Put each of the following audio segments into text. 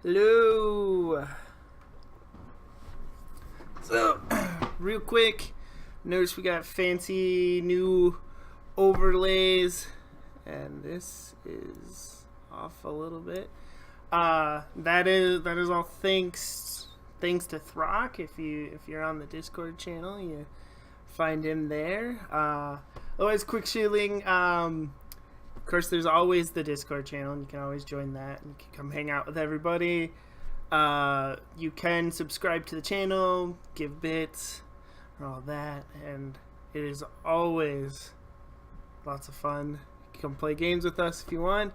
Hello. So, real quick, notice we got fancy new overlays, and this is off a little bit. That is all thanks to Throck. If you're on the Discord channel, you find him there. Otherwise, quick shilling. Of course, there's always the Discord channel, and you can always join that, and you can come hang out with everybody. You can subscribe to the channel, give bits, and all that, and it is always lots of fun. You can come play games with us if you want.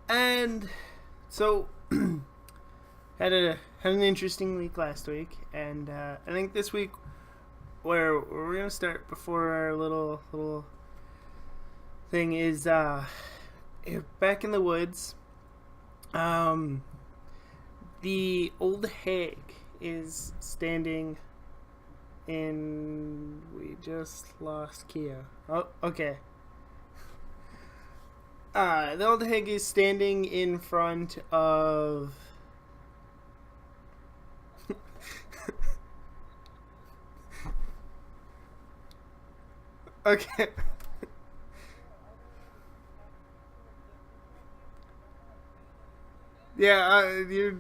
And so, had an interesting week last week, and I think this week where we're gonna start before our little thing is back in the woods. The old hag is standing in. We just lost Kia. Oh, okay. The old hag is standing in front of. Okay. Yeah, you.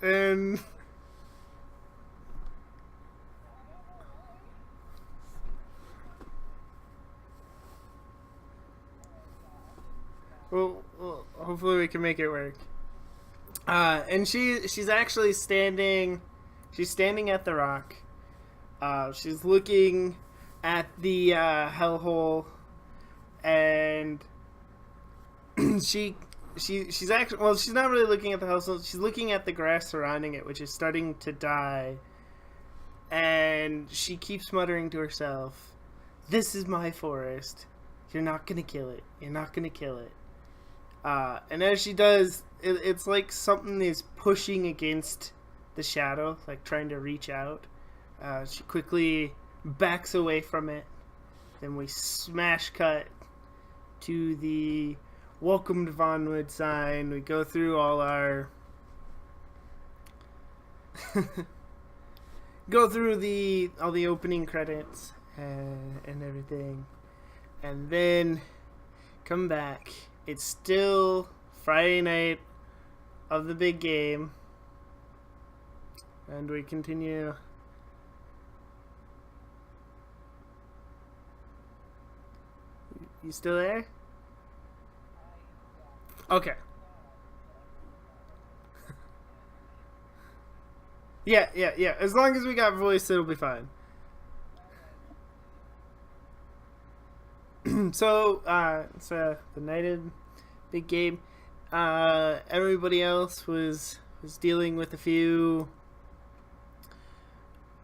And well, hopefully we can make it work. And she's actually standing. She's standing at the rock. She's looking at the hellhole, and she's actually, well, she's not really looking at the hellhole. She's looking at the grass surrounding it, which is starting to die. And she keeps muttering to herself, "This is my forest. You're not gonna kill it. You're not gonna kill it." And as she does, it's like something is pushing against the shadow, like trying to reach out. She quickly backs away from it. Then we smash cut to the "Welcome to Vonwood" sign. We go through all our go through all the opening credits and everything, and then come back. It's still Friday night of the big game, and we continue. You still there? Okay. Yeah. As long as we got voice, it'll be fine. So, it's the night of big game. Everybody else was dealing with a few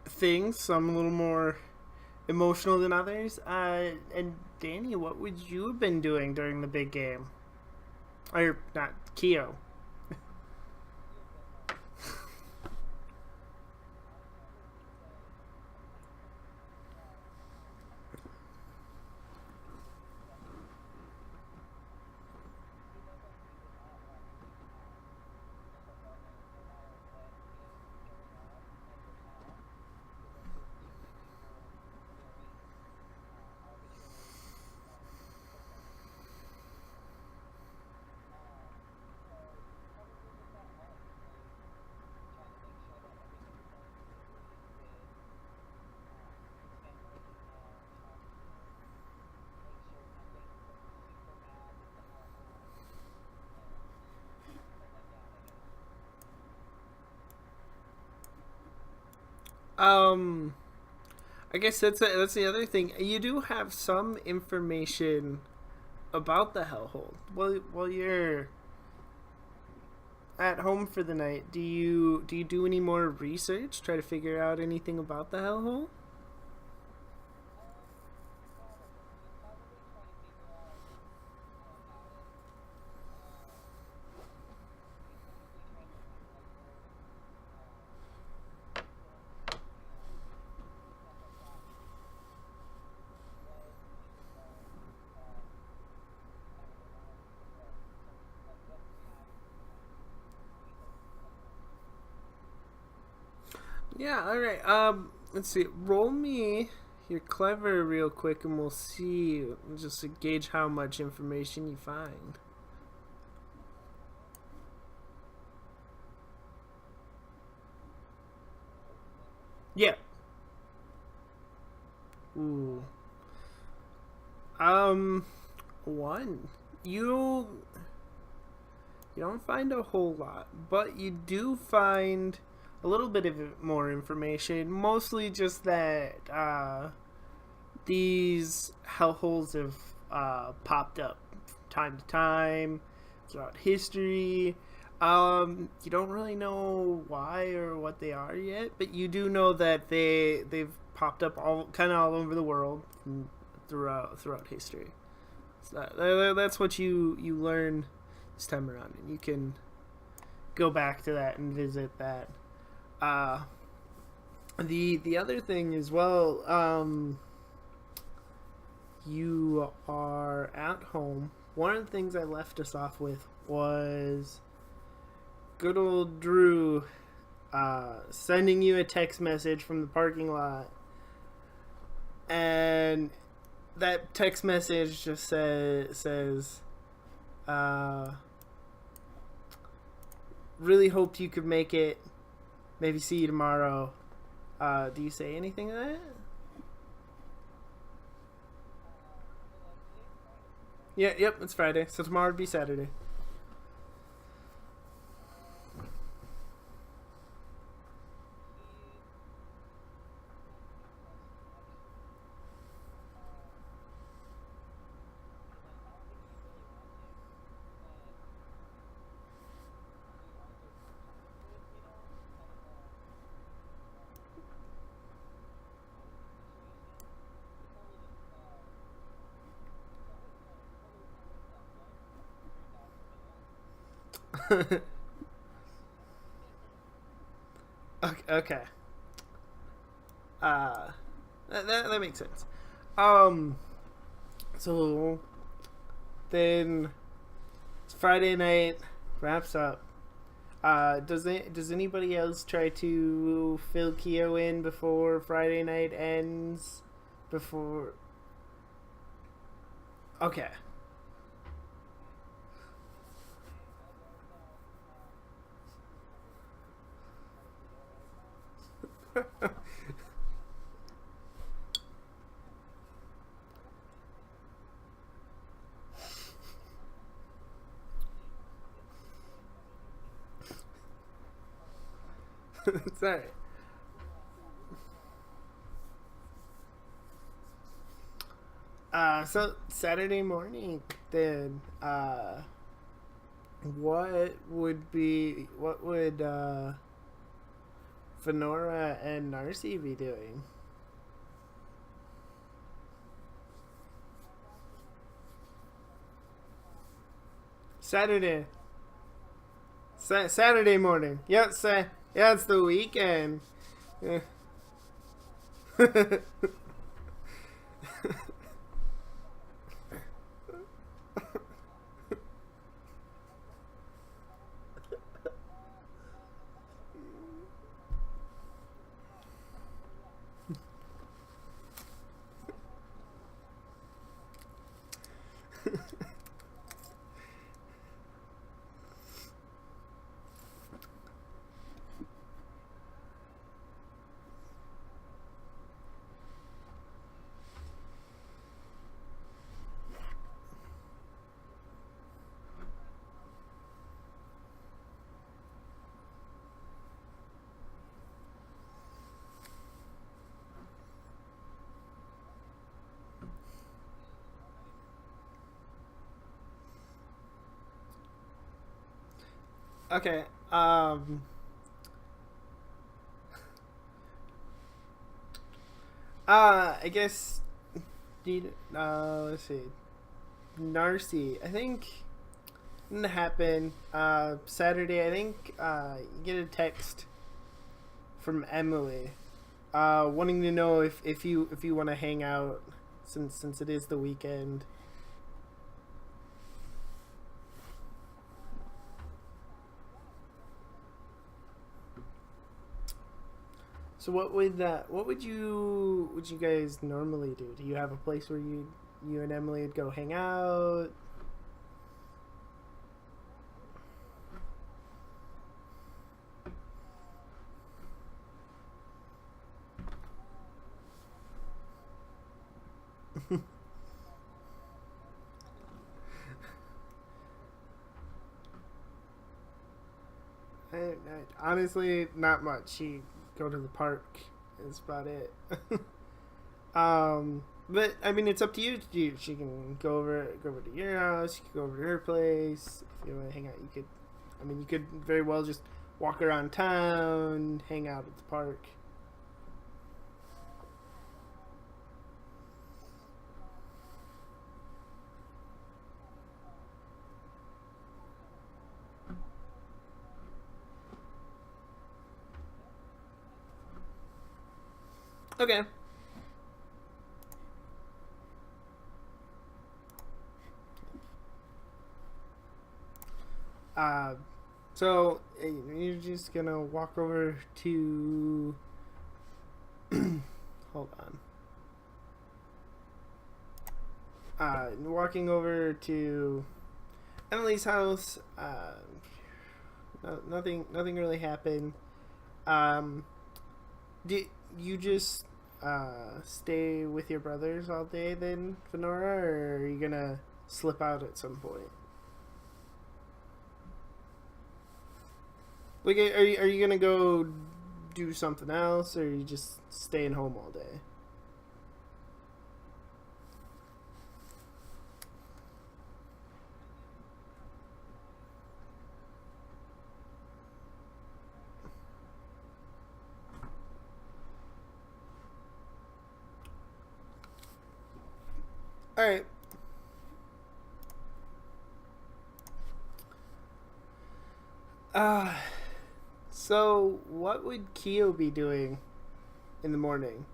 things. Some a little more emotional than others. And Danny, what would you have been doing during the big game? Or not, Keo. I guess that's the other thing. You do have some information about the hellhole. While you're at home for the night, do you do any more research? Try to figure out anything about the hellhole? Yeah, all right. Let's see. Roll me your clever real quick, and we'll see just to gauge how much information you find. Yeah. Ooh. Um, one. You you don't find a whole lot, but you do find a little bit of more information. Mostly just that these hellholes have popped up time to time throughout history. You don't really know why or what they are yet, but you do know that they've popped up all kind of all over the world throughout history. So that's what you learn this time around, and you can go back to that and visit that. Uh, the other thing as well. You are at home. One of the things I left us off with was good old Drew sending you a text message from the parking lot, and that text message just says really hoped you could make it. Maybe see you tomorrow. Do you say anything to that? Yeah, yep, it's Friday, so tomorrow would be Saturday. Okay. Uh, that makes sense. Um, so then it's Friday night, wraps up. Does anybody else try to fill Keo in before Friday night ends? Before okay. Sorry. So Saturday morning, then, what would Fenora and Narcy be doing? Saturday, Saturday morning. Yep, yeah, it's the weekend. Yeah. Okay. I guess. Let's see. Narcy. I think gonna happen. Saturday. I think. You get a text from Emily, wanting to know if you want to hang out since it is the weekend. So what would you guys normally do? Do you have a place where you and Emily would go hang out? Honestly, not much. She go to the park is about it. But I mean, it's up to you. She can go over to your house. You can go over to her place. If you want to hang out, you could. I mean, you could very well just walk around town, hang out at the park. Okay. Uh, so you're just gonna walk over to. Hold on. Walking over to Emily's house. Nothing really happened. Um, did you just stay with your brothers all day then, Fenora, or are you gonna slip out at some point? Like, are you gonna go do something else, or are you just staying home all day? All right. Uh, so what would Keo be doing in the morning?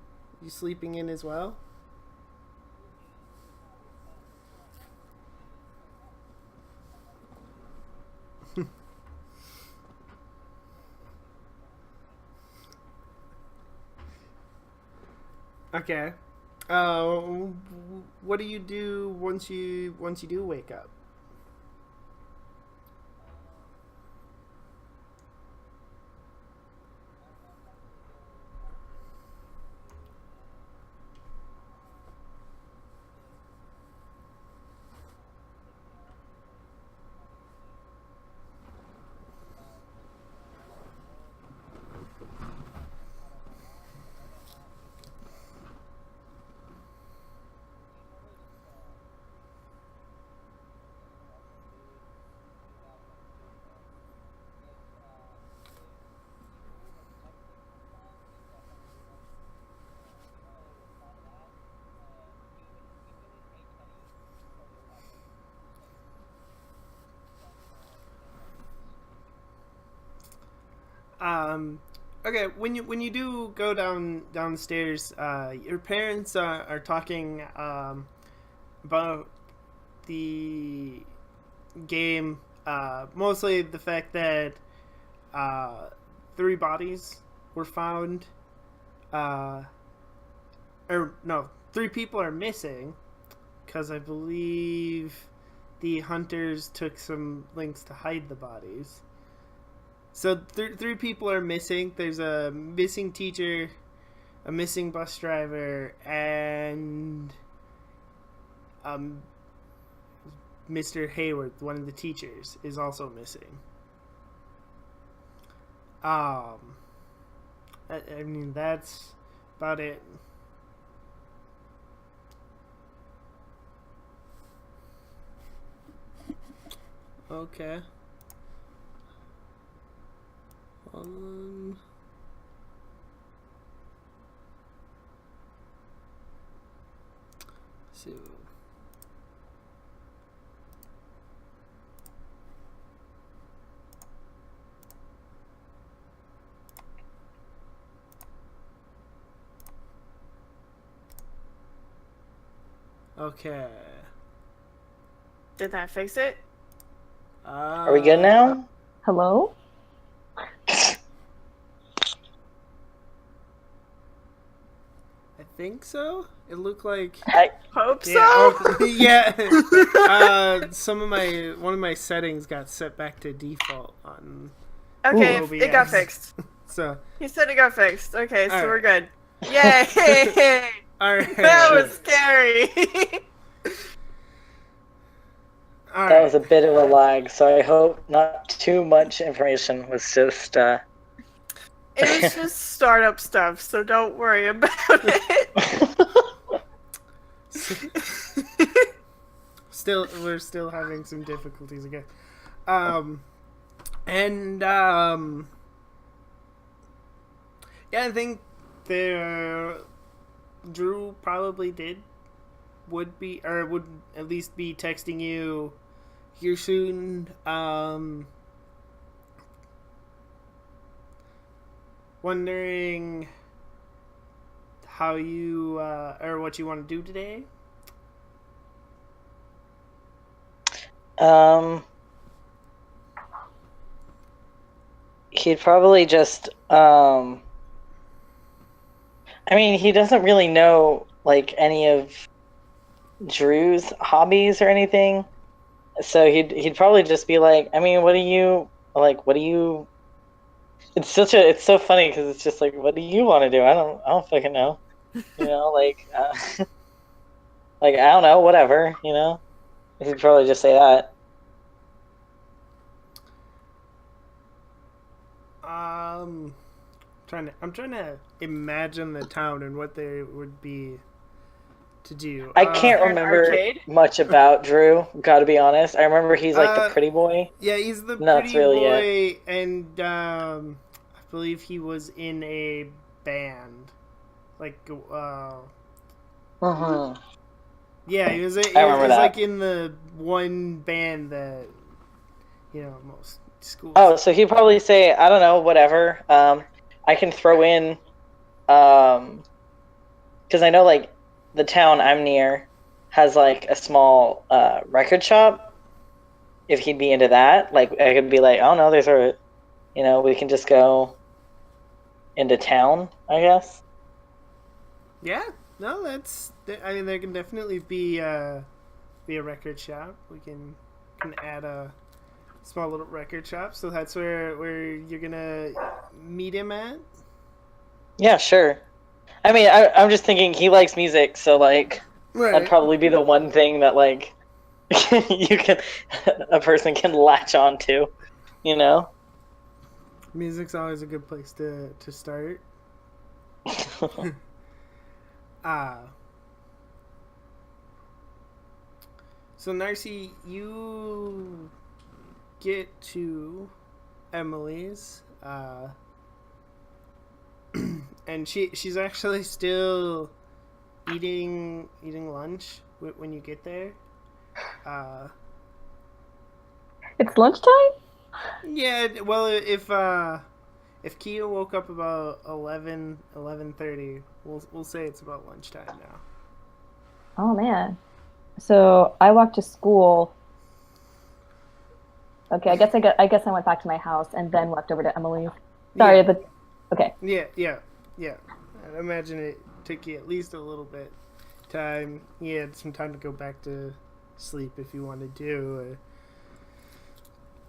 You sleeping in as well? Okay. Uh, what do you do once you do wake up? Um, okay, when you do go downstairs, your parents are talking about the game. Mostly the fact that uh, three bodies were found. Uh, or no, three people are missing because I believe the hunters took some links to hide the bodies. So three people are missing. There's a missing teacher, a missing bus driver, and um, Mr. Hayward, one of the teachers, is also missing. Um, I mean that's about it. Okay. Um. So. Okay. Did that fix it? Are we good now? Hello? think so. It looked like. I Hope so. Yeah. One of my settings got set back to default on. Okay, OBS. it got fixed. So. He said it got fixed. Okay, so we're right. good. Yay! All right. That was scary. That was a bit of a lag, so I hope not too much information was just. It was just startup stuff, so don't worry about it. We're still having some difficulties again. Yeah, I think Drew probably would at least be texting you here soon. Wondering how you or what you want to do today. He'd probably just I mean, he doesn't really know like any of Drew's hobbies or anything. So he'd probably just be like, I mean, what do you It's so funny because it's just like, what do you want to do? I don't fucking know. Like like I don't know, whatever, He'd probably just say that. I'm trying to imagine the town and what there would be to do. I can't remember much about Drew, gotta be honest. I remember he's like the pretty boy. Yeah, he's the pretty boy, and I believe he was in a band. Like, yeah, he was like in the one band that, most schools. Oh, so he'd probably say, I don't know, whatever. I can throw in, because I know, like, the town I'm near has, like, a small record shop. If he'd be into that, like, I could be like, oh, no, we can just go into town, I guess. Yeah, no, I mean, there can definitely be a record shop. We can add a small little record shop, so that's where you're gonna meet him at. Yeah, sure. I mean, I'm just thinking he likes music, so like that'd probably be the one thing that like a person can latch on to, Music's always a good place to start. So Narcy, you get to Emily's, and she's actually still eating lunch when you get there. It's lunchtime? Yeah, well, if Kia woke up about 11:30, we'll say it's about lunchtime now. Oh man. So I walked to school. Okay, I guess I went back to my house and then walked over to Emily's. Sorry, but okay. Yeah. I imagine it took you at least a little bit time. You had some time to go back to sleep if you wanted to,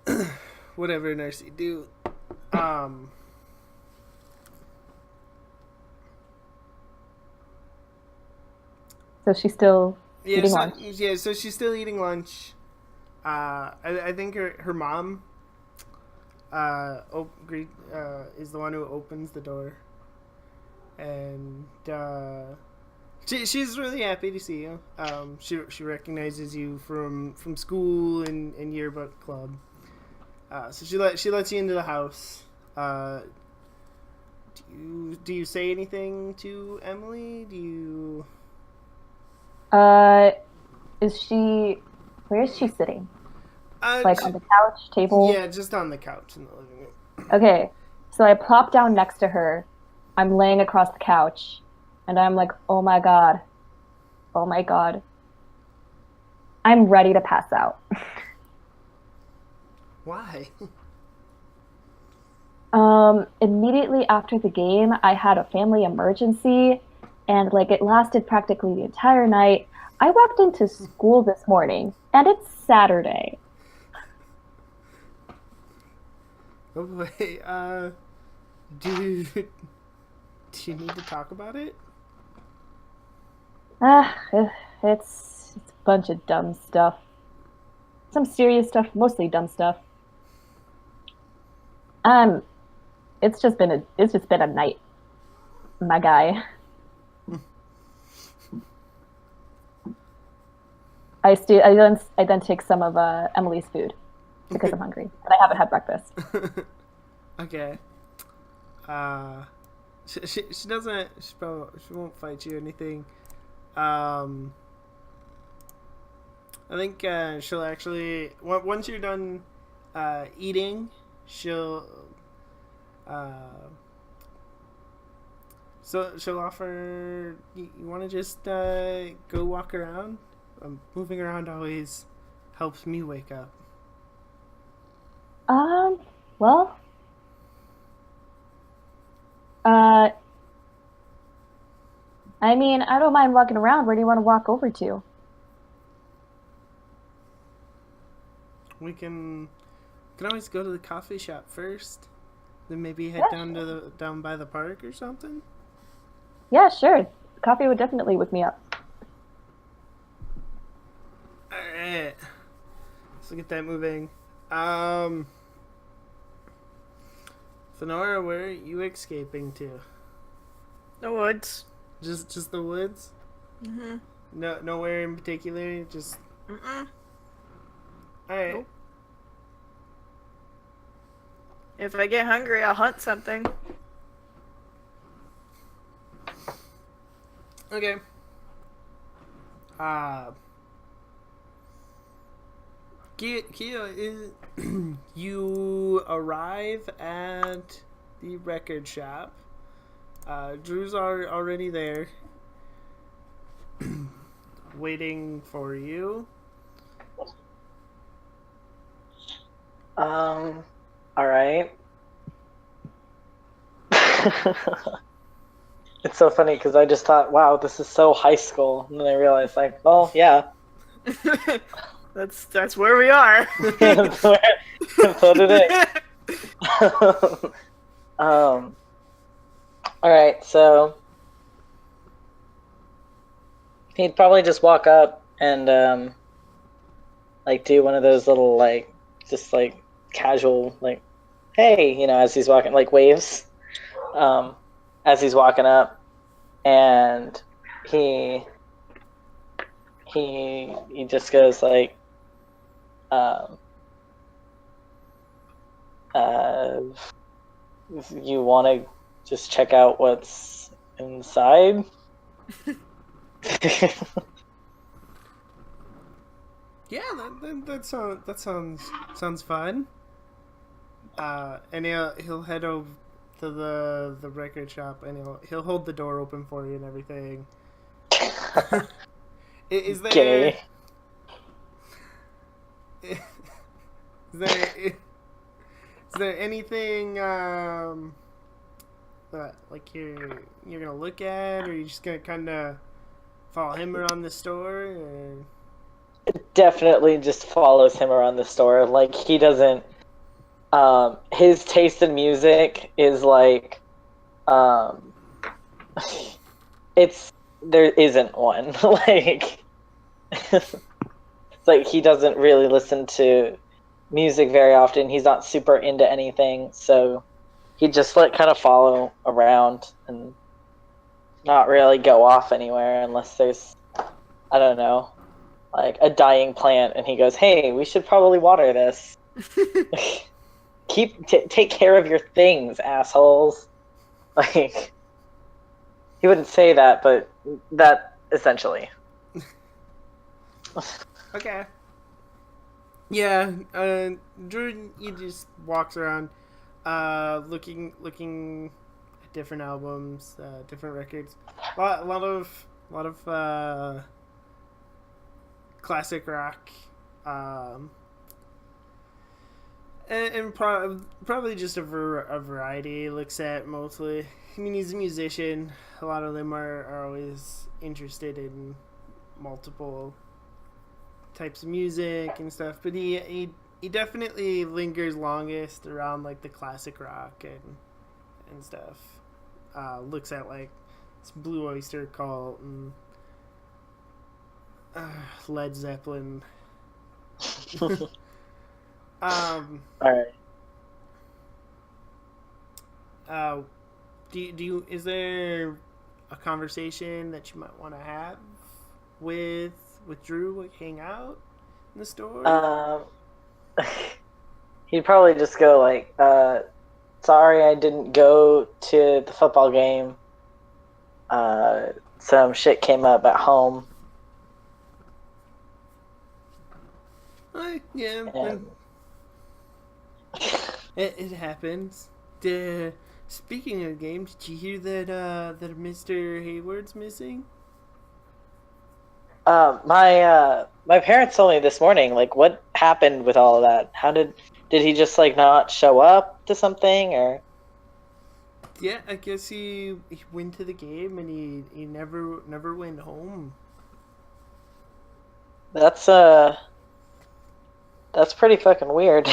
or whatever Narcy do. So she's still eating lunch. Yeah, so she's still eating lunch. I think her mom is the one who opens the door, and she's really happy to see you. She recognizes you from school and yearbook club. So she lets you into the house. Do you say anything to Emily? Do you? Where is she sitting? Like on the couch, table? Yeah, just on the couch in the living room. Okay, so I plop down next to her. I'm laying across the couch, and I'm like, oh my god. I'm ready to pass out. Why? Immediately after the game, I had a family emergency, and like it lasted practically the entire night. I walked into school this morning, and it's Saturday. Oh boy. Do do you need to talk about it? Ah, it's a bunch of dumb stuff. Some serious stuff, mostly dumb stuff. Um, it's just been a night, my guy. I then take some of Emily's food because I'm hungry and I haven't had breakfast. Okay. She doesn't. She won't fight you or anything. Um, I think she'll actually once you're done eating, she'll so she'll offer. You want to just go walk around? Moving around always helps me wake up. Well, uh, I mean, I don't mind walking around. Where do you want to walk over to? We can always go to the coffee shop first. Then maybe head Yeah, down to the down by the park or something. Yeah, sure. Coffee would definitely wake me up. All right. Let's get that moving. Sonora, where are you escaping to? The woods. Just the woods? Mm-hmm. No, nowhere in particular. Just Mm-mm. all right. Nope. If I get hungry, I'll hunt something. Okay. Kia, is you arrive at the record shop. Drew's already there, waiting for you. All right. It's so funny because I just thought, wow, this is so high school, and then I realized, like, well, yeah, That's where we are. that's what it is. All right, so he'd probably just walk up and like do one of those little like just like casual like, hey, as he's walking, like waves, as he's walking up, and he just goes like, um, uh, you want to just check out what's inside? Yeah, that sounds fun. And he'll head over to the record shop and he'll hold the door open for you and everything. Is there Gay. is there anything that like you're gonna look at, or you're just gonna kind of follow him around the store? Or... Definitely just follows him around the store. Like he doesn't. His taste in music is like, it's there isn't one. Like, it's like he doesn't really listen to music very often. He's not super into anything, so he just like kind of follow around and not really go off anywhere unless there's, I don't know, like a dying plant, and he goes, "Hey, we should probably water this." Take care of your things, assholes. Like, he wouldn't say that, but that essentially. Okay. Yeah, Drew, he just walks around, looking at different albums, different records, a lot of classic rock, and probably just a variety. Looks at mostly. I mean, he's a musician. A lot of them are always interested in multiple types of music and stuff. But he definitely lingers longest around like the classic rock and stuff. Looks at like Blue Oyster Cult and Led Zeppelin. All right. Do you is there a conversation that you might want to have with Drew, like hang out in the store? He'd probably just go like, "Sorry, I didn't go to the football game. Some shit came up at home." Yeah, And... it happens. Speaking of games, did you hear that Mr. Hayward's missing? My parents told me this morning, like, what happened with all of that? How did he just like not show up to something, or? Yeah, I guess he went to the game and he never went home. That's pretty fucking weird.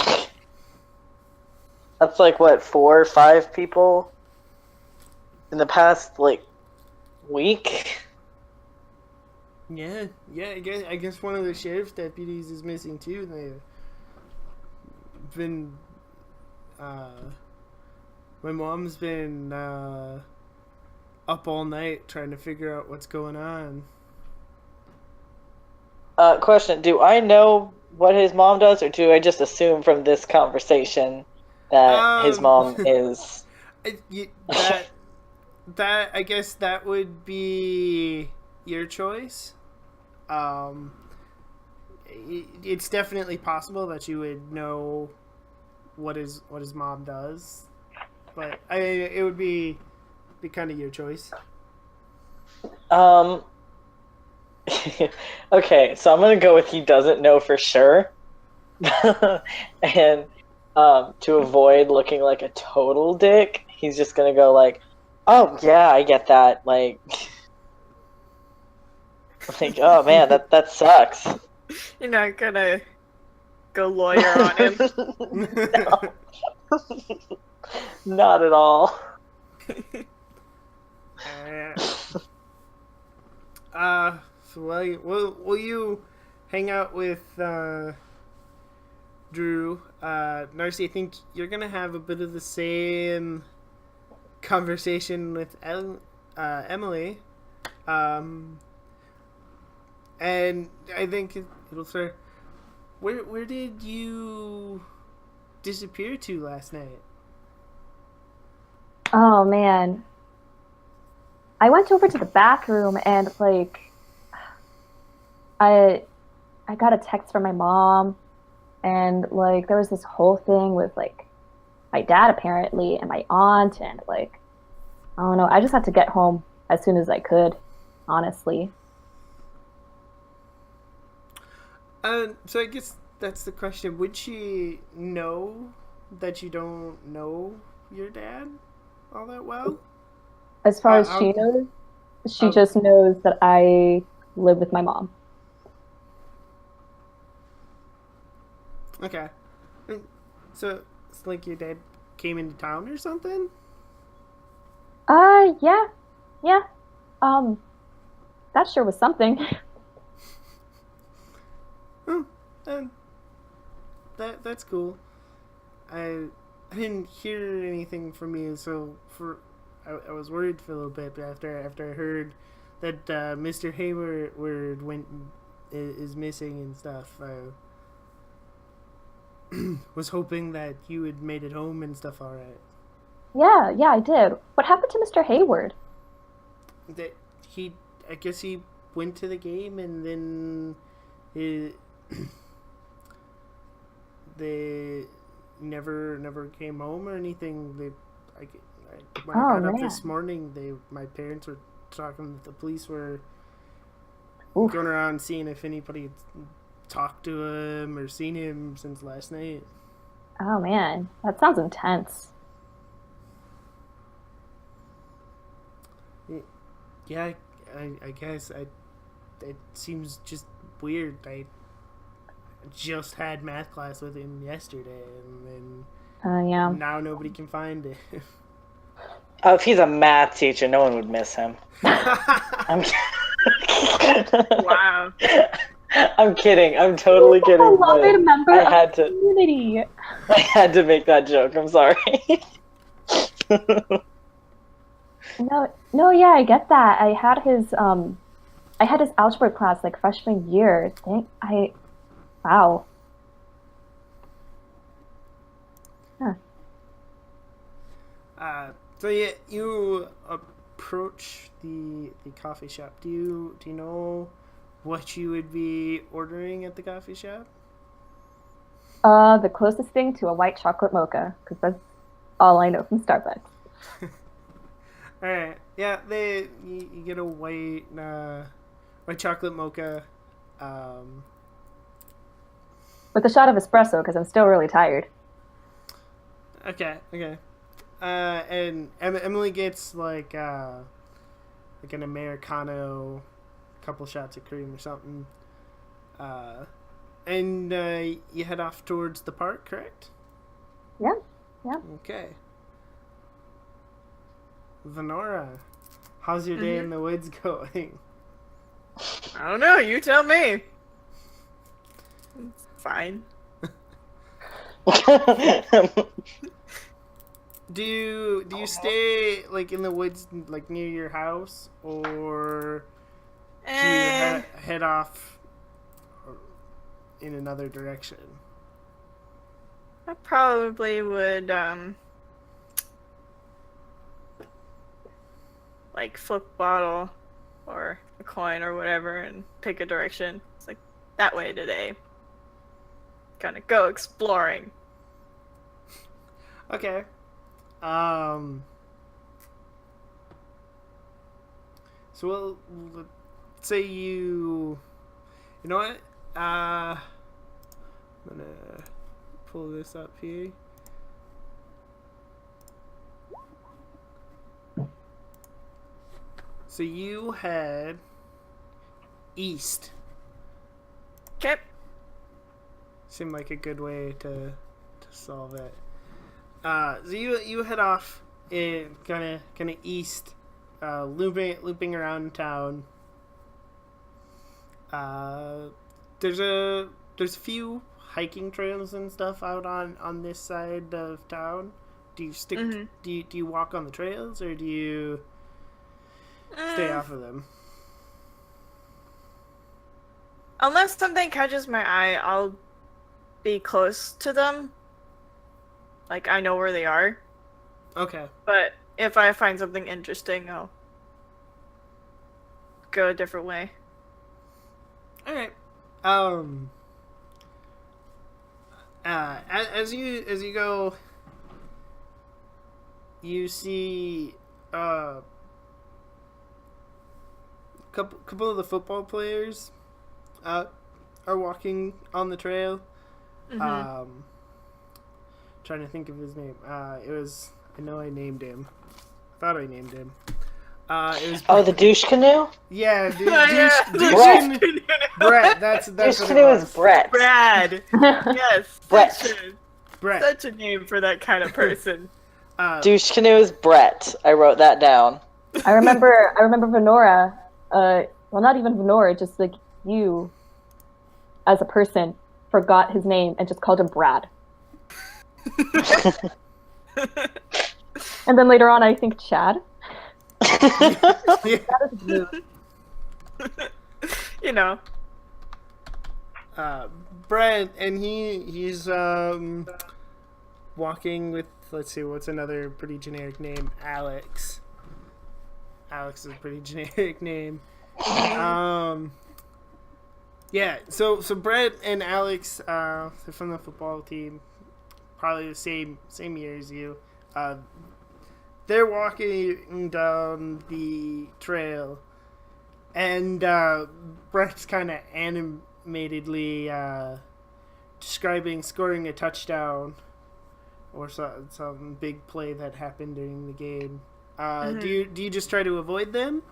That's like what, 4 or 5 people in the past like week. Yeah. I guess one of the sheriff's deputies is missing too. They've been. My mom's been up all night trying to figure out what's going on. Question: do I know what his mom does, or do I just assume from this conversation that his mom is? That I guess that would be your choice. It's definitely possible that you would know what his mom does, but it would be kind of your choice. Okay, so I'm gonna go with he doesn't know for sure, and to avoid looking like a total dick, he's just gonna go like, "Oh yeah, I get that." Like, oh man, that sucks. You're not gonna go lawyer on him. No. Not at all. So will you hang out with Drew? Narcy, I think you're gonna have a bit of the same conversation with Emily, and I think it'll start. Where did you disappear to last night? Oh man. I went over to the back room and like I got a text from my mom and like there was this whole thing with like my dad apparently and my aunt and like I don't know, I just had to get home as soon as I could, honestly. So I guess that's the question. Would she know that you don't know your dad all that well? As far as she knows, she just knows that I live with my mom. Okay. So it's like your dad came into town or something? Yeah. Yeah. That sure was something. Oh, that's cool. I didn't hear anything from you, so I was worried for a little bit, but after I heard that Mr. Hayward is missing and stuff, I was hoping that you had made it home and stuff. All right. Yeah, I did. What happened to Mr. Hayward? That I guess he went to the game and then they never came home or anything. When I got up this morning, my parents were talking that the police were going around seeing if anybody had talked to him or seen him since last night. Oh man, that sounds intense. Yeah, I guess it seems just weird. I just had math class with him yesterday, and Yeah. then now nobody can find it. Oh, if he's a math teacher, no one would miss him. I'm Wow. I'm kidding. I'm totally He's a kidding. beloved member I of had the to. community. I had to make that joke. I'm sorry. No, yeah, I get that. I had his algebra class like freshman year. Wow. Huh. So yeah, you approach the coffee shop. Do you know what you would be ordering at the coffee shop? The closest thing to a white chocolate mocha, because that's all I know from Starbucks. All right. Yeah, you get a white chocolate mocha. Um, With a shot of espresso, because I'm still really tired. okay. And Emily gets like an americano, couple shots of cream or something. And you head off towards the park, correct? Yeah, yeah. Okay. Venora, how's your day in the woods going? I don't know. You tell me. It's fine. Do you stay like in the woods, like near your house, or do you head off in another direction? I probably would like flip a bottle or a coin or whatever and pick a direction. It's like that way today. Gonna go exploring. Okay. So let's say you know what? I'm gonna pull this up here. So you head east. Okay. Seemed like a good way to solve it. So you head off in kind of east, looping around town. There's a few hiking trails and stuff out on this side of town. Do you stick? Do you walk on the trails, or do you stay off of them? Unless something catches my eye, I'll be close to them. Like, I know where they are. Okay. But if I find something interesting, I'll go a different way. All right. As you go, you see couple of the football players are walking on the trail. Trying to think of his name. I know I named him. I thought I named him. It was the douche canoe? Yeah, Brett. Brett. That's Douche what canoe it was. is Brett. Brad. Yes. Brett. Brett. Such a name for that kind of person. Douche canoe is Brett. I wrote that down. I remember Venora, well, not even Venora, just like you as a person forgot his name and just called him Brad. And then later on, I think Chad. That is rude. You know. Brett, and he's walking with, let's see, what's another pretty generic name? Alex. Alex is a pretty generic name. Yeah, so Brett and Alex, they're from the football team, probably the same year as you. They're walking down the trail, and Brett's kind of animatedly describing scoring a touchdown or some big play that happened during the game. Mm-hmm. Do you just try to avoid them?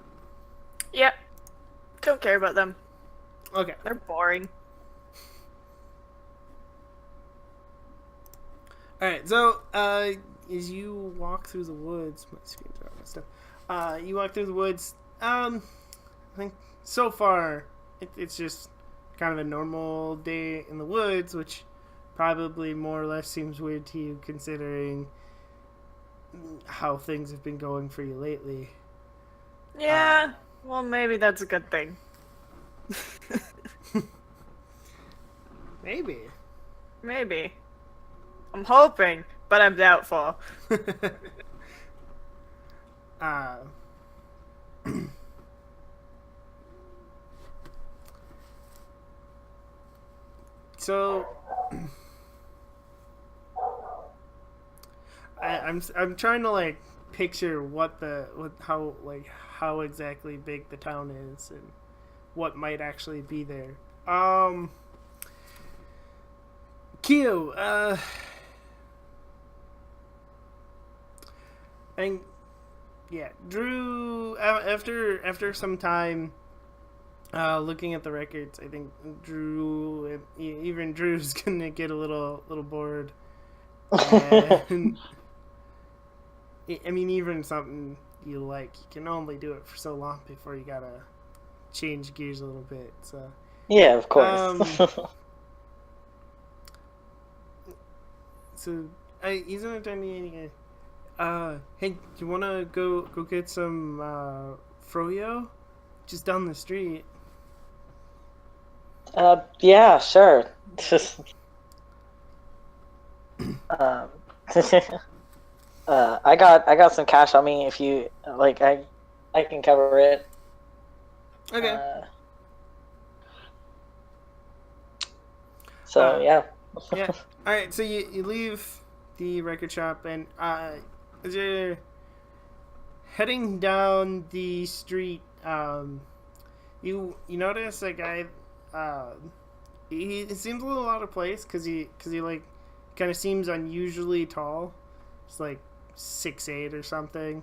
Yep. Don't care about them. Okay. They're boring. All right. So as you walk through the woods, my screen's out and stuff. You walk through the woods. I think so far it's just kind of a normal day in the woods, which probably more or less seems weird to you considering how things have been going for you lately. Yeah. Well, maybe that's a good thing. Maybe. Maybe. I'm hoping, but I'm doubtful. So I'm trying to like picture how exactly big the town is and what might actually be there. Kyo, and yeah, Drew. After some time, looking at the records, I think even Drew's gonna get a little bored. And, I mean, even something you like, you can only do it for so long before you gotta change gears a little bit. So yeah, of course. So he's gonna tell me, hey, do you wanna go get some froyo, just down the street? Yeah, sure. Just I got some cash on me. If you like, I can cover it. Okay. Yeah. Yeah. All right. So you leave the record shop, and as you're heading down the street, you notice a guy. He seems a little out of place because he like kind of seems unusually tall. It's like 6'8" or something.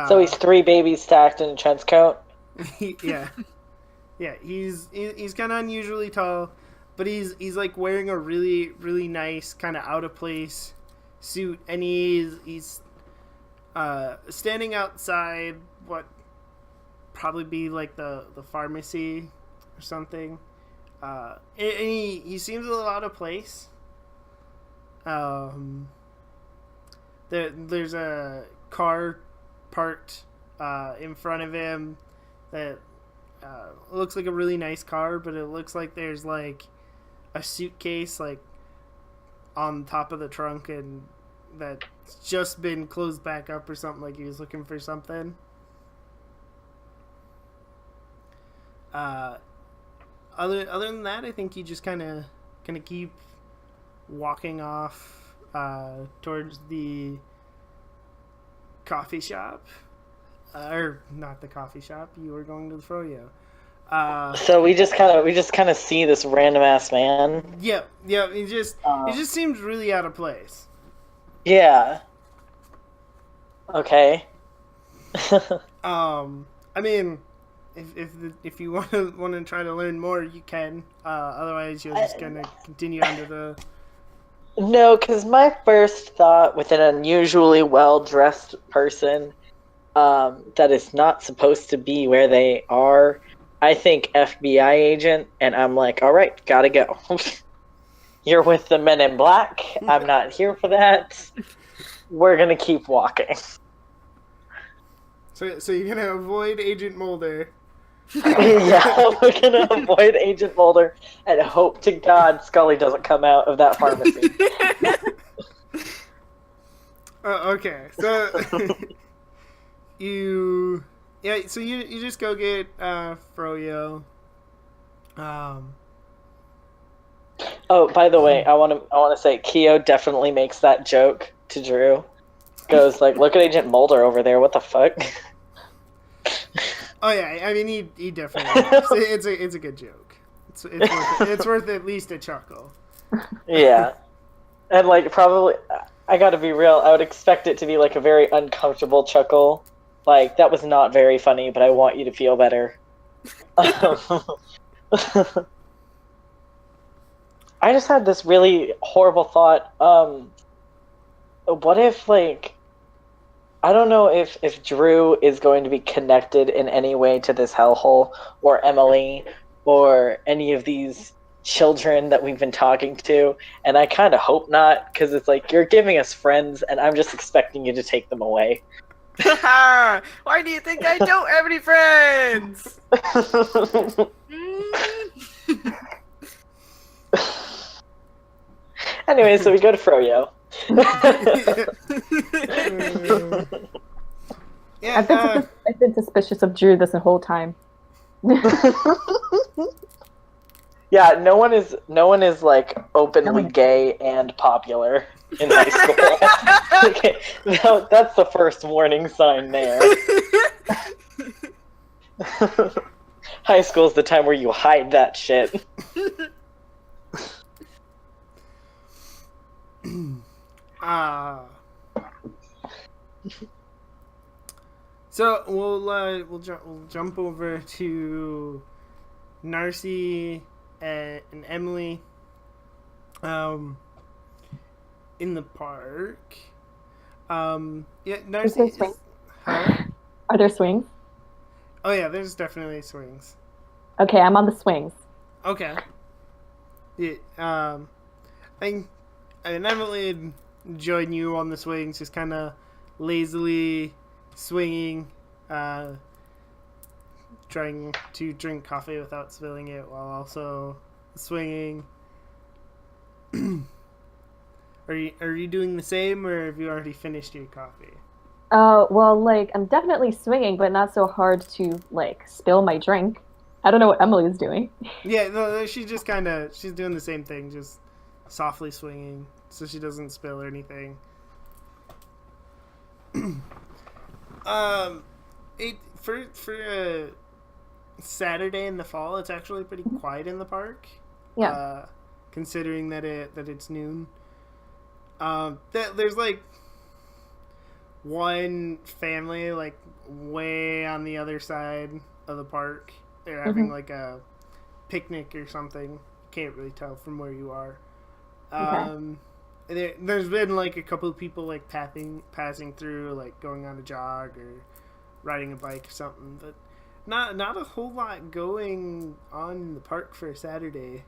So he's 3 babies stacked in a trench coat. Yeah. He's kind of unusually tall. But he's like wearing a really, really nice kind of out of place suit, and he's standing outside what probably be like the pharmacy or something. And he seems a little out of place. There's a car parked in front of him that looks like a really nice car, but it looks like there's like a suitcase like on top of the trunk, and that's just been closed back up or something, like he was looking for something. Other than that, I think you just kind of keep walking off towards the coffee shop, or not the coffee shop. You were going to the froyo. So we just kind of see this random ass man. Yeah. He just seems really out of place. Yeah. Okay. I mean, if you want to try to learn more, you can. Otherwise, you're just gonna continue under the. No, because my first thought with an unusually well dressed person, that is not supposed to be where they are. I think FBI agent, and I'm like, all right, gotta go. You're with the Men in Black. I'm not here for that. We're gonna keep walking. So you're gonna avoid Agent Mulder. Yeah, we're gonna avoid Agent Mulder and hope to God Scully doesn't come out of that pharmacy. Okay, so you just go get froyo. Oh, by the way, I want to say Keo definitely makes that joke to Drew. Goes like, "Look at Agent Mulder over there. What the fuck?" Oh yeah, I mean he definitely. It's a good joke. It's worth at least a chuckle. Yeah, and like probably I gotta be real. I would expect it to be like a very uncomfortable chuckle. Like, that was not very funny, but I want you to feel better. I just had this really horrible thought. What if, like, I don't know if Drew is going to be connected in any way to this hellhole, or Emily, or any of these children that we've been talking to, and I kind of hope not, because it's like, you're giving us friends, and I'm just expecting you to take them away. Why do you think I don't have any friends? Anyway, so we go to Froyo. Yeah, I've been suspicious of Drew this whole time. Yeah, no one is like openly gay and popular in high school. Okay, no, that's the first warning sign there. High school is the time where you hide that shit. So we'll jump over to Narcy and Emily in the park. Yeah, Narcy Is there swings? huh? Are there swings? Oh yeah, there's definitely swings. Okay, I'm on the swings. Okay. Yeah, I and Emily would join you on the swings, just kind of lazily swinging, trying to drink coffee without spilling it while also swinging. Are you doing the same, or have you already finished your coffee? Well, like, I'm definitely swinging, but not so hard to, like, spill my drink. I don't know what Emily is doing. Yeah, no, she's just she's doing the same thing, just softly swinging, so she doesn't spill or anything. For a Saturday in the fall, it's actually pretty quiet in the park. Yeah. Considering that it's noon. There's like one family like way on the other side of the park. They're having like a picnic or something. Can't really tell from where you are. There's been like a couple of people like passing through, like going on a jog or riding a bike or something, but not a whole lot going on in the park for a Saturday.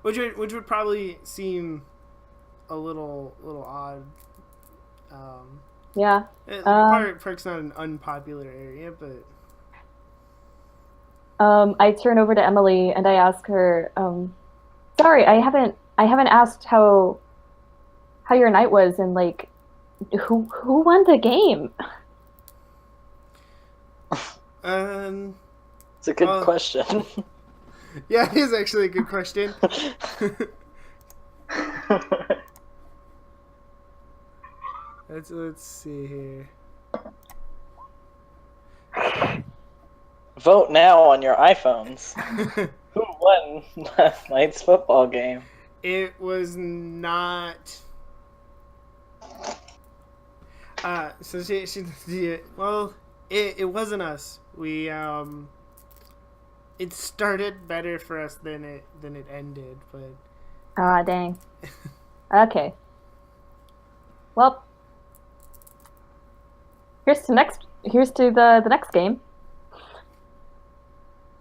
Which would probably seem a little odd. Yeah. Park's not an unpopular area, but I turn over to Emily and I ask her, sorry, I haven't asked how your night was, and like who won the game? It's a good question. Yeah, it is actually a good question. Let's see here. Vote now on your iPhones. Who won last night's football game? It was not. So well, it wasn't us. We it started better for us than it ended, but. Ah, dang. Okay. Well, here's to the next game.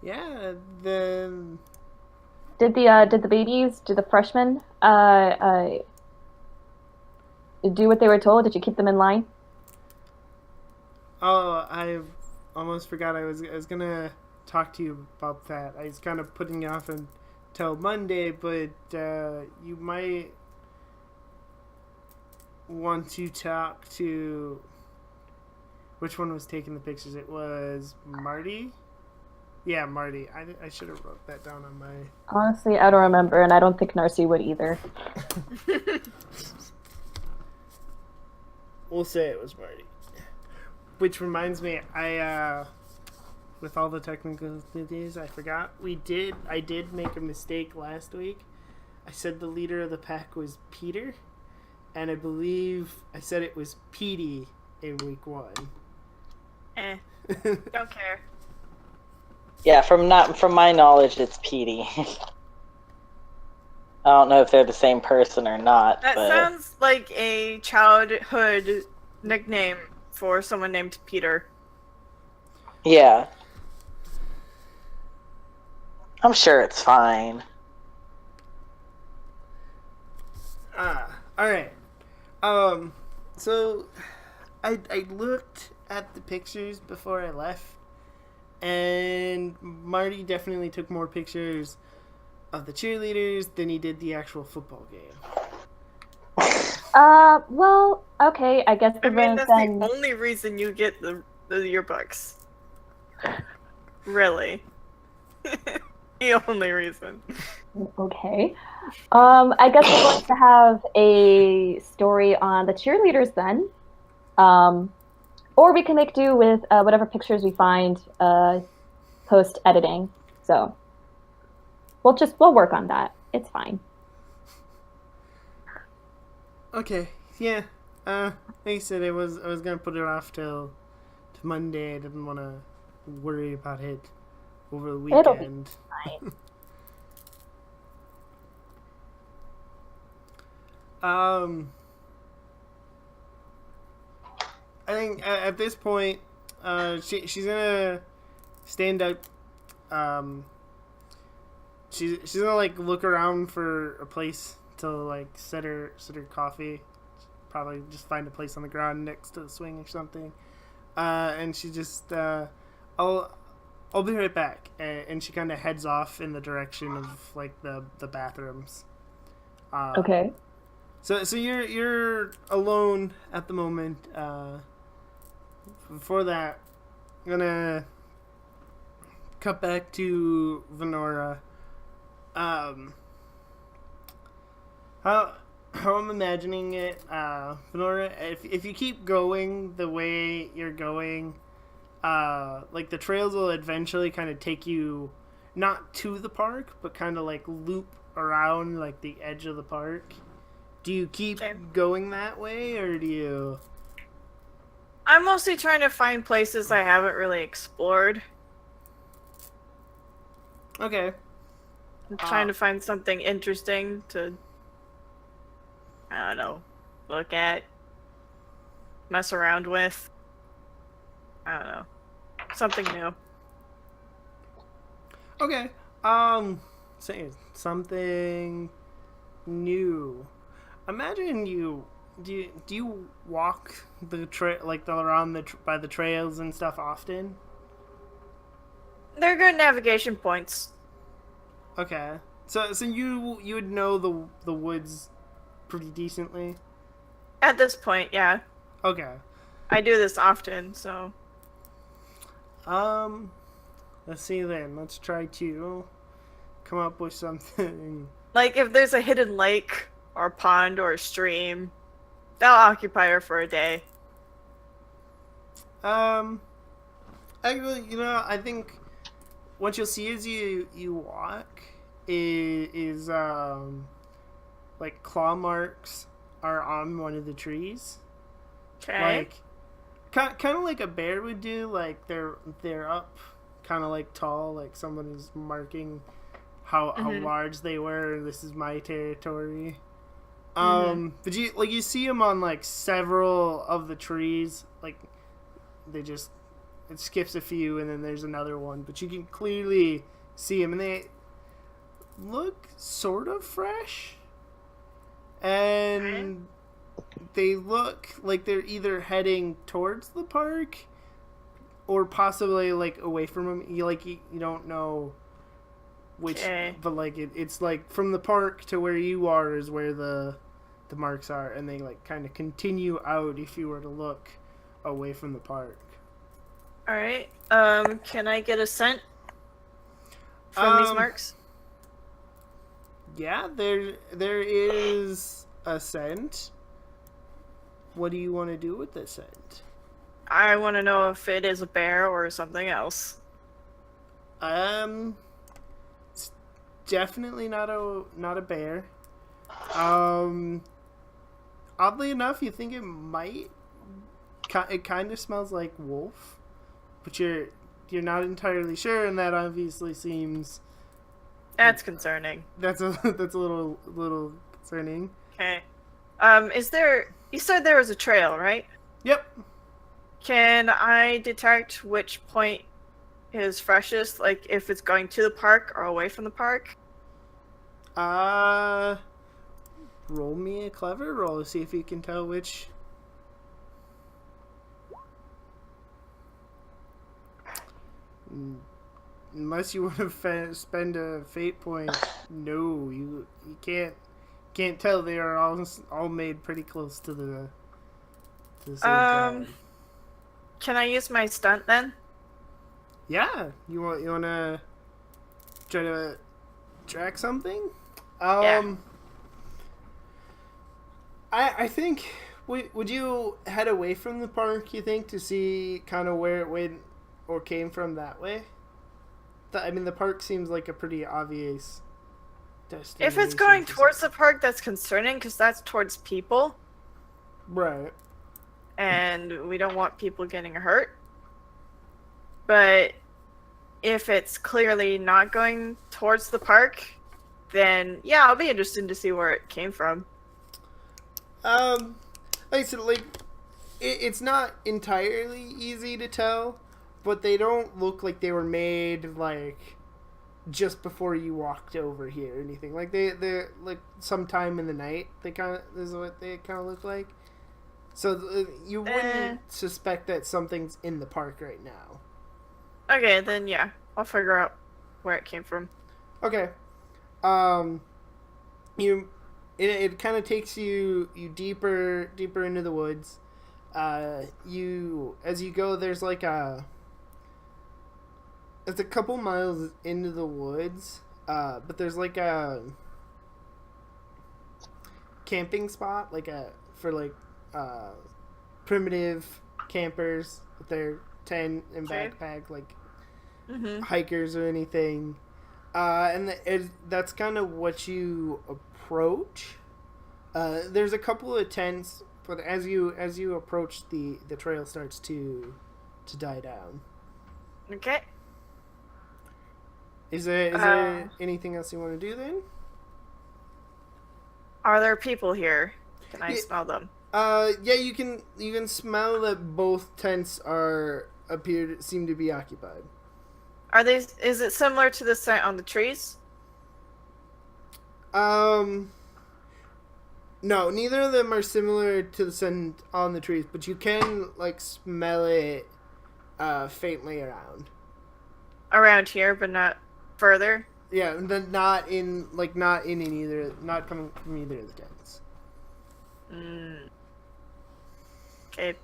Yeah, Did the babies, did the freshmen do what they were told? Did you keep them in line? Oh, I almost forgot. I was gonna talk to you about that. I was kind of putting it off until Monday, but you might want to talk to which one was taking the pictures. It was Marty. Yeah, Marty. I should have wrote that down on my. Honestly, I don't remember, and I don't think Narcy would either. We'll say it was Marty. Which reminds me, I with all the technical difficulties, I forgot I did make a mistake last week. I said the leader of the pack was Peter, and I believe I said it was Petey in week 1. Don't care. Yeah, from my knowledge, it's Petey. I don't know if they're the same person or not, That but sounds like a childhood nickname for someone named Peter. yeah. I'm sure it's fine. Alright. So I looked at the pictures before I left, and Marty definitely took more pictures of the cheerleaders than he did the actual football game. Well, okay, I guess I mean, that's then... the only reason you get the yearbooks. Really. The only reason. Okay. I guess we're going to have a story on the cheerleaders then. Or we can make do with whatever pictures we find post editing. So we'll work on that. It's fine. Okay, yeah. Like I said, I was gonna put it off till Monday. I didn't want to worry about it over the It'll be weekend. fine. I think at this point, she's gonna stand up. She's gonna like look around for a place to like set her coffee. Probably just find a place on the ground next to the swing or something. And she just I'll be right back. And she kind of heads off in the direction of like the bathrooms. Okay. So you're alone at the moment. Before that, I'm gonna cut back to Venora. How I'm imagining it, Venora, if you keep going the way you're going, like the trails will eventually kind of take you not to the park, but kind of like loop around like the edge of the park. Do you keep going that way, or do you... I'm mostly trying to find places I haven't really explored. Okay. I'm trying to find something interesting to, I don't know, look at, mess around with. I don't know. Something new. Okay. Say something new. Imagine do you walk the around by the trails and stuff often? They're good navigation points. Okay. So you would know the woods pretty decently? At this point, yeah. Okay. I do this often, so. Let's see then. Let's try to come up with something. Like, if there's a hidden lake, or a pond, or a stream, that'll occupy her for a day. Actually, I think what you'll see as you walk is like claw marks are on one of the trees. Okay. Like kind of like a bear would do. Like they're up, kind of like tall. Like someone is marking how large they were. This is my territory. But you see them on like several of the trees. Like it skips a few, and then there's another one. But you can clearly see them, and they look sort of fresh, and they look like they're either heading towards the park or possibly like away from them. You don't know which, but like it's like from the park to where you are is where the marks are, and they like kind of continue out if you were to look away from the park. All right. Can I get a scent from these marks? Yeah, there is a scent. What do you want to do with this scent? I want to know if it is a bear or something else. definitely not a bear. Oddly enough, you think it might. It kind of smells like wolf, but you're not entirely sure, and that obviously seems. That's concerning. That's a little concerning. Okay. Is there? You said there was a trail, right? Yep. Can I detect which point is freshest? Like if it's going to the park or away from the park? Roll me a clever roll to see if you can tell which. Unless you want to spend a fate point, no, you can't tell. They are all made pretty close to the same time. Can I use my stunt then? Yeah, you want to try to track something? Yeah. I think would you head away from the park? You think to see kind of where it went or came from that way? I mean, the park seems like a pretty obvious destination. If it's going towards the park, that's concerning because that's towards people, right? and we don't want people getting hurt. But if it's clearly not going towards the park, then yeah, I'll be interested to see where it came from. Like I said, it's not entirely easy to tell, but they don't look like they were made like just before you walked over here or anything. Like they're like sometime in the night. They kind of this is what they kind of look like. So you wouldn't suspect that something's in the park right now. Okay, then yeah, I'll figure out where it came from. Okay. It kind of takes you deeper into the woods. As you go, there's like it's a couple miles into the woods, but there's like a camping spot, for primitive campers with their tent and backpack, hikers or anything. And that's kind of what you approach. There's a couple of tents, but as you approach, the trail starts to die down. Okay. Is there anything else you want to do then? Are there people here? Can I smell them? Yeah, you can smell that both tents seem to be occupied. Are they? Is it similar to the scent on the trees? No, neither of them are similar to the scent on the trees, but you can smell it faintly around. Around here, but not further. Yeah, not coming from either of the tents. Okay.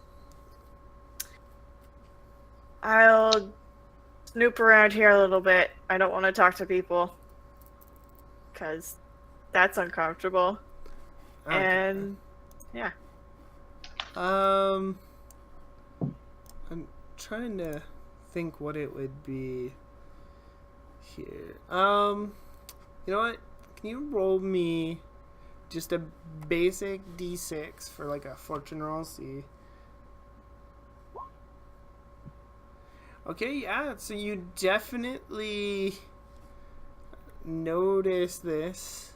I'll snoop around here a little bit. I don't want to talk to people because that's uncomfortable. Okay. And yeah. I'm trying to think what it would be here. You know what? Can you roll me just a basic D6 for a fortune roll? See. Okay, yeah. So you definitely notice this.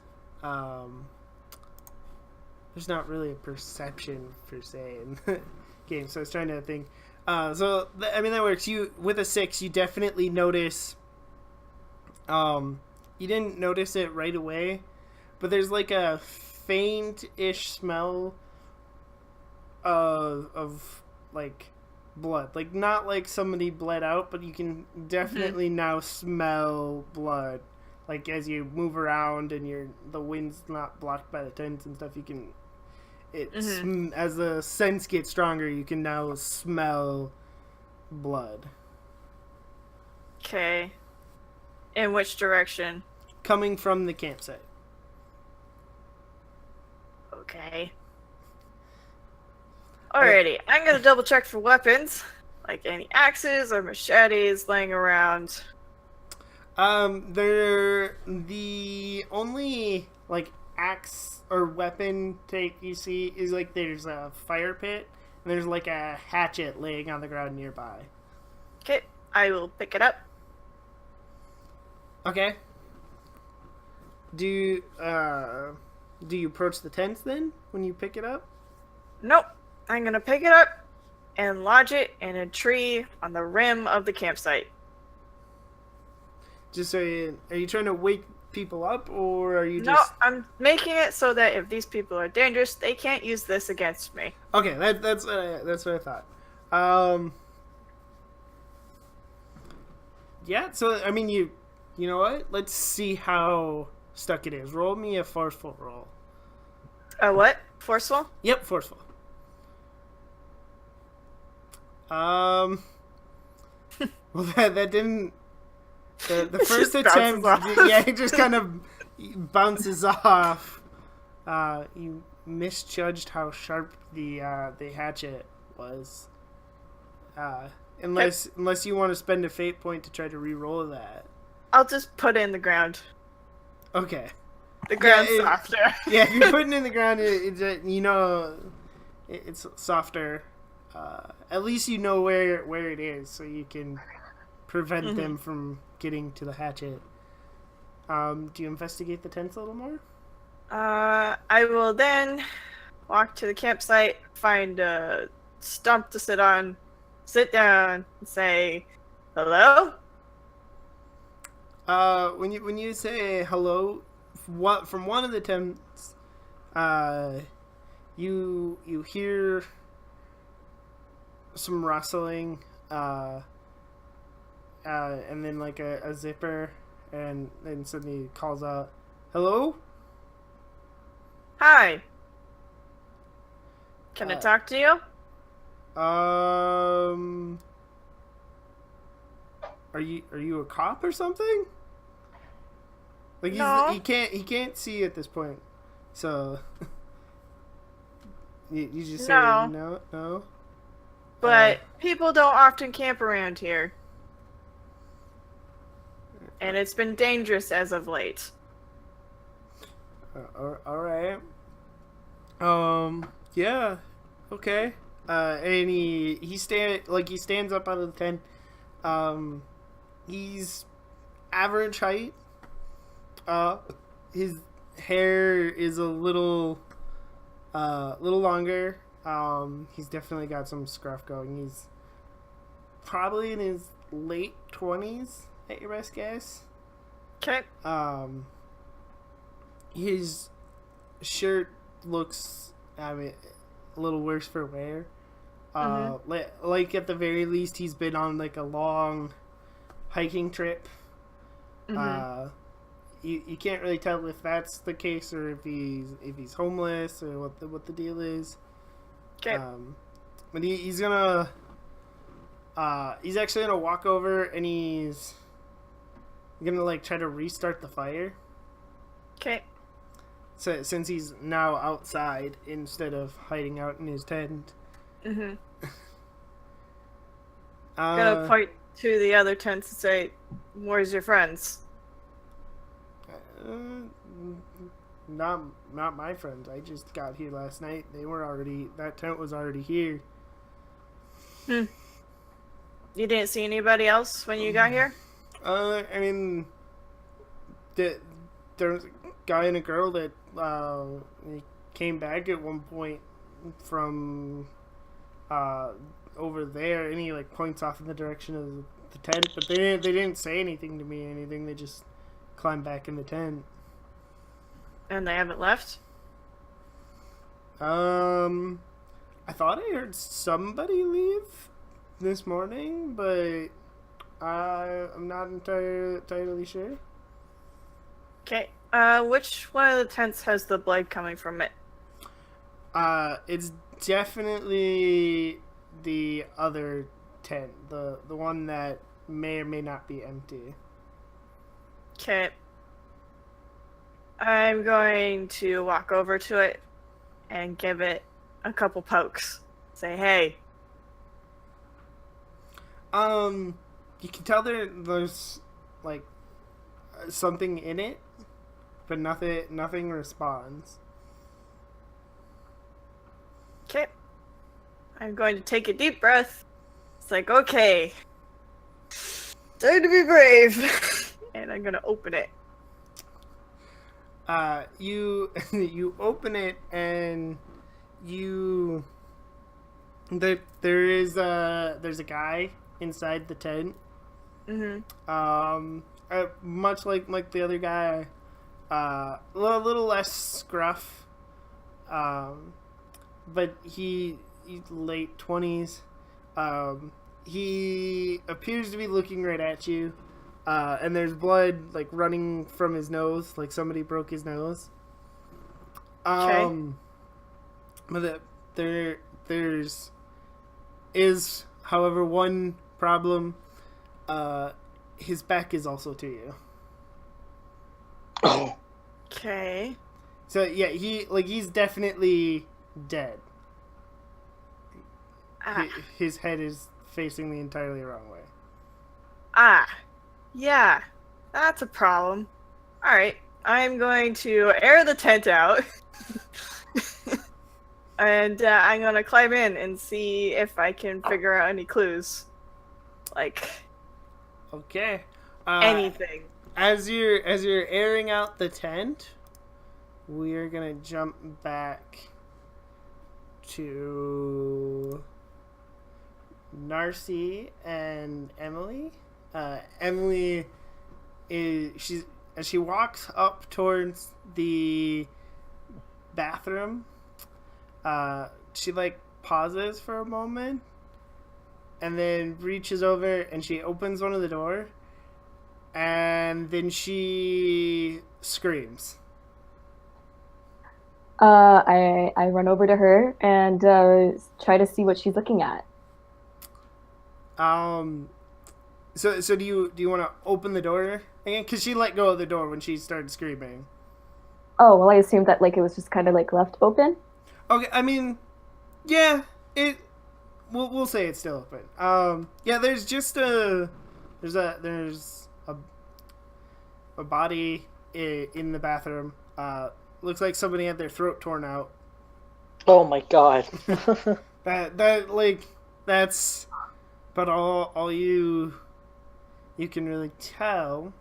There's not really a perception per se in the game, so I was trying to think. That works. You with a 6, you definitely notice. You didn't notice it right away, but there's a faint-ish smell of blood. Not somebody bled out, but you can definitely now smell blood. As you move around and the wind's not blocked by the tents and stuff, you can. As the scents get stronger, you can now smell blood. Okay. In which direction? Coming from the campsite. Okay. Alrighty, I'm gonna double check for weapons. Any axes or machetes laying around. They're the only like axe or weapon take you see is like there's a fire pit and there's like a hatchet laying on the ground nearby. Okay, I will pick it up. Okay. Do you approach the tents then when you pick it up? Nope. I'm gonna pick it up and lodge it in a tree on the rim of the campsite. Just so are you trying to wake people up or are you No, just I'm making it so that if these people are dangerous, they can't use this against me. Okay, that's what I thought. Yeah, so I mean you know what? Let's see how stuck it is. Roll me a forceful roll. A what? Forceful? Yep, forceful. Well, that didn't. The first Just attempt, bounces off. yeah, it just kind of bounces off. You misjudged how sharp the hatchet was. Unless you want to spend a fate point to try to re-roll that. I'll just put it in the ground. Okay. The ground's Yeah, softer. Yeah, if you're putting it in the ground, it's softer. At least you know where it is, so you can prevent them from getting to the hatchet. Do you investigate the tents a little more? I will then walk to the campsite, find a stump to sit on, sit down, and say, "Hello?" When you say hello, from one of the tents, you hear some rustling, and then like a zipper, and then suddenly calls out, "Hello? Hi. Can I talk to you? Are you a cop or something?" Like No. he can't see at this point, so you just say No. no. But people don't often camp around here. And it's been dangerous as of late. All right. Yeah. Okay. And he stands up out of the tent. He's average height. His hair is a little longer. He's definitely got some scruff going. He's probably in his late 20s at your best guess. Okay. His shirt looks, a little worse for wear. Like at the very least, he's been on like a long hiking trip. You can't really tell if that's the case or if he's homeless or what the deal is. Okay. But he's actually gonna walk over and he's gonna like try to restart the fire. Okay. So since he's now outside instead of hiding out in his tent. I'm gonna point to the other tents and say, "Where's your friends?" Not my friends. I just got here last night. That tent was already here. You didn't see anybody else when you got here? I mean, there's a guy and a girl that came back at one point from over there, and he like points off in the direction of the tent, but they didn't say anything to me or anything. They just climbed back in the tent. And they haven't left? I thought I heard somebody leave this morning, but I'm not entirely sure. Okay. Which one of the tents has the blood coming from it? It's definitely the other tent, the one that may or may not be empty. Okay. I'm going to walk over to it and give it a couple pokes. Say, "Hey." You can tell there's like something in it, but nothing responds. Okay. I'm going to take a deep breath. It's like, okay. Time to be brave. And I'm going to open it. You you open it and there's a guy inside the tent. Much like the other guy, a little less scruff. But he's late 20s. He appears to be looking right at you. And there's blood like running from his nose, like somebody broke his nose. Okay. But there's however one problem. His back is also to you. Oh. Okay. So yeah, he's definitely dead. His head is facing the entirely wrong way. Yeah. That's a problem. Alright. I'm going to air the tent out. And I'm going to climb in and see if I can figure out any clues. Like, Okay. anything. As you're airing out the tent, we are gonna jump back to Narcy and Emily. Emily as she walks up towards the bathroom. She like pauses for a moment, and then reaches over and she opens one of the door, and then she screams. I run over to her and try to see what she's looking at. So do you want to open the door again? Because she let go of the door when she started screaming. Oh, well, I assumed that like it was just kind of like left open. Okay, I mean, yeah, we'll say it's still open. Yeah, there's just there's a body in the bathroom. Looks like somebody had their throat torn out. Oh my god. That's but all you can really tell.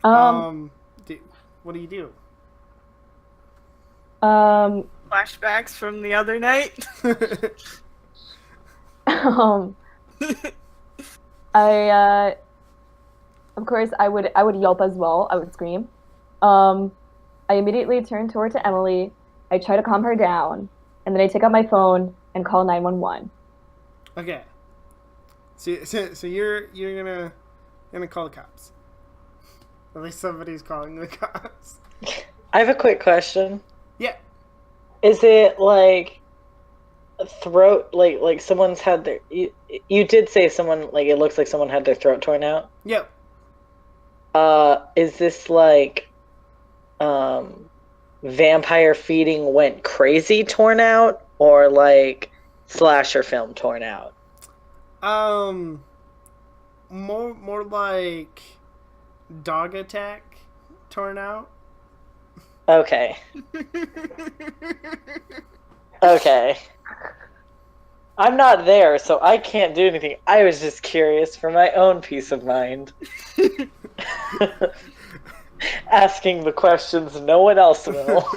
What do you do? Flashbacks from the other night. I of course I would yelp as well. I would scream. I immediately turn toward to Emily. I try to calm her down, and then I take out my phone and call 911. Okay. So you're gonna call the cops. At least somebody's calling the cops. I have a quick question. Yeah. Is it like a throat, like someone's had their... You did say someone, like, it looks like someone had their throat torn out? Yep. Is this like vampire feeding went crazy torn out, or like slasher film torn out? More like dog attack torn out. Okay. Okay. I'm not there, so I can't do anything. I was just curious for my own peace of mind. Asking the questions no one else will.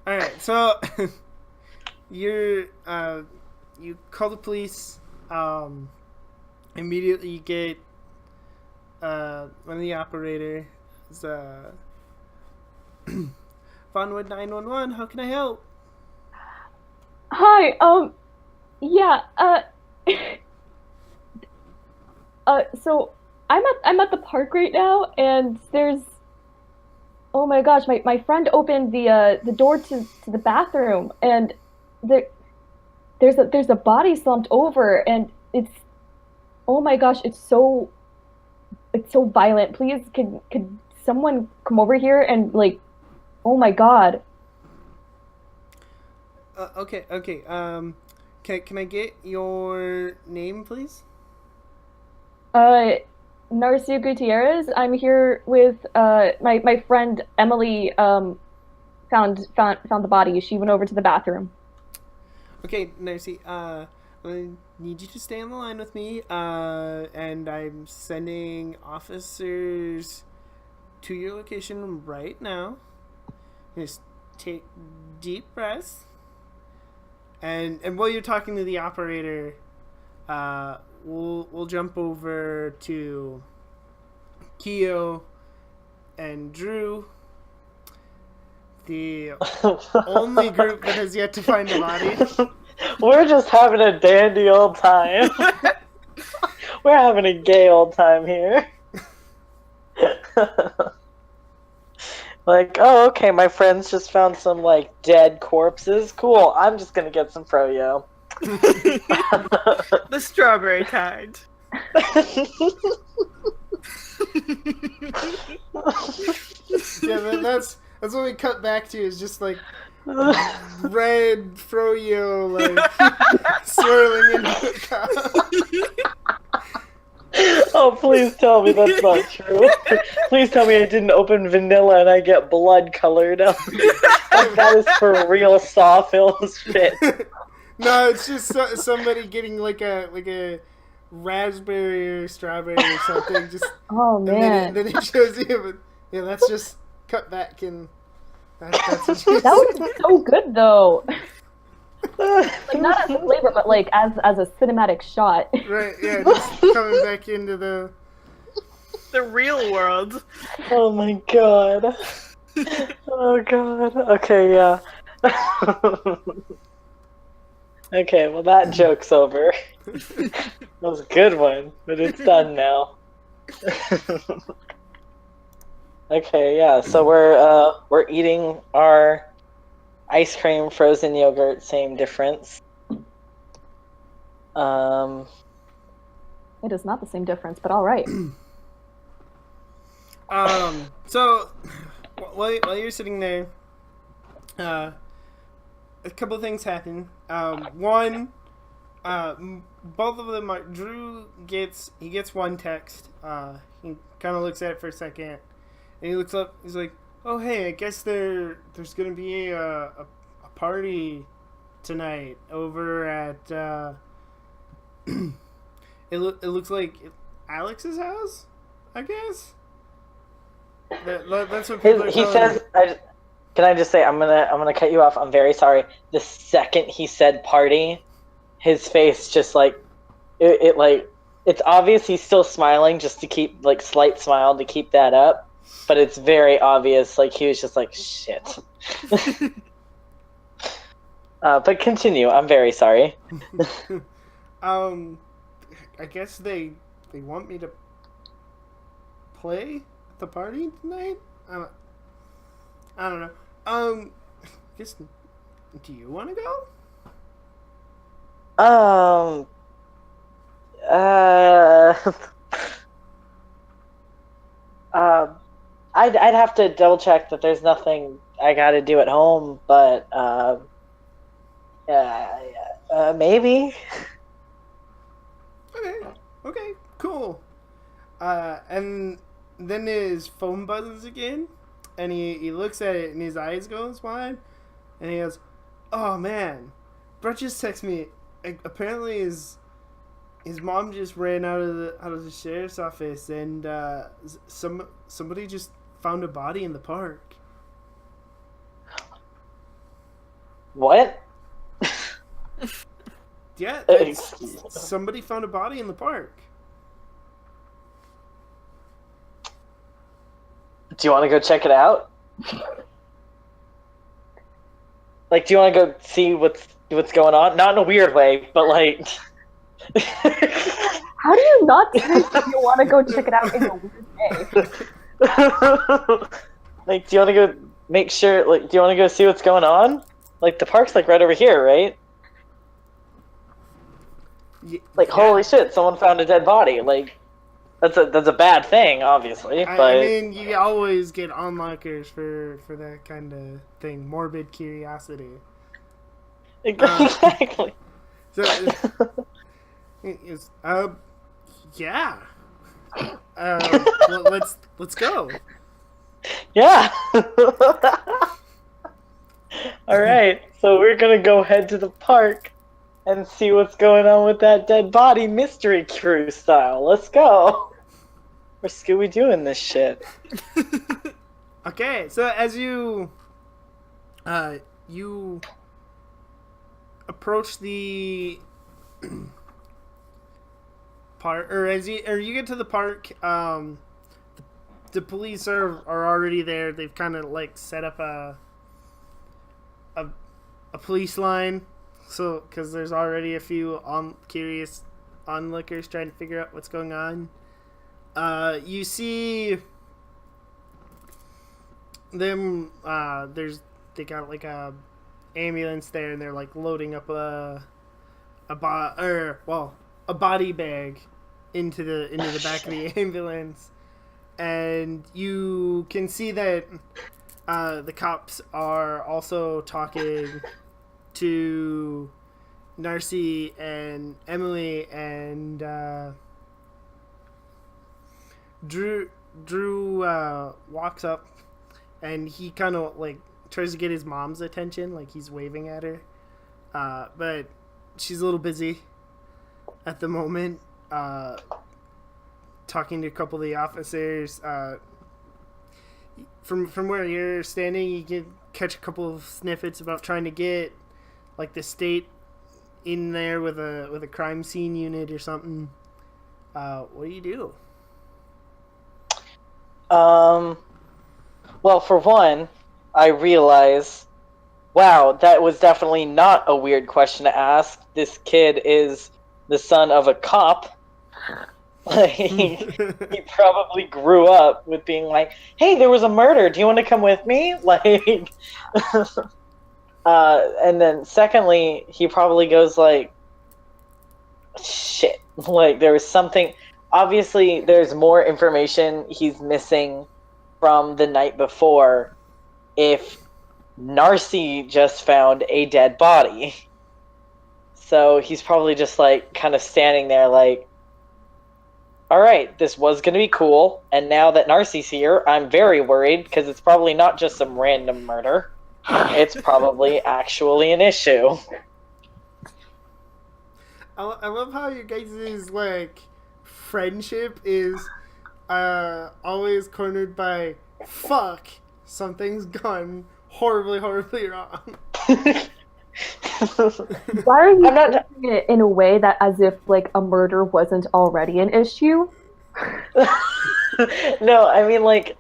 Alright, so you call the police. Immediately you get one of the operators. Vonwood 911. How can I help? Hi. Yeah. So I'm at the park right now, and there's... Oh my gosh, my friend opened the door to the bathroom, and there's a body slumped over, and it's... Oh my gosh, it's so violent. Please, could someone come over here and like... Oh my god. Okay. Can I get your name, please? Narcia Gutierrez. I'm here with my friend Emily. Found the body. She went over to the bathroom. Okay, Narcy. I need you to stay on the line with me. And I'm sending officers to your location right now. Just take deep breaths. And while you're talking to the operator, we'll jump over to Keo and Drew, the only group that has yet to find a body. We're just having a dandy old time. We're having a gay old time here. Like, oh, okay, my friends just found some, like, dead corpses. Cool, I'm just gonna get some froyo. The strawberry kind. Yeah, that's what we cut back to, is just like red froyo like swirling into a cup. Oh, please tell me that's not true. Please tell me I didn't open vanilla and I get blood colored. Like, that is for real Sawfill's shit. No, it's just somebody getting like a raspberry or strawberry or something. Just Oh man, and then it shows you. But yeah, that's just cut back and that's what you that was so good though. Like not as a flavor, but like as a cinematic shot. right. Yeah, just coming back into the. The real world. Oh my god. Oh god. Okay, yeah. Okay, well that joke's over. That was a good one, but it's done now. Okay, yeah, so we're eating our ice cream, frozen yogurt, same difference. It is not the same difference, but all right. So while you're sitting there, a couple of things happen. One, both of them are. Drew gets one text. He kind of looks at it for a second, and he looks up. He's like, "Oh hey, I guess there's gonna be a party tonight over at it looks like Alex's house, I guess." That's what people are He telling says, me. can I just say, I'm gonna cut you off. I'm very sorry. The second he said party, his face just like it like it's obvious he's still smiling, just to keep like slight smile to keep that up, but it's very obvious like he was just like shit. But continue. I'm very sorry. I guess they want me to play at the party tonight. I don't know. I guess, do you want to go? I'd have to double check that there's nothing I got to do at home, but maybe. Okay, cool. And then his phone buzzes again, and he looks at it, and his eyes goes wide, and he goes, "Oh man, Brett just texted me. Apparently his mom just ran out of the sheriff's office, and somebody just found a body in the park." What? Yeah, somebody found a body in the park. Do you want to go check it out? Like, do you want to go see what's going on? Not in a weird way, but like. How do you not say that you want to go check it out in a weird way? Like, do you want to go make sure? Like, do you want to go see what's going on? Like, the park's like right over here, right? Like, Yeah. holy shit! Someone found a dead body. Like, that's a bad thing, obviously. But I mean, you always get onlookers for that kind of thing. Morbid curiosity. exactly. So, it's, yeah. Let's go. Yeah. All right. So we're gonna go head to the park and see what's going on with that dead body, mystery cruise style. Let's go. We're Scooby Dooing this shit. Okay, so as you approach the park, or you get to the park, the police are already there. They've kind of like set up a police line, so because there's already a few curious onlookers trying to figure out what's going on. You see them. They got like a ambulance there, and they're like loading up a body bag into the back of the ambulance, and you can see that the cops are also talking to Narcy and Emily, and Drew walks up, and he kind of like tries to get his mom's attention, like he's waving at her, but she's a little busy at the moment, talking to a couple of the officers. From where you're standing, you can catch a couple of snippets about trying to get like the state in there with a crime scene unit or something. What do you do? Well, for one, I realize, wow, that was definitely not a weird question to ask. This kid is the son of a cop. Like, he probably grew up with being like, hey, there was a murder. Do you want to come with me? Like, and then secondly, he probably goes like, shit. Like, there was something. Obviously, there's more information he's missing from the night before if Narcy just found a dead body. So he's probably just like kind of standing there like, all right, this was going to be cool, and now that Narcy's here, I'm very worried because it's probably not just some random murder. It's probably actually an issue. I love how your guys' like friendship is always cornered by fuck, something's gone horribly wrong. Why are you doing it in a way that as if like a murder wasn't already an issue? No, I mean like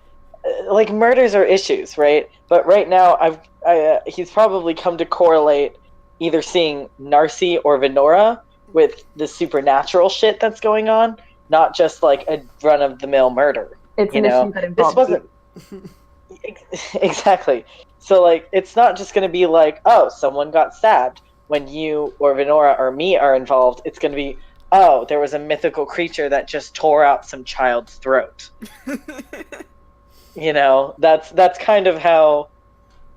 murders are issues, right? But right now, he's probably come to correlate either seeing Narcy or Venora with the supernatural shit that's going on, not just like a run-of-the-mill murder. It's an issue that involves this wasn't exactly. So like, it's not just going to be like, oh, someone got stabbed. When you or Venora or me are involved, it's going to be, oh, there was a mythical creature that just tore out some child's throat. That's kind of how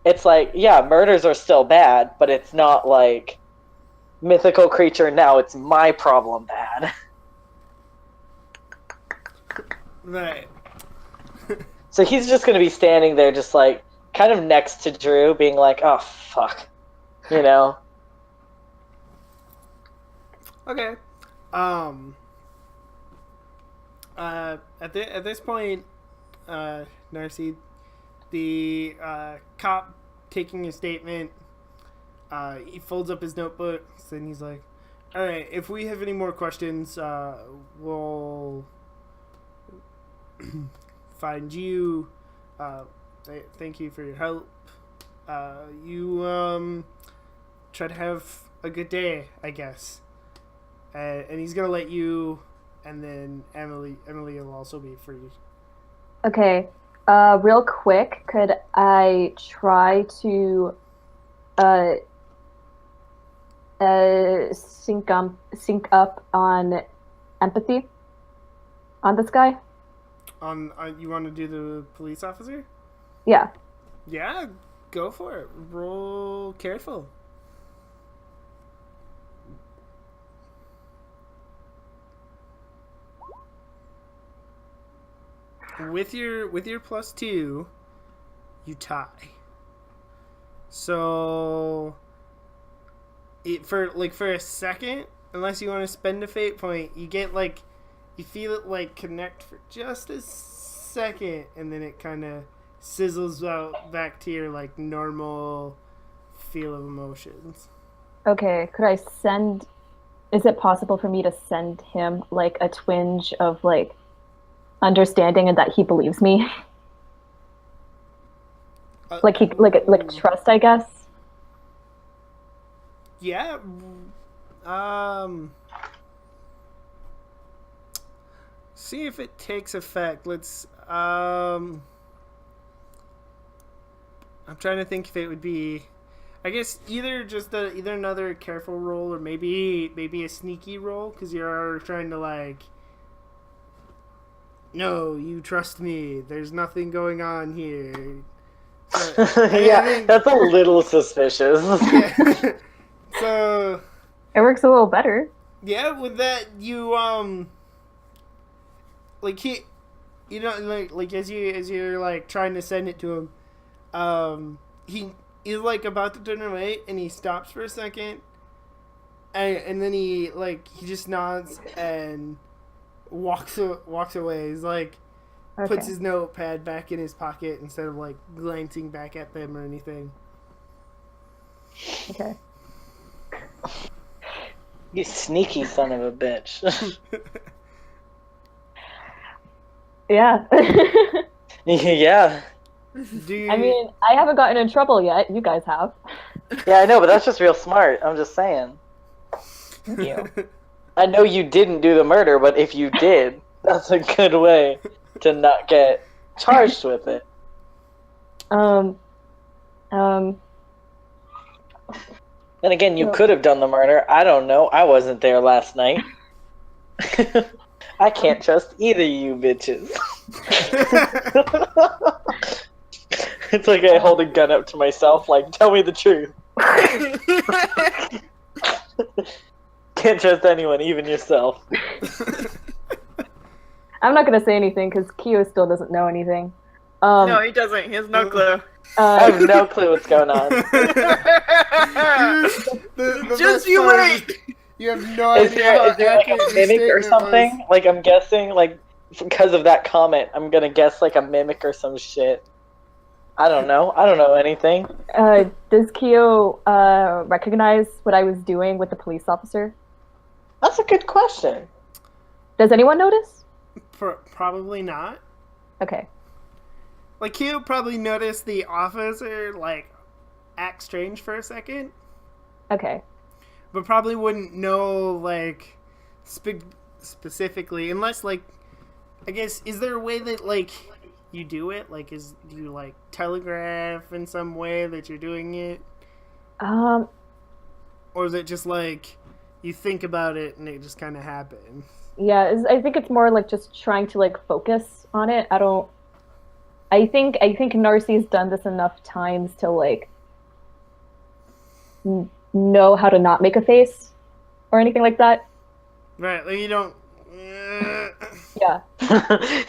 it's like, yeah, murders are still bad, but it's not like mythical creature, now it's my problem bad. Right. So he's just going to be standing there just like kind of next to Drew being like, oh, fuck. Okay. At this point, Narcy, the cop taking a statement, he folds up his notebook, and he's like, all right, if we have any more questions, we'll find you. Thank you for your help. You try to have a good day, I guess. And he's gonna let you, and then Emily will also be free. Okay. Real quick, could I try to sync up on empathy on this guy? You want to do the police officer? Yeah. Yeah, go for it. Roll careful. with your +2, you tie. So for a second, unless you want to spend a fate point, you get you feel it connect for just a second, and then it kind of sizzles out back to your normal feel of emotions. Okay, is it possible for me to send him a twinge of understanding and that he believes me? Trust, I guess. Yeah. See if it takes effect. Let's I'm trying to think if it would be, I guess, either another careful roll, or maybe a sneaky roll, because you're trying to no, you trust me, there's nothing going on here. So, I think that's a little suspicious. Yeah. So it works a little better. Yeah, with that, you as you're trying to send it to him, he is about to turn away, and he stops for a second, and then he just nods and walks away. He's puts his notepad back in his pocket instead of glancing back at them or anything. Okay. You sneaky son of a bitch. Yeah. Yeah. I mean, I haven't gotten in trouble yet. You guys have. Yeah, I know, but that's just real smart. I'm just saying. Thank you. I know you didn't do the murder, but if you did, that's a good way to not get charged with it. And again, you could have done the murder. I don't know. I wasn't there last night. I can't trust either of you bitches. It's like I hold a gun up to myself, tell me the truth. Can't trust anyone, even yourself. I'm not going to say anything because Kyo still doesn't know anything. No, he doesn't. He has no clue. I have no clue what's going on. Just you wait! You have no idea. Is there a mimic or something? I'm guessing, because of that comment, I'm gonna guess a mimic or some shit. I don't know. I don't know anything. Does Kyo recognize what I was doing with the police officer? That's a good question. Does anyone notice? Probably not. Okay. Kyo probably noticed the officer act strange for a second. Okay. But probably wouldn't know specifically, unless I guess, is there a way that you do it? Do you telegraph in some way that you're doing it? Or is it just you think about it and it just kind of happens? Yeah, I think it's more just trying to focus on it. I think Narcy's done this enough times to know how to not make a face or anything like that. Right, you don't. Yeah.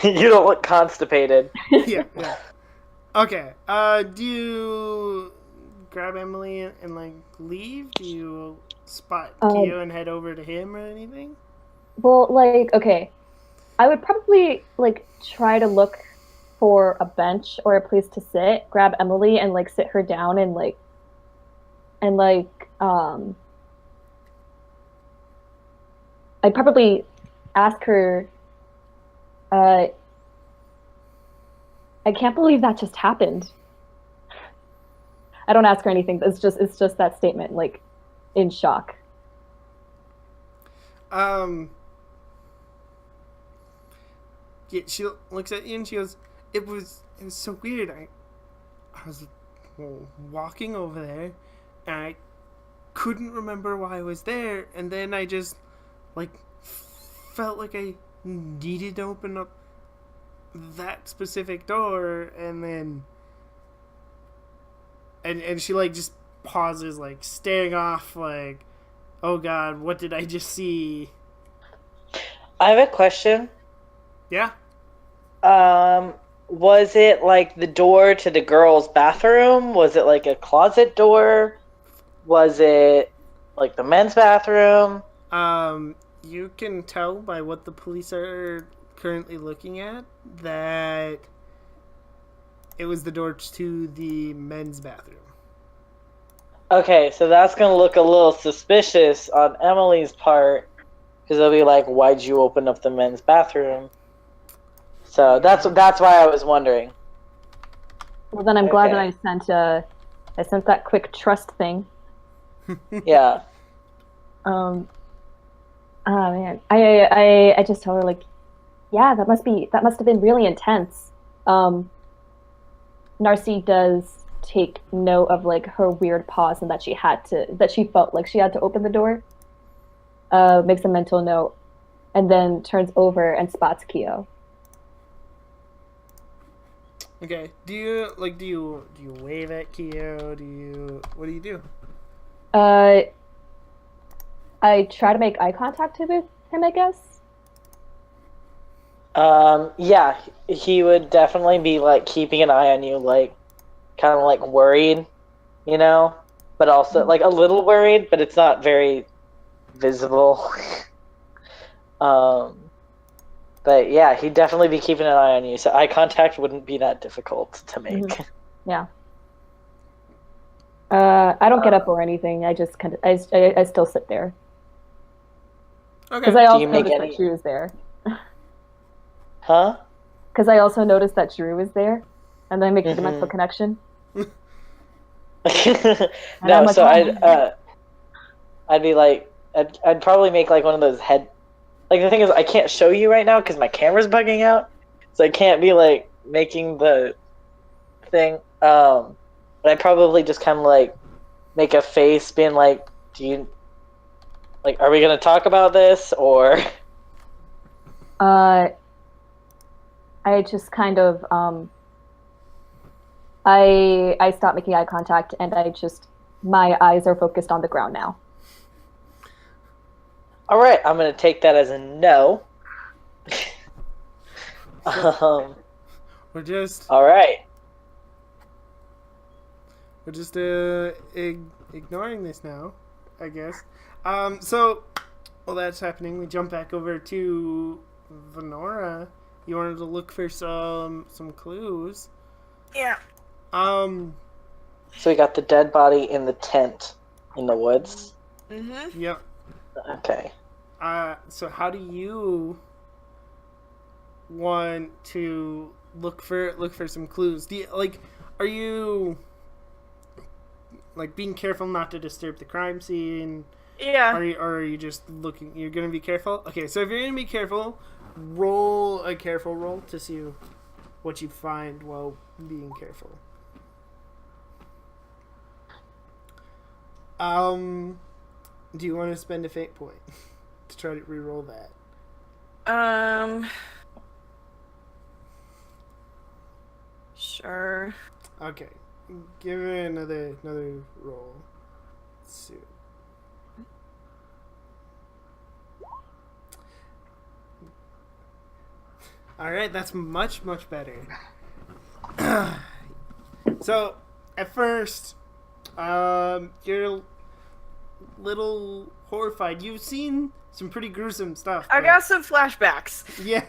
You don't look constipated. Yeah. Okay. Do you grab Emily and leave? Do you spot Kyo and head over to him or anything? Well, okay, I would probably try to look for a bench or a place to sit, grab Emily and sit her down and I'd probably ask her, I can't believe that just happened. I don't ask her anything. It's just that statement, in shock. Yeah, she looks at you and she goes, It was so weird. I was walking over there, and I couldn't remember why I was there, and then I just felt like I needed to open up that specific door, and then and she just pauses, staring off, oh god, what did I just see? I have a question. Yeah. Was it like the door to the girls' bathroom? Was it like a closet door? Was it like the men's bathroom? You can tell by what the police are currently looking at that it was the door to the men's bathroom. Okay, so that's gonna look a little suspicious on Emily's part because they'll be like, "Why'd you open up the men's bathroom?" So that's why I was wondering. Well, then I'm glad that Okay. I sent that quick trust thing. Yeah. Oh man, I just told her like, yeah, that must have been really intense. Um, Narcy does take note of like her weird pause and that she felt like she had to open the door. Makes a mental note, and then turns over and spots Kyo. Okay. Do you wave at Kyo? What do you do? Uh, I try to make eye contact with him, I guess. Yeah, he would definitely be like keeping an eye on you, like kind of like worried, you know, but also like a little worried, but it's not very visible. um, but yeah, he'd definitely be keeping an eye on you, so eye contact wouldn't be that difficult to make. Mm-hmm. Yeah. I don't get up or anything. I just kind of I still sit there because Okay. I Do also you make noticed any? that Drew was there. Huh? Because I also noticed that Drew was there, and then I make the mental Mm-hmm. connection. And I'm No, like, so oh, I'd be like I'd probably make like one of those head like the thing is I can't show you right now because my camera's bugging out, so I can't be like making the thing. But I probably just kind of like make a face, being like, "Do you like? Are we gonna talk about this or?" uh, I just kind of I stop making eye contact, and my eyes are focused on the ground now. All right, I'm gonna take that as a no. So um, we're just all right. we're just ignoring this now, I guess. So while that's happening, we jump back over to Venora. You wanted to look for some clues. Yeah. Um. So we got the dead body in the tent in the woods. Mm-hmm. Yep. Okay. So how do you want to look for some clues? Do you, like, are you like being careful not to disturb the crime scene? Yeah. Or are you just looking? You're gonna be careful. Okay, so if you're gonna be careful, roll a careful roll to see what you find while being careful. Do you want to spend a fate point to try to re-roll that? Sure. Okay, give it another roll. Let's see. All right, that's much better. So, at first, you're a little horrified. You've seen some pretty gruesome stuff. I but- got some flashbacks. Yeah.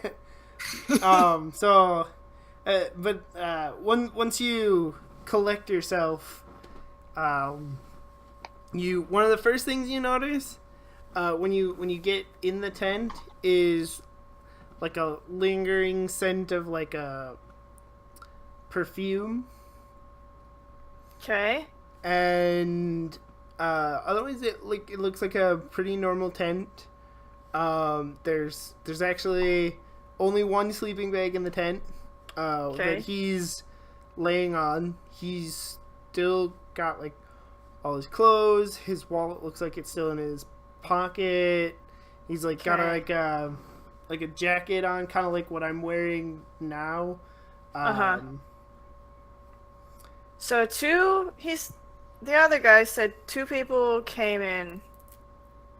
Once you collect yourself, one of the first things you notice, when you get in the tent is like a lingering scent of like a perfume, Okay. and otherwise it looks like a pretty normal tent. There's actually only one sleeping bag in the tent Okay. that he's laying on. He's still got like all his clothes. His wallet looks like it's still in his pocket. He's like got like a jacket on, kind of like what I'm wearing now. Uh-huh. So the other guy said two people came in,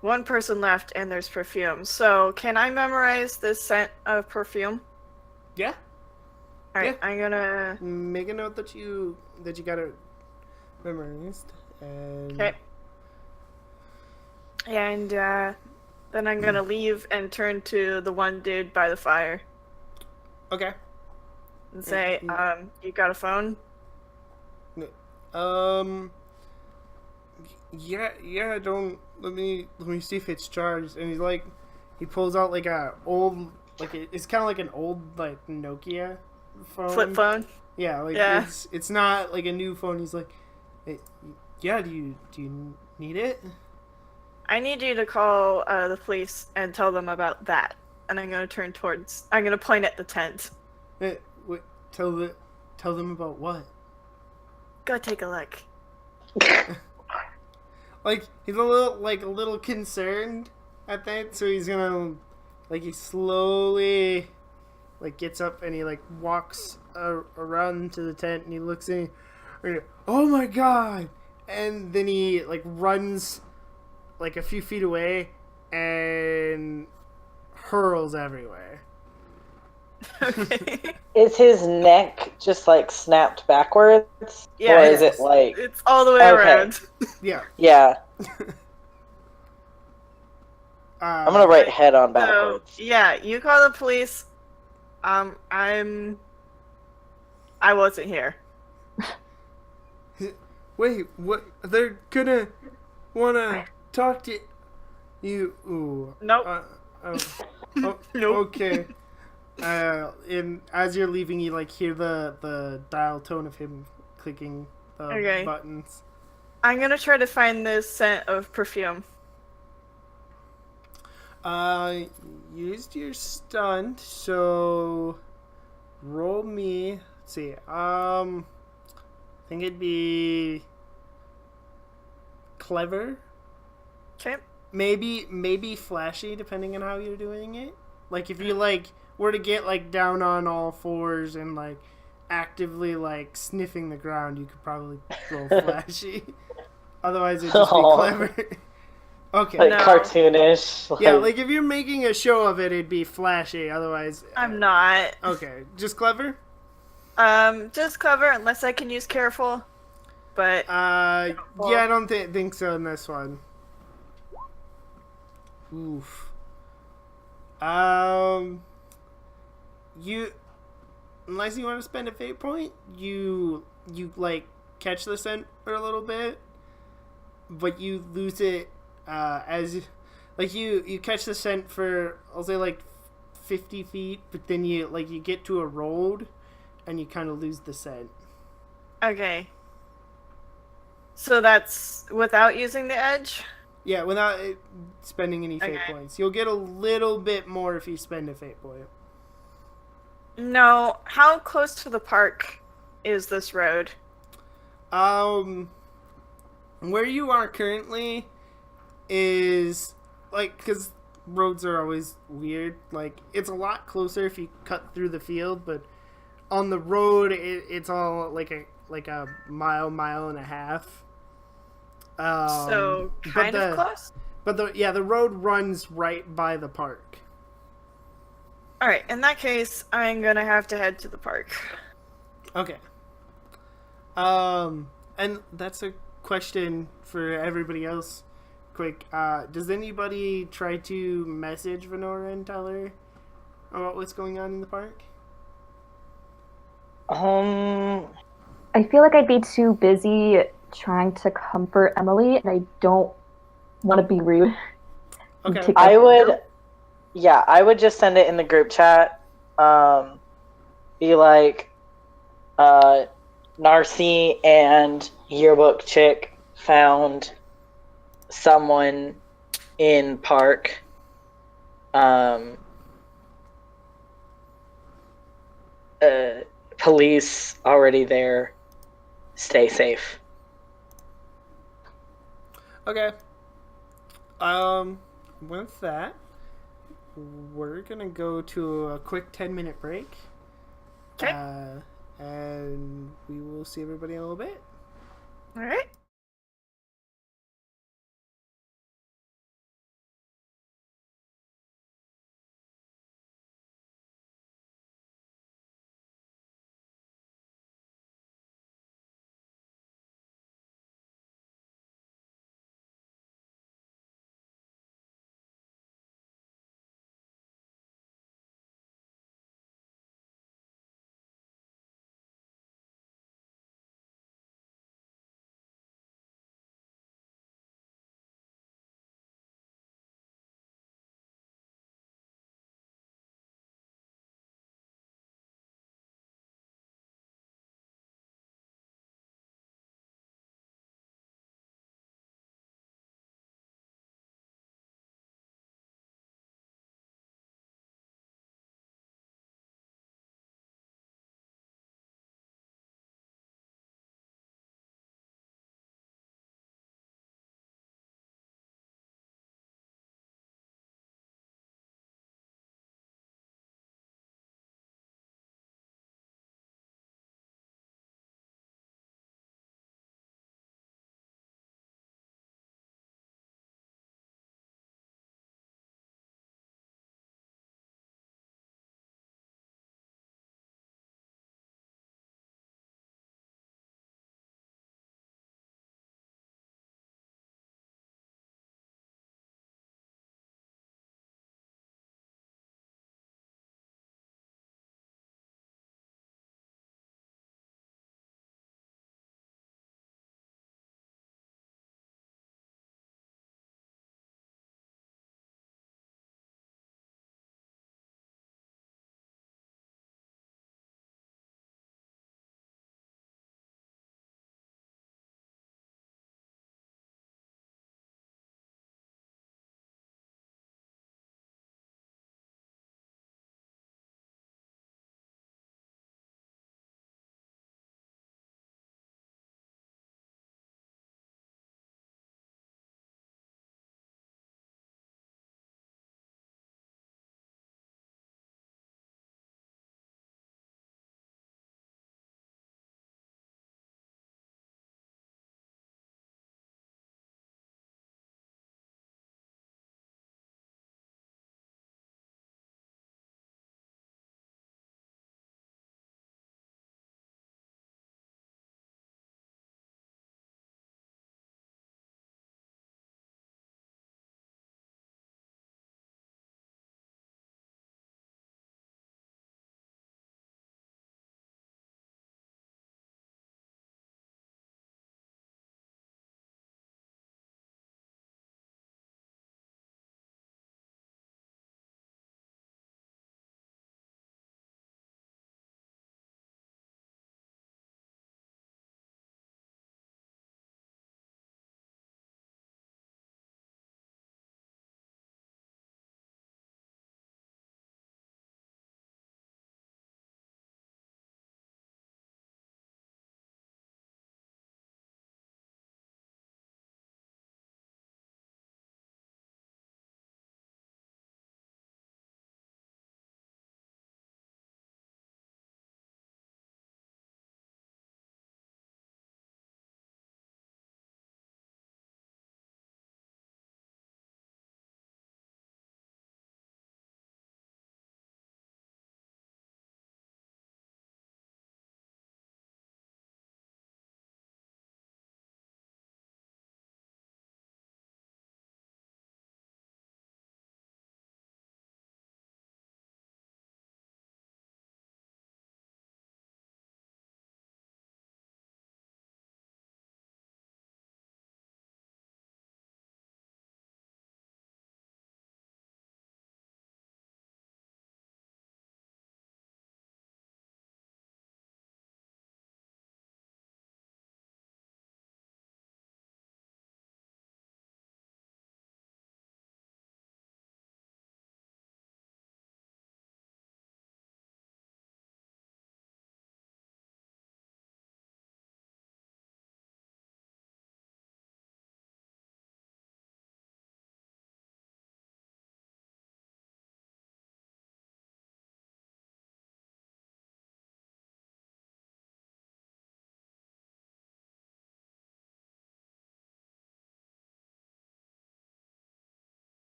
one person left, and there's perfume. So can I memorize this scent of perfume? Yeah. Alright, Yeah. I'm gonna. Make a note that you got it memorized. And Okay. And then I'm gonna leave and turn to the one dude by the fire okay. and say, you got a phone? Um. Yeah. Don't let me see if it's charged. And he's like, he pulls out like a old, like it's kind of like an old like Nokia phone. Flip phone? Yeah, like Yeah. it's not like a new phone. He's like, hey, yeah. Do you need it? I need you to call the police and tell them about that. And I'm gonna point at the tent. Wait, tell them about what? Go take a look. Like he's a little concerned at that, so he's gonna he slowly gets up and he walks around to the tent and he looks in. And, oh my god! And then he runs a few feet away and hurls everywhere. Okay. Is his neck just snapped backwards? Yeah, or is it it's all the way around. Yeah. Yeah. I'm gonna write head on So backwards. yeah, you call the police. I wasn't here. Wait, what? They're gonna wanna talk to you. Ooh. Nope. Oh, Nope. okay. And as you're leaving, you hear the dial tone of him clicking the buttons. I'm gonna try to find this scent of perfume. Used your stunt, so roll me. Let's see. I think it'd be clever. Okay. Maybe flashy, depending on how you're doing it. If you were to get down on all fours and actively sniffing the ground, you could probably roll flashy. Otherwise, it'd just be clever. Okay. Cartoonish. Yeah, if you're making a show of it, it'd be flashy. Otherwise, I'm not. Okay, just clever. Just clever, unless I can use careful. But yeah, I don't think so in this one. Oof. You, unless you want to spend a fate point, you catch the scent for a little bit, but you lose it as you catch the scent for, I'll say 50 feet, but then you get to a road and you kind of lose the scent. okay. So that's without using the edge? Yeah, without spending any fate points. You'll get a little bit more if you spend a fate point. No. How close to the park is this road? Where you are currently is because roads are always weird. It's a lot closer if you cut through the field, but on the road it's all a mile and a half. So kind of close. But the road runs right by the park. All right. In that case, I'm gonna have to head to the park. Okay. And that's a question for everybody else. Quick, does anybody try to message Venora and tell her about what's going on in the park? I feel like I'd be too busy trying to comfort Emily, and I don't want to be rude. Okay. I would just send it in the group chat. Be like, Narcy and yearbook chick found someone in park. Police already there. Stay safe. Okay. With that, we're gonna go to a quick 10-minute break. Okay. And we will see everybody in a little bit. All right.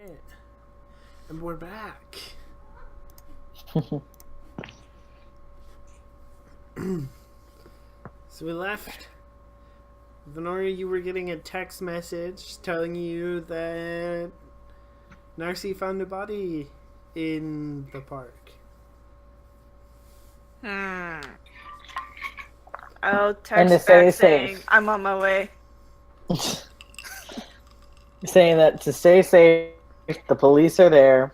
And we're back. So we left. Venora, you were getting a text message telling you that Narcy found a body in the park. I'll And to text stay back saying safe. I'm on my way. Saying that to stay safe, the police are there.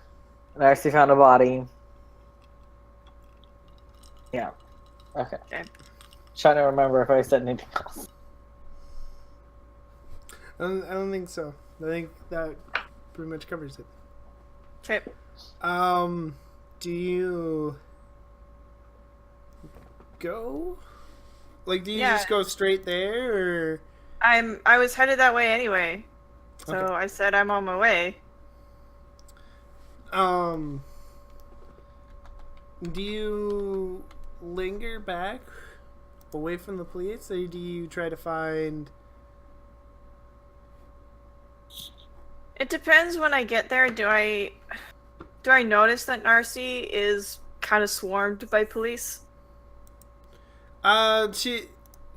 And I actually found a body. Yeah. Okay. Trying to remember if I said anything else. I don't think so. I think that pretty much covers it. Okay. Do you go? Like, do you just go straight there, or? I was headed that way anyway. So Okay. I said I'm on my way. Do you linger back away from the police, or do you try to find? It depends when I get there. Do I notice that Narcy is kind of swarmed by police?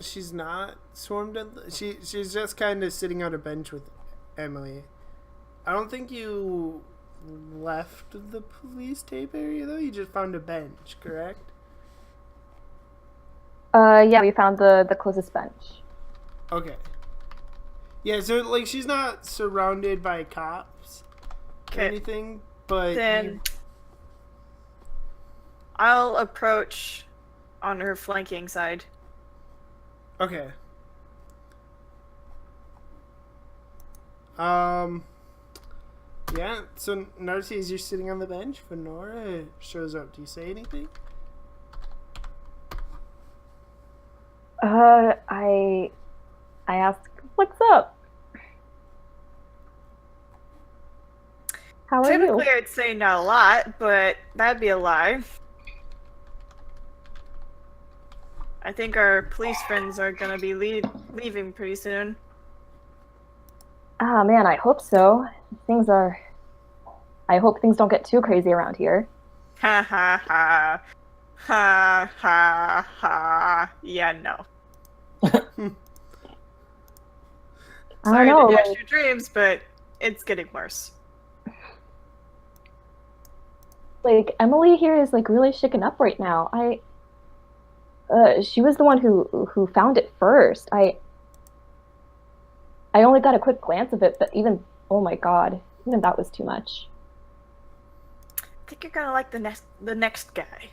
She's not swarmed. She's just kind of sitting on a bench with Emily. I don't think you left the police tape area though. You just found a bench, correct? Yeah, we found the closest bench. Okay. Yeah, so like she's not surrounded by cops or anything, but then I'll approach on her flanking side. Okay. Yeah, so Narcy, as you're sitting on the bench, Venora shows up. Do you say anything? I ask, what's up? How are Typically, you? I'd say not a lot, but that'd be a lie. I think our police friends are gonna be leaving pretty soon. Ah, man, I hope so. I hope things don't get too crazy around here. Ha ha ha. Ha ha ha. Yeah, no. I Sorry don't know. to dash your dreams, but it's getting worse. Like, Emily here is like really shaken up right now. She was the one who found it first. I only got a quick glance of it, but oh my god, even that was too much. I think you're gonna like the next guy.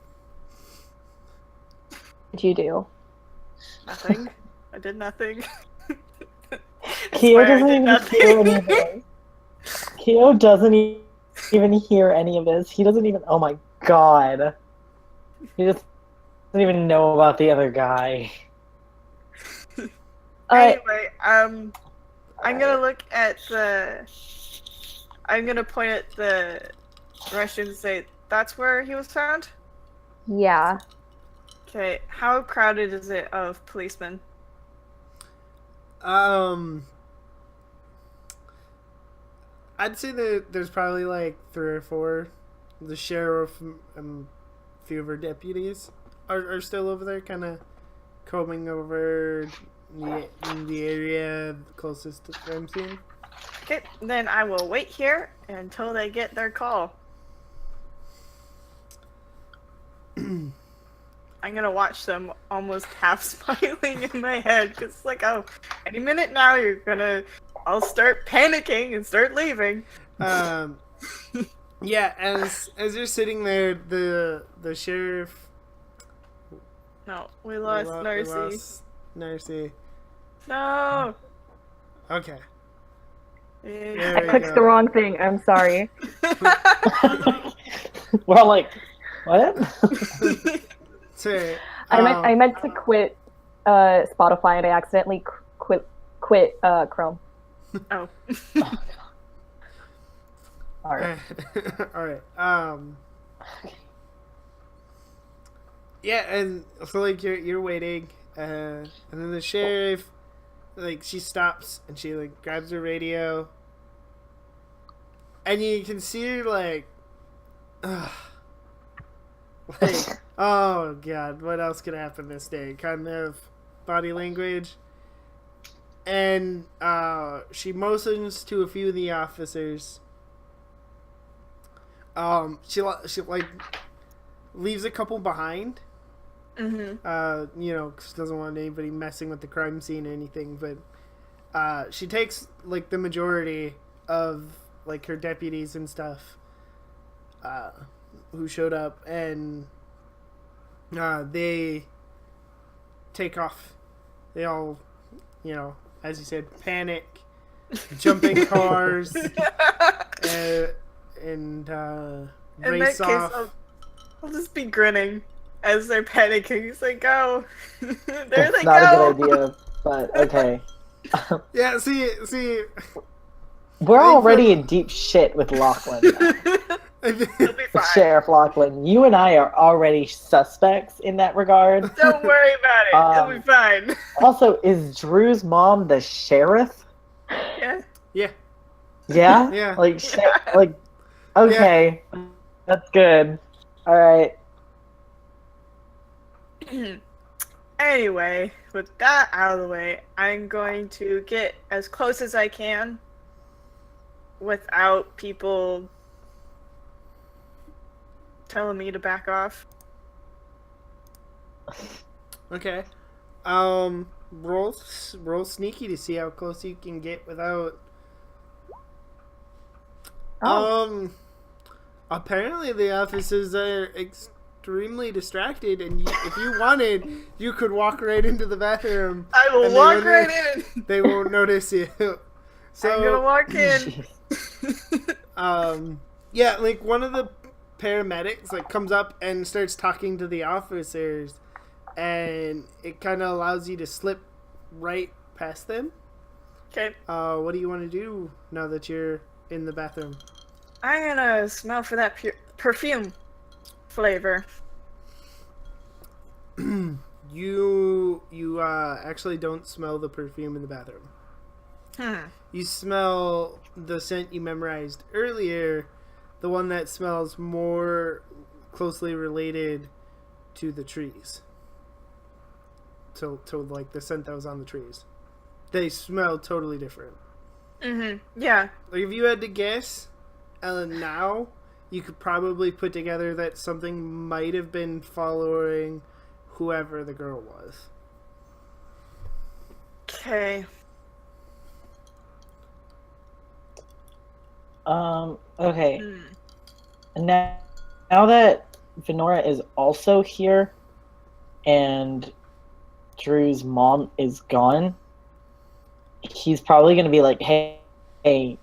What did you do? Nothing. I did nothing. Keo doesn't even hear any of this. Keo doesn't even hear any of this. He doesn't even. Oh my god. He just doesn't even know about the other guy. Anyway, I'm gonna look at I'm gonna point at the Russian and say, that's where he was found? Yeah. Okay, how crowded is it of policemen? I'd say that there's probably like 3 or 4. The sheriff and a few of her deputies are still over there, kind of combing over the area closest to the crime scene. Okay, then I will wait here until they get their call. I'm gonna watch them almost half smiling in my head, because like, oh, any minute now I'll start panicking and start leaving. Yeah, as you're sitting there, the sheriff. No, we lost Narcy. We lost Narcy. No. Okay. I clicked the wrong thing. I'm sorry. We're all like, what? So, I meant to quit Spotify and I accidentally quit Chrome. Oh. All right. All right. Yeah, and so like you're waiting, and then the sheriff, like she stops and she like grabs her radio, and you can see her like, ugh, like, oh god, what else could happen this day? Kind of body language. And she motions to a few of the officers. She like leaves a couple behind. Mm-hmm. You know, 'cause she doesn't want anybody messing with the crime scene or anything. But she takes like the majority of like her deputies and stuff who showed up, and they take off. They all, you know, as you said, panic, jump in cars, and race off. I'll just be grinning as they're panicking. It's like, go. There That's they not go. a good idea, but okay. Yeah, see. We're already in deep shit with Lachlan now. It'll be fine. Sheriff Lachlan, you and I are already suspects in that regard. Don't worry about it. It'll be fine. Also, is Drew's mom the sheriff? Yeah. Yeah. Yeah? Yeah. Like, okay. That's good. Alright. Anyway, with that out of the way, I'm going to get as close as I can without people telling me to back off. Okay. Roll sneaky to see how close you can get without. Apparently the officers are extremely distracted, and if you wanted, you could walk right into the bathroom. I will and walk right in. They won't notice you. So I'm gonna walk in. yeah, like one of the paramedics like comes up and starts talking to the officers, and it kind of allows you to slip right past them. Okay. What do you want to do now that you're in the bathroom? I'm gonna smell for that perfume flavor. You actually don't smell the perfume in the bathroom. You smell the scent you memorized earlier, the one that smells more closely related to the trees. To like the scent that was on the trees. They smell totally different. Yeah. Like if you had to guess, Ellen, now you could probably put together that something might have been following whoever the girl was. Okay. Okay. Now that Venora is also here and Drew's mom is gone, he's probably going to be like, hey,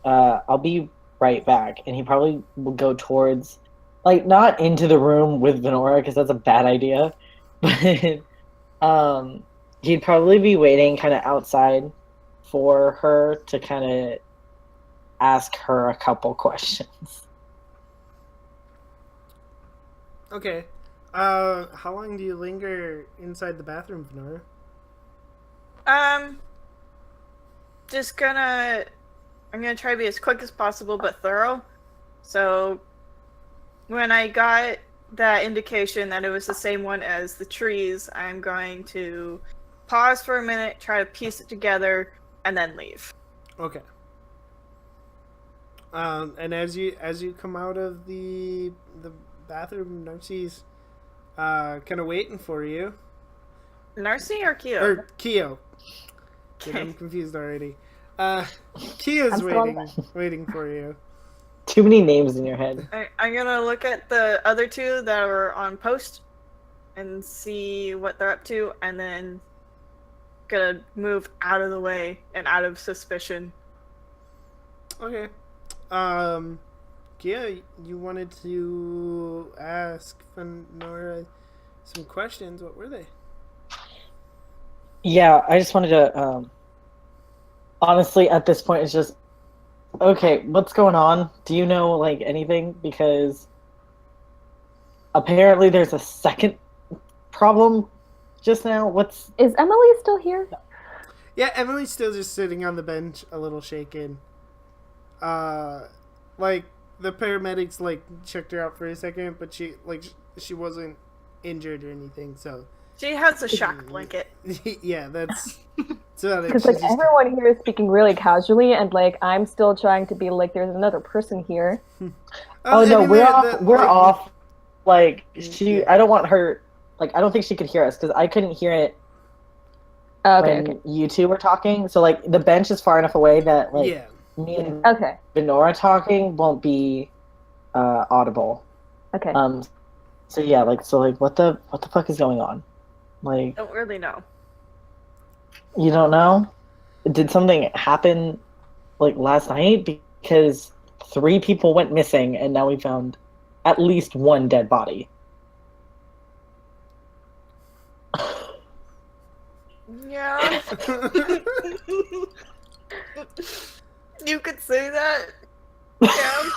I'll be right back. And he probably will go towards, like, not into the room with Venora, because that's a bad idea. But he'd probably be waiting kind of outside for her to kind of ask her a couple questions. Okay. How long do you linger inside the bathroom, Venora? I'm gonna try to be as quick as possible, but thorough. So, when I got that indication that it was the same one as the trees, I'm going to pause for a minute, try to piece it together, and then leave. Okay. And as you come out of the bathroom, Narcisse's kind of waiting for you. Narcy or Keo? Or Keo. Okay. I'm confused already. Keo's waiting for you. Too many names in your head. I'm gonna look at the other two that are on post and see what they're up to, and then gonna move out of the way and out of suspicion. Okay. Keo, you wanted to ask Venora some questions. What were they? Yeah, I just wanted to, honestly, at this point, it's just, okay, what's going on? Do you know, like, anything? Because apparently there's a second problem just now. Is Emily still here? Yeah, Emily's still just sitting on the bench, a little shaken. Like, the paramedics like checked her out for a second, but she wasn't injured or anything. So She has a shock blanket. yeah, that's about it. Because like everyone here is speaking really casually, and like I'm still trying to be like, there's another person here. Oh no, we're off. We're like, off. Like Yeah. I don't want her. Like I don't think she could hear us because I couldn't hear it Okay, when you two were talking. So like the bench is far enough away that like Yeah. me and okay, Benora talking won't be audible. okay. So yeah, like what the fuck is going on? Like Don't really know. you don't know? Did something happen like last night? Because 3 people went missing and now we found at least 1 dead body. Yeah. You could say that. Yeah.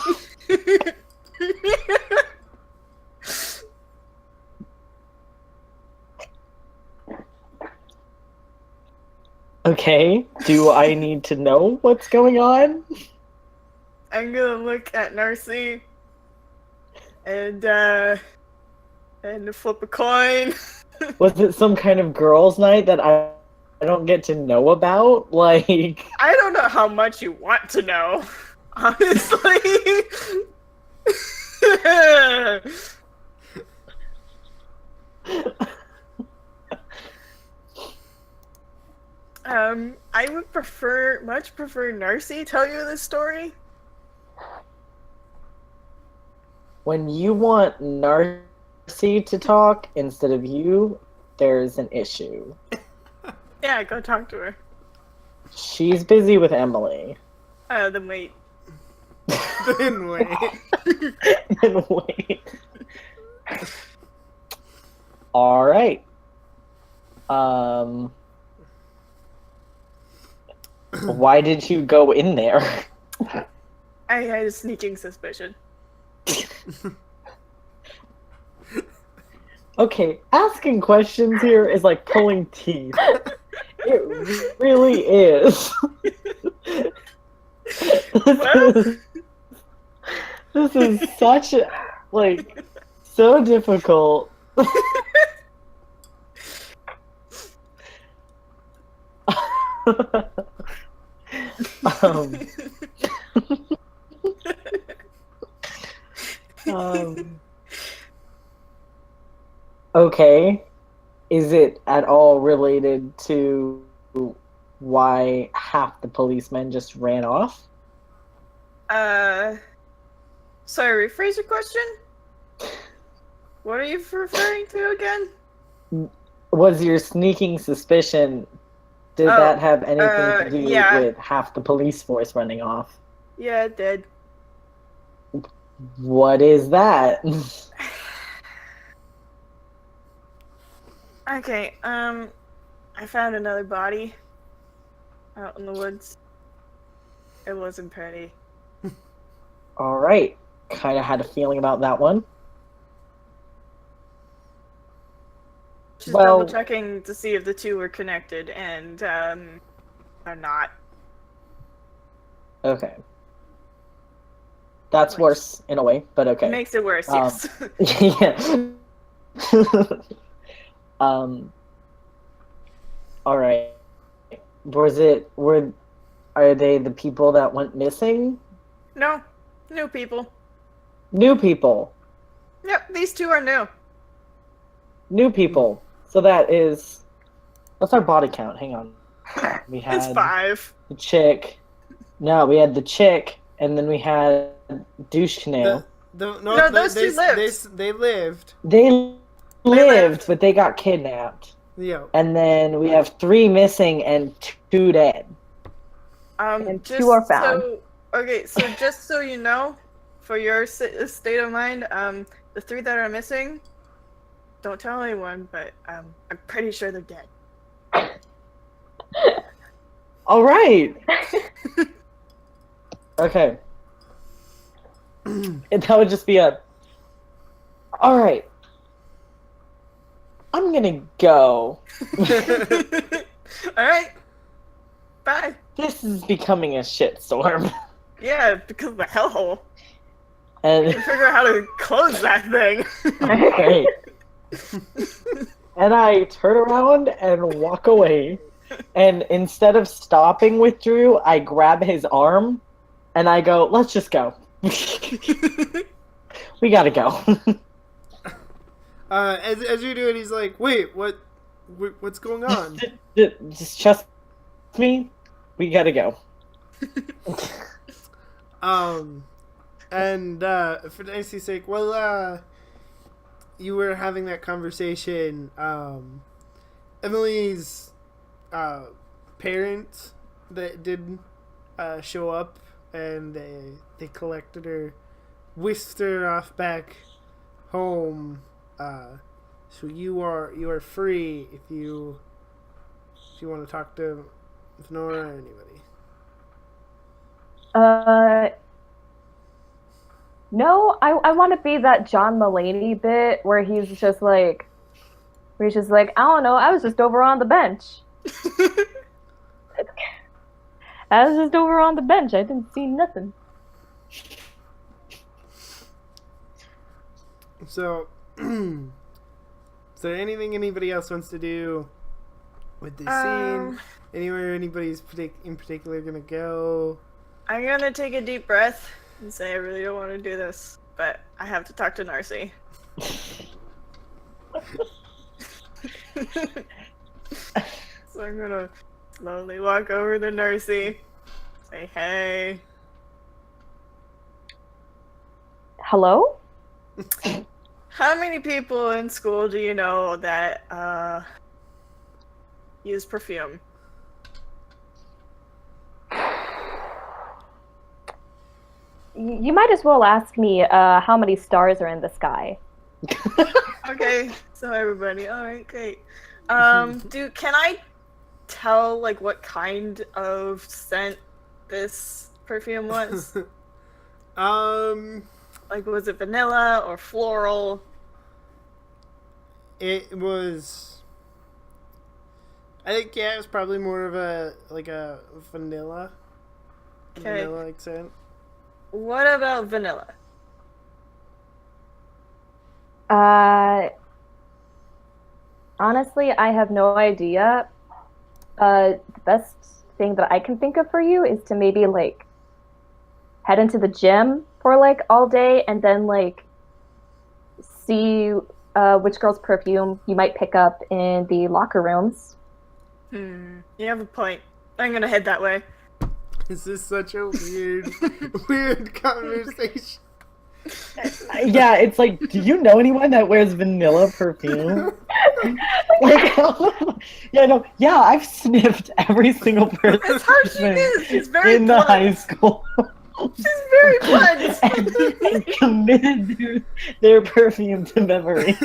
Okay, do I need to know what's going on? I'm gonna look at Narcy and flip a coin. Was it some kind of girls' night that I don't get to know about? Like, I don't know how much you want to know, honestly. I would much prefer Narcy tell you this story. when you want Narcy to talk instead of you, there's an issue. Yeah, go talk to her. She's busy with Emily. Then wait. Then wait. Then wait. All right. Why did you go in there? I had a sneaking suspicion. Okay, asking questions here is like pulling teeth. It really is. This is such a, like, so difficult. um, okay. Is it at all related to why half the policemen just ran off? Sorry, rephrase your question? What are you referring to again? Was your sneaking suspicion, did that have anything to do yeah. with half the police force running off? Yeah, it did. What is that? Okay, I found another body out in the woods. It wasn't pretty. All right. Kind of had a feeling about that one. Just Well- double checking to see if the two were connected, and they're not. Okay. That's worse in a way, but okay. It makes it worse, yes. Yeah. All right. Are they the people that went missing? No, new people. New people. Yep, these two are new. New people. So what's our body count? Hang on. We had It's 5. the chick. No, we had the chick, and then we had douche canoe. No, those two lived. They lived. They lived, lived. but they got kidnapped. Yeah. And then we have 3 missing and 2 dead. And Just 2 are found. So just so you know, for your state of mind, the 3 that are missing, don't tell anyone, but I'm pretty sure they're dead. All right. Okay. And that would just be all right. I'm gonna go. Alright. Bye. This is becoming a shitstorm. Yeah, because of the hellhole. And Figure out how to close that thing. great. And I turn around and walk away. And instead of stopping with Drew, I grab his arm and I go, let's just go. We gotta go. As you do it, he's like, wait, what's going on? Just trust me. We gotta go. And for Nancy's sake, well, you were having that conversation. Emily's parents that did show up, and they collected her, whisked her off back home. So you are free if you want to talk to Nora or anybody. No, I want to be that John Mulaney bit where he's just like, I don't know, I was just over on the bench. I was just over on the bench. I didn't see nothing. So, is there anything anybody else wants to do with this scene? Anywhere anybody's in particular gonna go? I'm gonna take a deep breath and say I really don't want to do this, but I have to talk to Narcy. So I'm gonna slowly walk over to Narcy, say hey. Hello? How many people in school do you know that use perfume? You might as well ask me how many stars are in the sky. Okay, so everybody. All right, great. Can I tell like what kind of scent this perfume was? Like, was it vanilla or floral? It was. I think it was probably more of a vanilla. Okay. Vanilla accent. What about vanilla? Honestly, I have no idea. The best thing that I can think of for you is to maybe like head into the gym for like all day and then like see which girl's perfume you might pick up in the locker rooms. You have a point. I'm gonna head that way. This is such a weird conversation. Yeah, it's like, do you know anyone that wears vanilla perfume? Like, yeah, I've sniffed every single person That's how she is. She's very in the blunt. high school. She's very blunt. And committed their perfume to memory.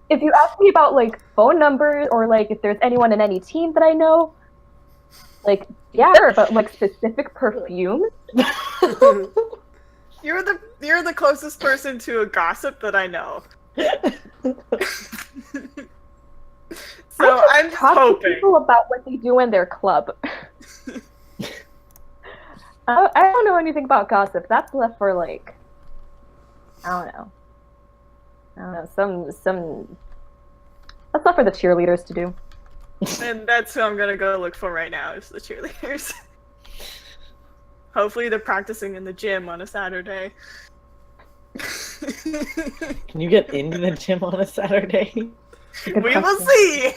If you ask me about like phone numbers or like if there's anyone in any team that I know, like yeah, sure, but like specific perfume. You're the closest person to a gossip that I know. So I'm just talk to hoping. people about what they do in their club. I don't know anything about gossip. That's left for like, I don't know, some. That's left for the cheerleaders to do. And that's who I'm gonna go look for right now, is the cheerleaders. Hopefully they're practicing in the gym on a Saturday. Can you get into the gym on a Saturday? We will see!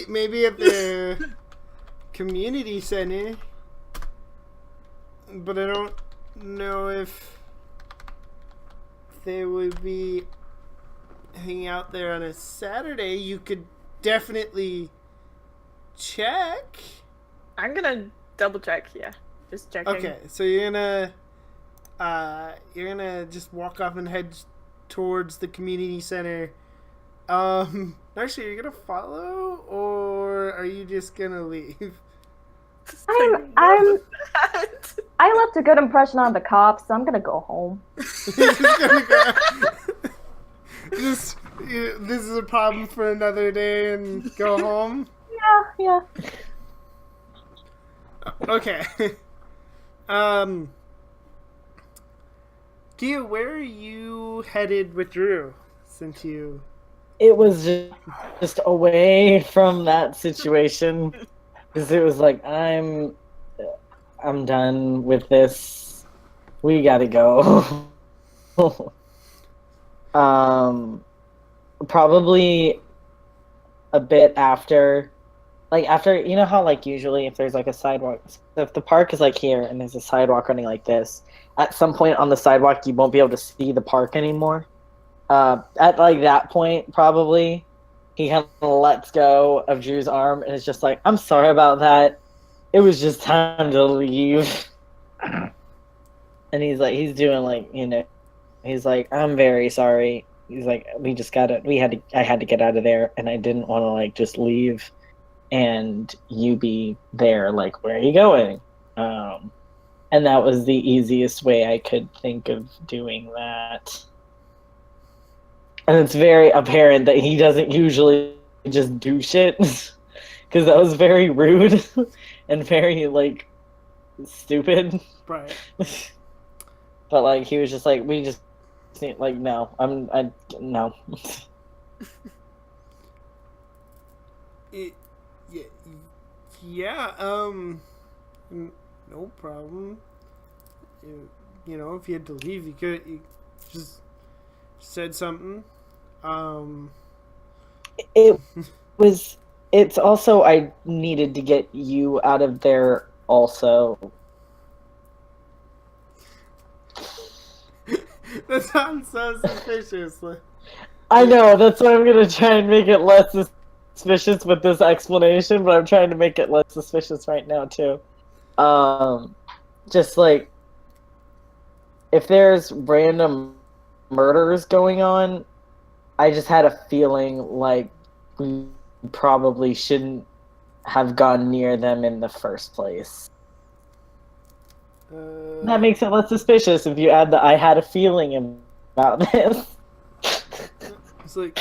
Maybe at the community center. But I don't know if they would be hanging out there on a Saturday. You could definitely check. I'm gonna double check, yeah. Just checking. Okay, so you're gonna just walk off and head towards the community center. Actually, are you gonna follow, or are you just gonna leave? I left a good impression on the cops, so I'm gonna go home. You're just gonna go. This is a problem for another day, and go home. Yeah. Okay. Gia, where are you headed with Drew? Since you... It was just away from that situation because it was like I'm done with this. We gotta go. Probably a bit after, you know how like usually if there's like a sidewalk, so if the park is like here and there's a sidewalk running like this, at some point on the sidewalk you won't be able to see the park anymore. At like that point, probably he kind of lets go of Drew's arm and is just like, "I'm sorry about that. It was just time to leave." And he's like, he's doing like, he's like, "I'm very sorry." He's like, I had to get out of there, and I didn't want to like just leave, and you be there. Like, where are you going? And that was the easiest way I could think of doing that. And it's very apparent that he doesn't usually just do shit, because that was very rude and very like stupid. Right. But like he was just like, we just like, no, no. Yeah. No problem. If you had to leave, you just said something. It's also, I needed to get you out of there also. That sounds so suspicious. I know, that's why I'm gonna try and make it less suspicious with this explanation, but I'm trying to make it less suspicious right now too. Just like, if there's random murders going on, I just had a feeling like we probably shouldn't have gone near them in the first place. That makes it less suspicious if you add the "I had a feeling" about this. It's like,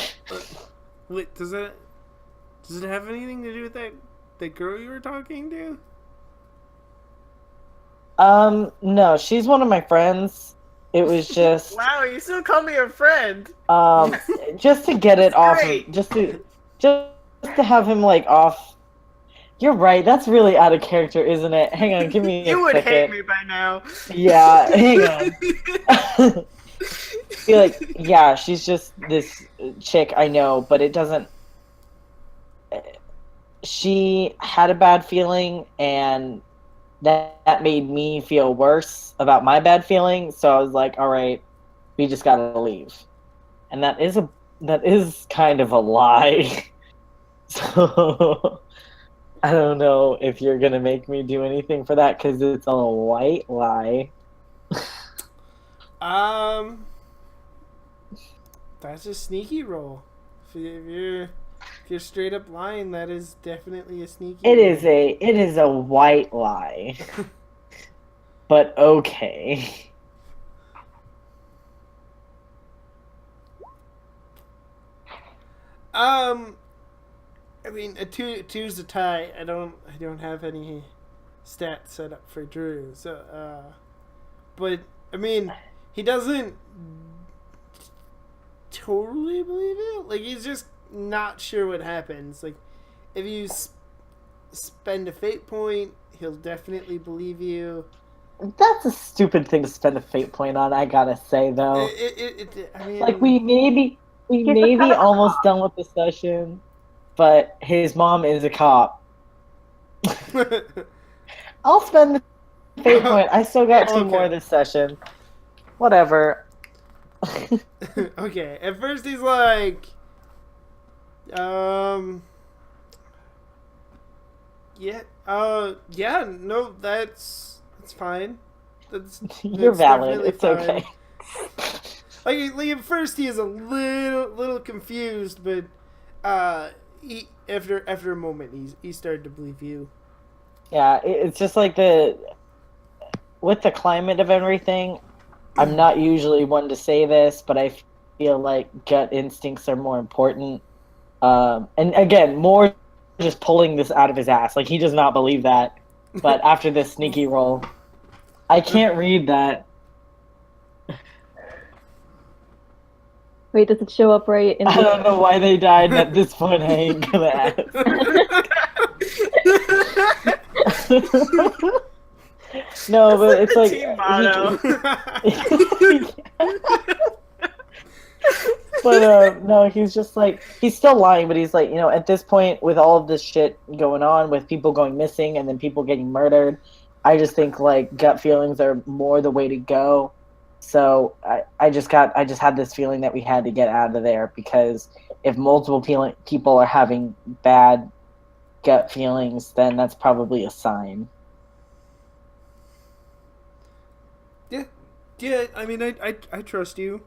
wait, does it have anything to do with that girl you were talking to? No, she's one of my friends. It was just Wow, you still call me a friend. just to get it off great. just to have him like off. You're right, that's really out of character, isn't it? Hang on, give me a You would second. hate me by now. Yeah, hang on. Be like, yeah, she's just this chick I know, but it doesn't. She had a bad feeling, and that made me feel worse about my bad feeling. So I was like, all right, we just gotta leave, and that is kind of a lie. So I don't know if you're gonna make me do anything for that because it's a white lie. That's a sneaky roll. If you're straight up lying, that is definitely a sneaky. It is a white lie. But okay. I mean, a two's a tie. I don't have any stats set up for Drew. So, but I mean, he doesn't totally believe it. Like, he's just not sure what happens. Like, if you spend a fate point, he'll definitely believe you. That's a stupid thing to spend a fate point on, I gotta say, though. I mean, Like, we maybe almost done with the session, but his mom is a cop. I'll spend the fate point. I still got two Okay. more this session. Whatever. Okay, at first he's like, no, that's fine. You're that's valid. definitely It's fine. okay. Like at first he is a little confused, but he after a moment he started to believe you. Yeah, it's just like with the climate of everything, I'm not usually one to say this, but I feel like gut instincts are more important. And again, more just pulling this out of his ass. Like, he does not believe that. But after this sneaky roll, I can't read that. Wait, does it show up right in I the... don't know why they died, and at this point, I ain't gonna ask. No, but it's the like team motto. But no, he's just like he's still lying, but he's like, at this point with all of this shit going on with people going missing and then people getting murdered, I just think like gut feelings are more the way to go. So I just had this feeling that we had to get out of there because if multiple people are having bad gut feelings, then that's probably a sign. Yeah. I mean, I trust you.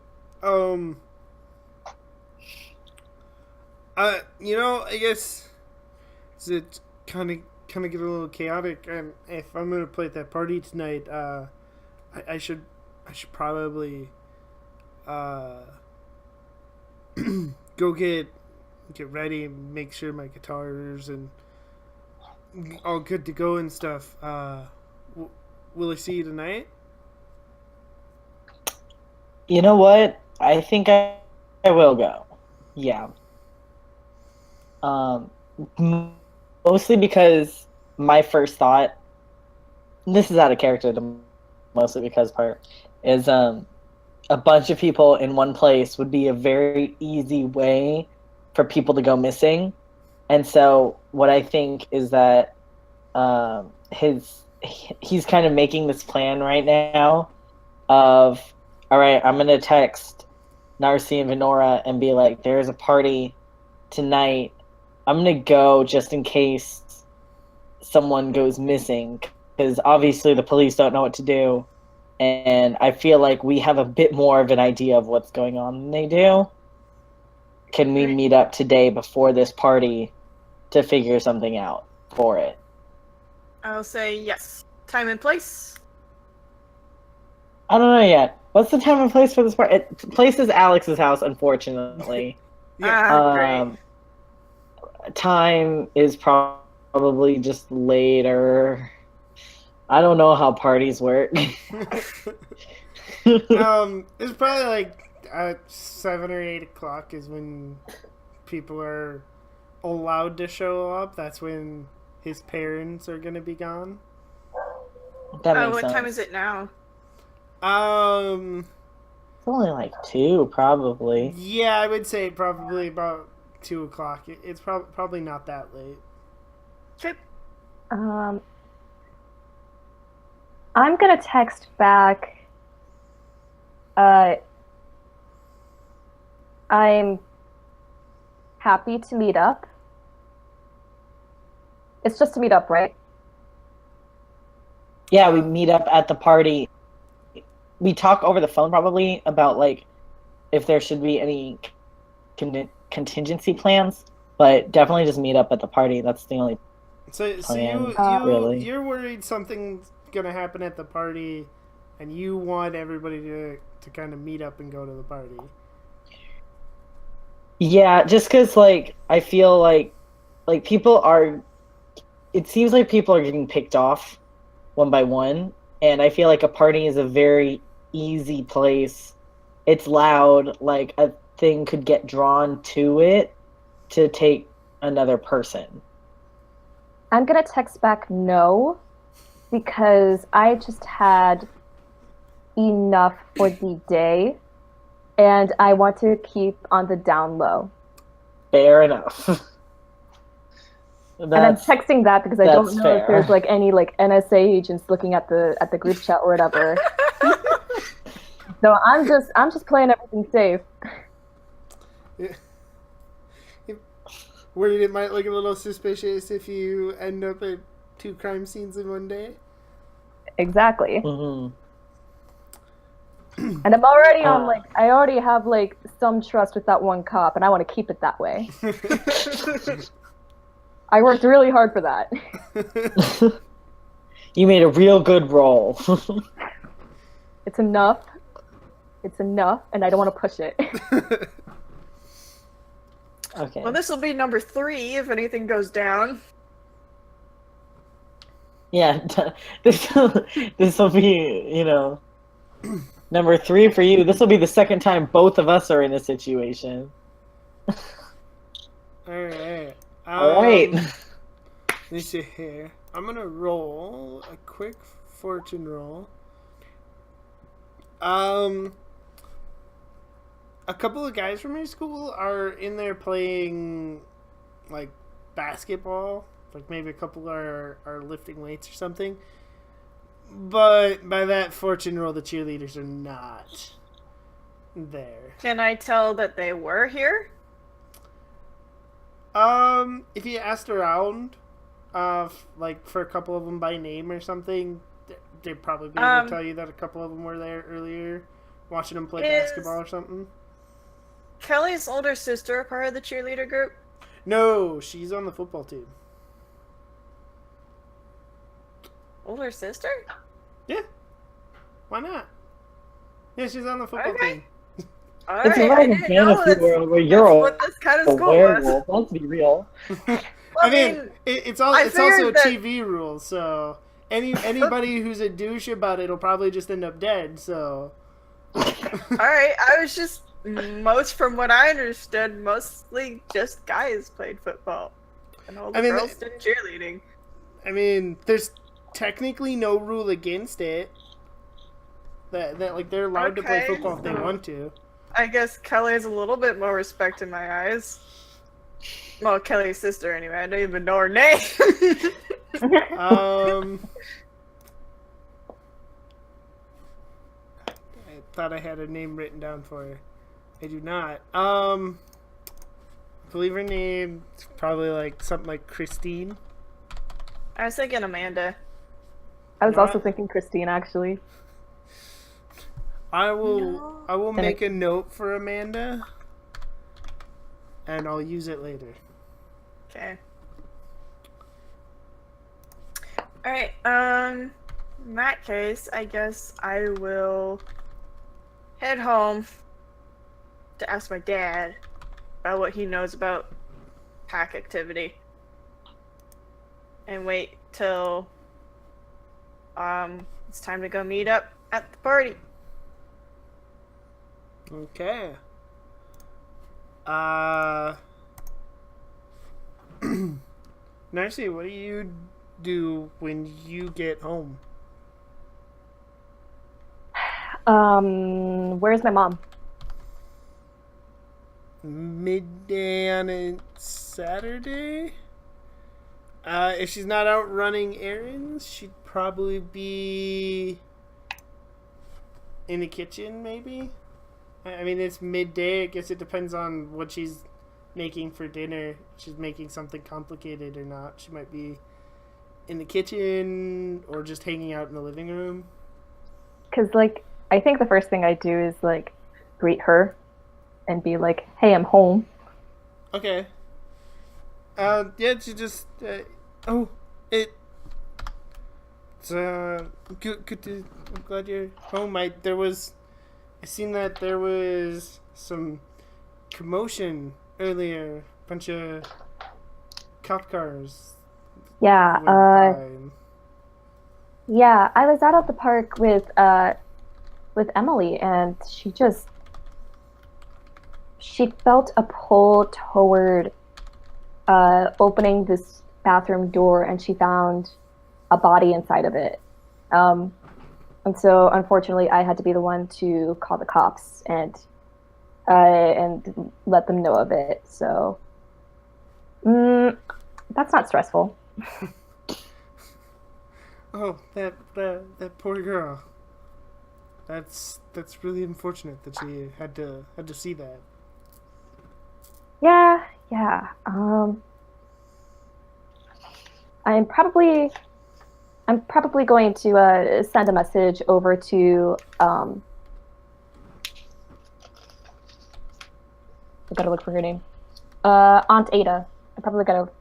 I guess it kind of get a little chaotic. And if I'm gonna play at that party tonight, I should probably go get ready and make sure my guitars and all good to go and stuff. Will I see you tonight? You know what? I think I will go. Yeah. Mostly because my first thought, this is out of character, the mostly because part, is a bunch of people in one place would be a very easy way for people to go missing. And so what I think is that he's kind of making this plan right now of, all right, I'm going to text Narcy and Venora and be like, there's a party tonight. I'm going to go just in case someone goes missing, because obviously the police don't know what to do. And I feel like we have a bit more of an idea of what's going on than they do. Can we meet up today before this party to figure something out for it? I'll say yes. Time and place? I don't know yet. What's the time and place for this party? Place is Alex's house, unfortunately. Great. Time is probably just later. I don't know how parties work. It's probably like 7 or 8 o'clock is when people are allowed to show up. That's when his parents are gonna be gone. That makes What sense. time is it now? It's only like 2, probably. Yeah, I would say probably about 2 o'clock. It's probably not that late. Okay. I'm gonna text back. I'm happy to meet up. It's just to meet up, right? Yeah, we meet up at the party. We talk over the phone probably about like if there should be any contingency plans, but definitely just meet up at the party. That's the only So plan, you're worried something's gonna happen at the party, and you want everybody to kind of meet up and go to the party. Yeah, just because like I feel like people are. It seems like people are getting picked off one by one, and I feel like a party is a very easy place. It's loud, like a thing could get drawn to it to take another person. I'm gonna text back no, because I just had enough for the day, and I want to keep on the down low. Fair enough. And I'm texting that because I don't know if there's fair. like any like NSA agents looking at the group chat or whatever. So I'm just playing everything safe. Worried it might look a little suspicious if you end up at 2 crime scenes in one day. Exactly. Mm-hmm. And I'm already on like I already have like some trust with that one cop, and I want to keep it that way. I worked really hard for that. You made a real good roll. It's enough. It's enough, and I don't want to push it. Okay. Well, this will be number 3 if anything goes down. Yeah, this will be, Number 3 for you. This will be the second time both of us are in this situation. Alright. All right. Let me see here. I'm gonna roll a quick fortune roll. A couple of guys from my school are in there playing, like, basketball. Like, maybe a couple are lifting weights or something. But by that fortune roll, the cheerleaders are not there. Can I tell that they were here? If you asked around, like, for a couple of them by name or something, they'd probably be able to tell you that a couple of them were there earlier, watching them play basketball or something. Kelly's older sister a part of the cheerleader group? No, she's on the football team. Older sister? Yeah. Why not? Yeah, she's on the football Okay. team. All It's right, not I a didn't know fantasy world where that's you're what this kind of a school was. werewolf. Let's be real. I mean, it's also figured a that- TV rule, so anybody who's a douche about it will probably just end up dead. So. All right, I was just from what I understood, mostly just guys played football, and all the girls did cheerleading. I mean, there's technically no rule against it. That like they're allowed to play football if they want to. I guess Kelly has a little bit more respect in my eyes. Well, Kelly's sister, anyway. I don't even know her name. I thought I had a name written down for her. I do not. I believe her name is probably like something like Christine. I was thinking Amanda. I was also thinking Christine, actually. I will make a note for Amanda, and I'll use it later. Okay. Alright, in that case, I guess I will head home to ask my dad about what he knows about pack activity. And wait till it's time to go meet up at the party. Okay. Narcy, what do you do when you get home? Where's my mom? Midday on a Saturday? If she's not out running errands, she'd probably be in the kitchen, maybe? I mean, it's midday. I guess it depends on what she's making for dinner. If she's making something complicated or not. She might be in the kitchen or just hanging out in the living room. Because, like, I think the first thing I do is, like, greet her and be like, hey, I'm home. Okay. Yeah, she just, it's, good to, I'm glad you're home. I seen that there was some commotion earlier. A bunch of cop cars. Yeah, went by. Yeah, I was out at the park with Emily, and she felt a pull toward opening this bathroom door, and she found a body inside of it. And so, unfortunately, I had to be the one to call the cops and let them know of it. So, that's not stressful. Oh, that poor girl. That's really unfortunate that she had to see that. Yeah. I'm probably going to send a message over to I gotta look for her name. Aunt Ada. I probably gotta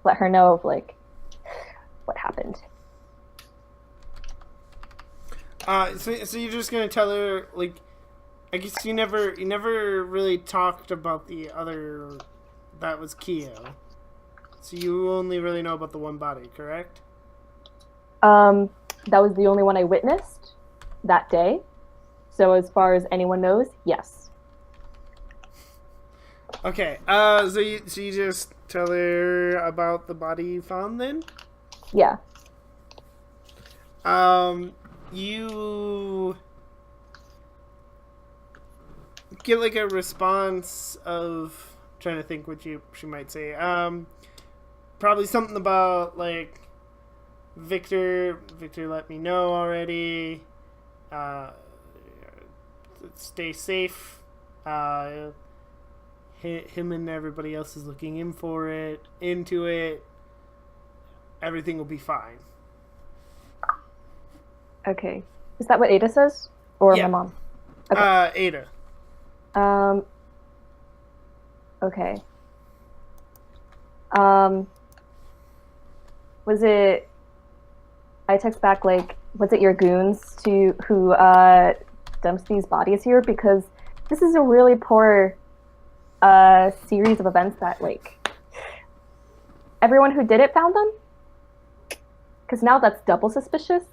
let her know of like what happened. So you're just gonna tell her, like, I guess you never really talked about the other that was Keo. So you only really know about the one body, correct? That was the only one I witnessed that day. So as far as anyone knows, yes. Okay. So you just tell her about the body you found then? Yeah. You get like a response of trying to think what she might say. Probably something about like Victor let me know already. Stay safe. Him and everybody else is looking into it. Everything will be fine. Okay. Is that what Ada says? Or Yeah. my mom? Okay. Ada. Okay. Was it... I text back, like, was it your goons who dumps these bodies here? Because this is a really poor series of events that, like, everyone who did it found them? Because now that's double suspicious.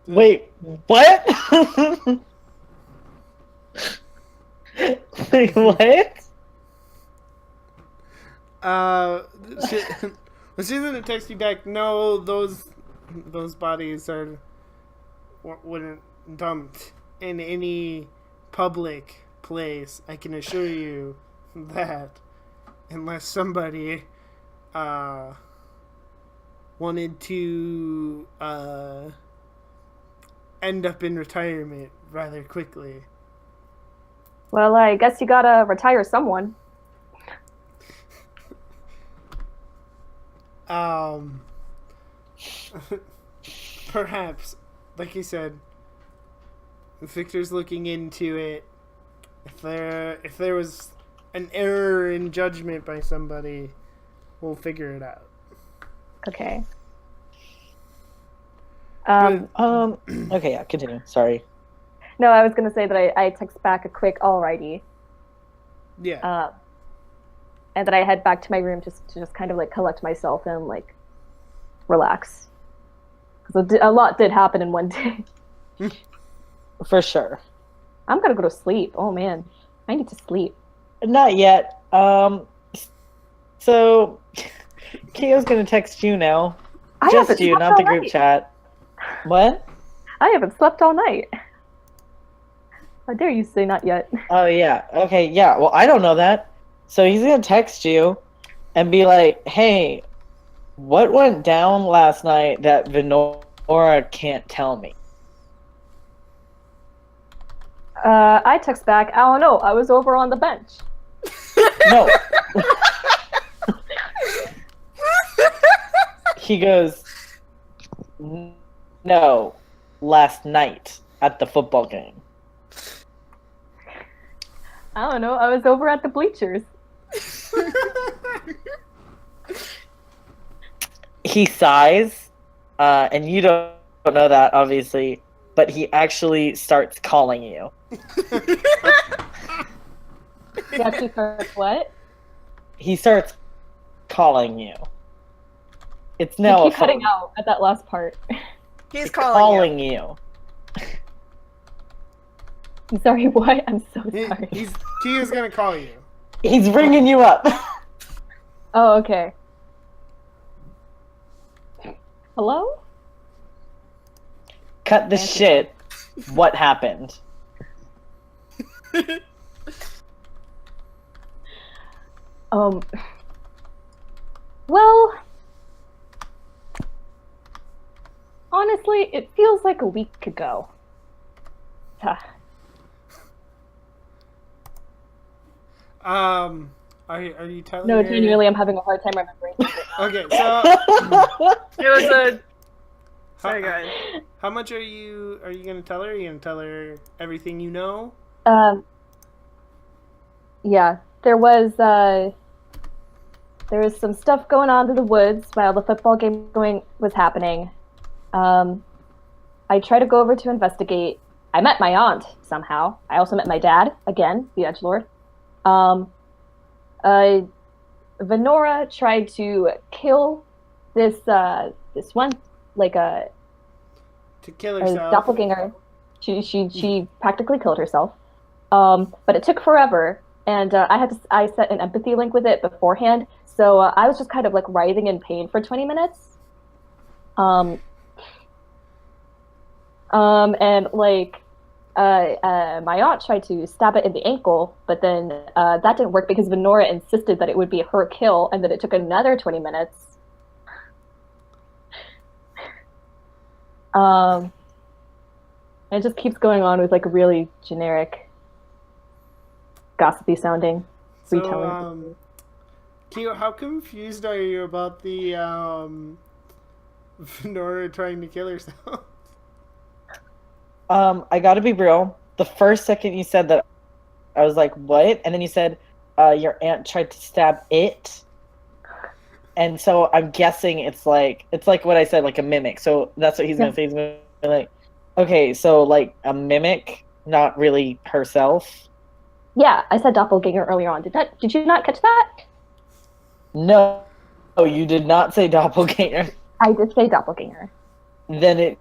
Wait, what? Wait, what? She's gonna text you back. No, those bodies wouldn't dumped in any public place. I can assure you that, unless somebody wanted to end up in retirement rather quickly. Well, I guess you gotta retire someone. Perhaps, like you said, Victor's looking into it. If there was an error in judgment by somebody, we'll figure it out. Okay. Okay, yeah, continue. Sorry. No, I was gonna say that I text back a quick alrighty. Yeah. And then I head back to my room to just kind of like collect myself and like relax. Because a lot did happen in one day. For sure. I'm gonna go to sleep. Oh man, I need to sleep. Not yet. So Kio's gonna text you now. Just you, not the group chat. What? I haven't slept all night. How dare you say not yet? Oh yeah. Okay, yeah. Well, I don't know that. So he's gonna text you and be like, "Hey, what went down last night that Venora can't tell me?" I text back, I don't know, I was over on the bench. No. He goes, "No, last night at the football game." I don't know, I was over at the bleachers. He sighs, and you don't know that, obviously, but he actually starts calling you. He actually starts what? He starts calling you. It's now You keep cutting out at that last part. He's calling you. you. I'm sorry, what? I'm so sorry. Kia's gonna call you. He's ringing you up. Oh, okay. Hello? Cut the shit. What happened? Well, honestly, it feels like a week ago. Are you telling No, her? genuinely, I'm having a hard time remembering. Okay, so It was a. Sorry, guys. how much are you gonna tell her? Are you gonna tell her everything you know? Yeah, there was some stuff going on in the woods while the football game was happening. I tried to go over to investigate. I met my aunt somehow. I also met my dad again, the edgelord. Venora tried to kill this one, like To kill a herself. doppelganger. She practically killed herself. But it took forever, and I set an empathy link with it beforehand, so I was just kind of like writhing in pain for 20 minutes. Um, and like my aunt tried to stab it in the ankle, but then that didn't work because Venora insisted that it would be her kill, and then it took another 20 minutes. It just keeps going on with like really generic, gossipy sounding retelling. Kyo, how confused are you about the Venora trying to kill herself? I gotta be real. The first second you said that, I was like, what? And then you said, your aunt tried to stab it. And so I'm guessing it's like what I said, like a mimic. So that's what he's gonna say. He's gonna be like, okay, so like a mimic, not really herself. Yeah, I said doppelganger earlier on. Did you not catch that? No, you did not say doppelganger. I did say doppelganger. Then it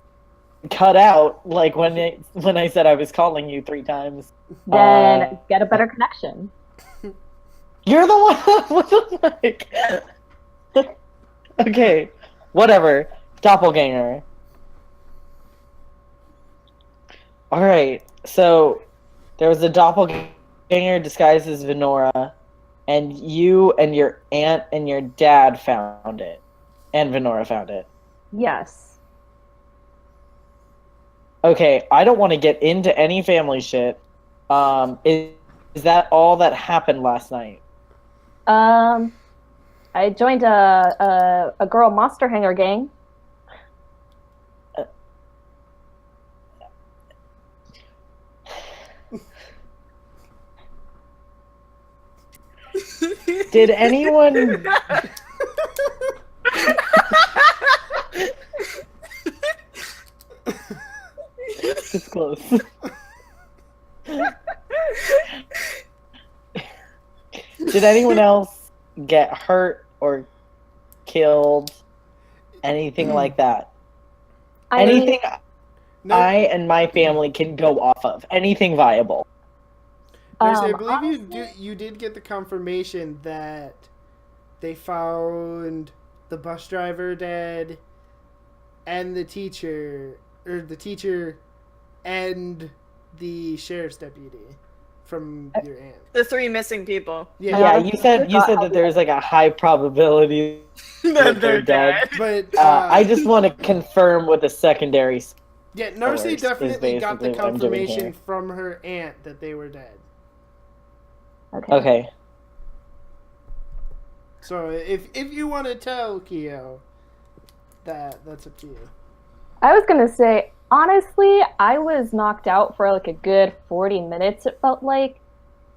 cut out, like when I said I was calling you 3 times. Then get a better connection. You're the one that was like... Okay, whatever. Doppelganger. Alright, so there was a doppelganger disguised as Venora, and you and your aunt and your dad found it. And Venora found it. Yes. Okay, I don't want to get into any family shit. Is that all that happened last night? I joined a girl monster hanger gang. Did anyone... It's close. Did anyone else get hurt or killed? Anything like that? Anything I and my family can go off of. Anything viable. I believe you did get the confirmation that they found the bus driver dead and the teacher and the sheriff's deputy from your aunt. The 3 missing people. Yeah, you said that there's like a high probability that they're dead. But I just want to confirm with a secondary. Yeah, Narcy definitely got the confirmation from her aunt that they were dead. Okay. So if you want to tell Kyo, that's up to you. I was gonna say, honestly, I was knocked out for like a good 40 minutes, it felt like.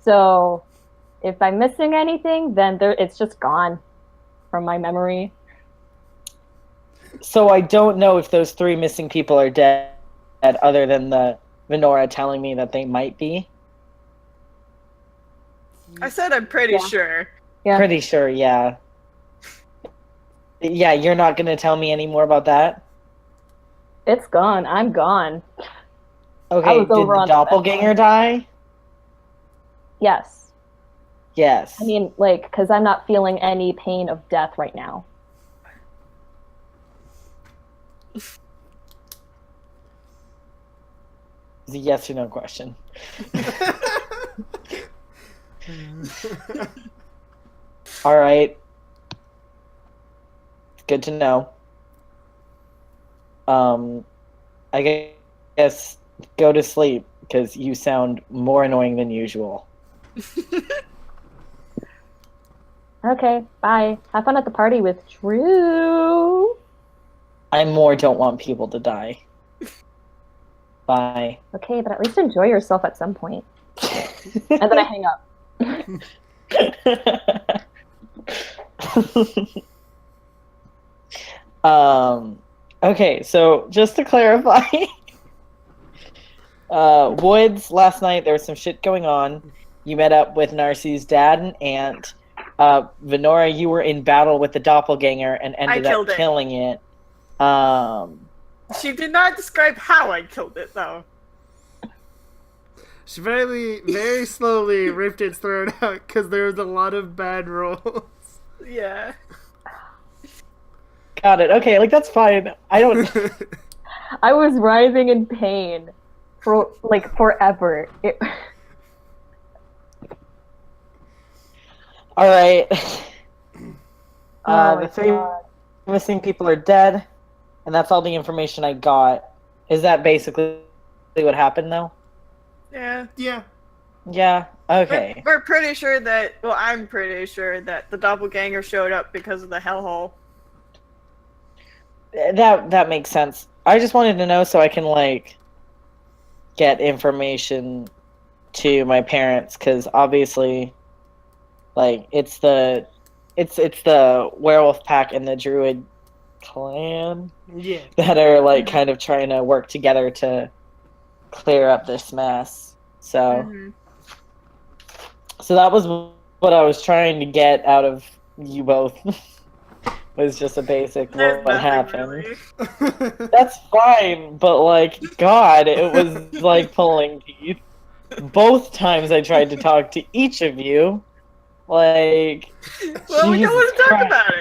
So if I'm missing anything, then it's just gone from my memory. So I don't know if those 3 missing people are dead, other than the Venora telling me that they might be. I said I'm pretty sure. Yeah. Pretty sure, yeah. Yeah, you're not gonna tell me any more about that? It's gone. I'm gone. Okay, did the doppelganger die? Yes. Yes. I mean, like, because I'm not feeling any pain of death right now. It's a yes or no question. All right. Good to know. I guess go to sleep because you sound more annoying than usual. Okay, bye. Have fun at the party with Drew. I more don't want people to die. Bye. Okay, but at least enjoy yourself at some point. And then I hang up. Okay, so just to clarify, Woods, last night there was some shit going on. You met up with Narcy's dad and aunt. Venora, you were in battle with the doppelganger and ended up killing it. She did not describe how I killed it, though. She very slowly ripped its throat out because there was a lot of bad rolls. Yeah. Got it. Okay, like that's fine. I don't. I was writhing in pain for like forever. All right. Oh The my three God. missing people are dead, and that's all the information I got. Is that basically what happened, though? Yeah. Yeah. Yeah. Okay. We're pretty sure that, well, I'm pretty sure that the doppelganger showed up because of the hellhole. That makes sense. I just wanted to know so I can like get information to my parents because obviously, like it's the werewolf pack and the druid clan Yeah. that are like kind of trying to work together to clear up this mess. So that was what I was trying to get out of you both. Was just a basic There's what nothing happened. really. That's fine, but like, God, it was like pulling teeth. Both times I tried to talk to each of you, like, Well, we don't Jesus want to talk Christ. about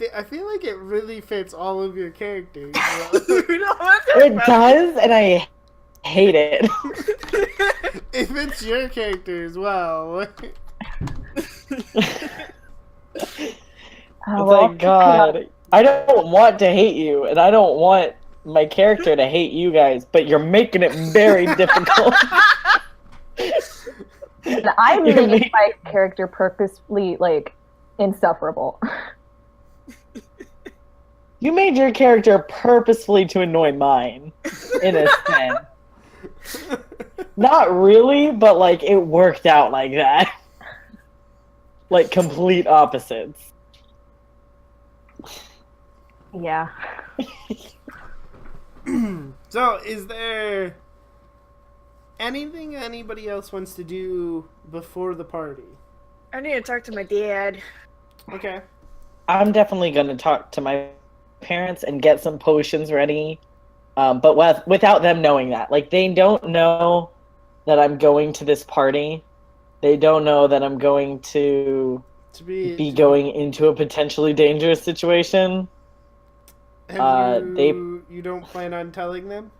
it. I feel like it really fits all of your characters. We don't want to talk It about does, and I hate it. it. It fits your character as well. Oh, It's well, like, God, I don't want to hate you, and I don't want my character to hate you guys, but you're making it very difficult. and I really made my character purposefully like insufferable. You made your character purposefully to annoy mine, in a sense. Not really, but like it worked out like that. Like complete opposites. Yeah. So, is there anything anybody else wants to do before the party? I need to talk to my dad. Okay. I'm definitely going to talk to my parents and get some potions ready. But without them knowing that. Like, they don't know that I'm going to this party. They don't know that I'm going to be going into a potentially dangerous situation. You don't plan on telling them?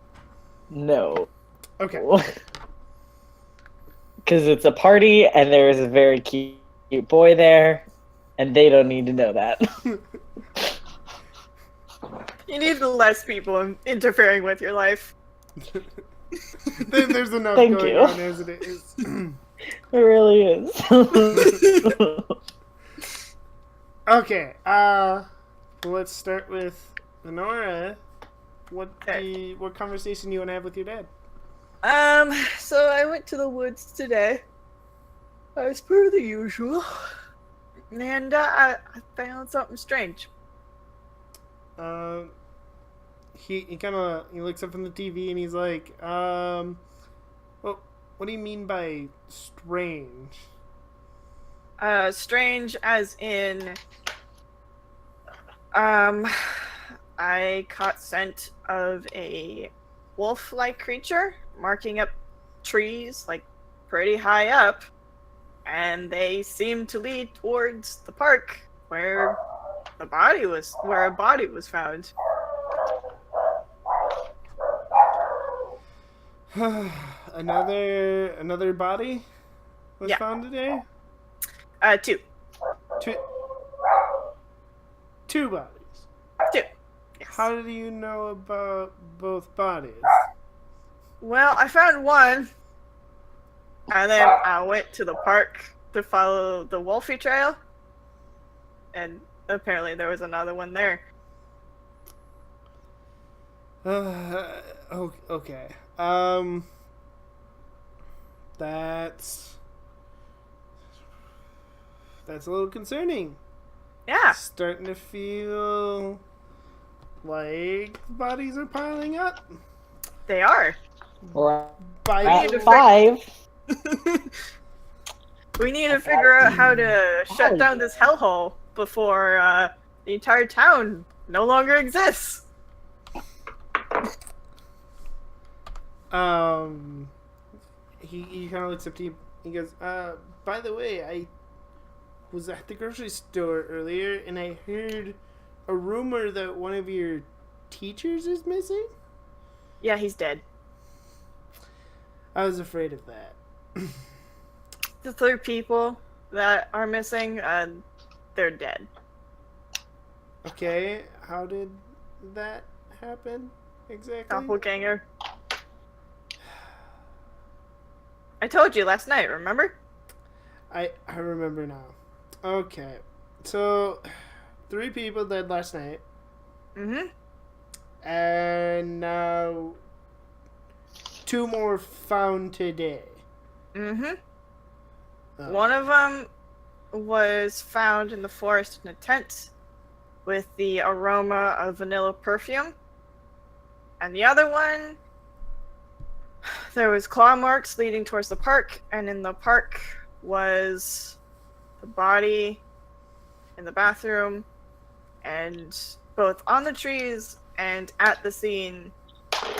No. Okay. Because it's a party and there's a very cute boy there, and they don't need to know that. You need less people interfering with your life. There's enough Thank going you. on as it is. It really is. Okay, let's start with Honora. What conversation you want to have with your dad? So I went to the woods today, as per the usual, and I found something strange. He looks up from the TV and he's like, well, what do you mean by strange? Strange as in, I caught scent of a wolf-like creature marking up trees, like, pretty high up, and they seem to lead towards the park where a body was found. Another body was Yeah. found today? Two. Two bodies. Two. Yes. How do you know about both bodies? Well, I found one, and then I went to the park to follow the Wolfie Trail, and apparently there was another one there. Okay. That's a little concerning. Yeah, Starting to feel like bodies are piling up. they are. By At the- 5. We need to figure out how to shut down this hellhole before the entire town no longer exists. he kind of looks up to you. He goes, by the way, I was at the grocery store earlier, and I heard a rumor that one of your teachers is missing. Yeah, he's dead. I was afraid of that. The 3 people that are missing, they're dead. Okay, how did that happen exactly? Doppelganger. I told you last night, remember? I remember now. Okay, so 3 people dead last night, Mm-hmm. and now 2 more found today. Mm-hmm. Oh. One of them was found in the forest in a tent with the aroma of vanilla perfume. And the other one, there was claw marks leading towards the park, and in the park was the body in the bathroom, and both on the trees and at the scene,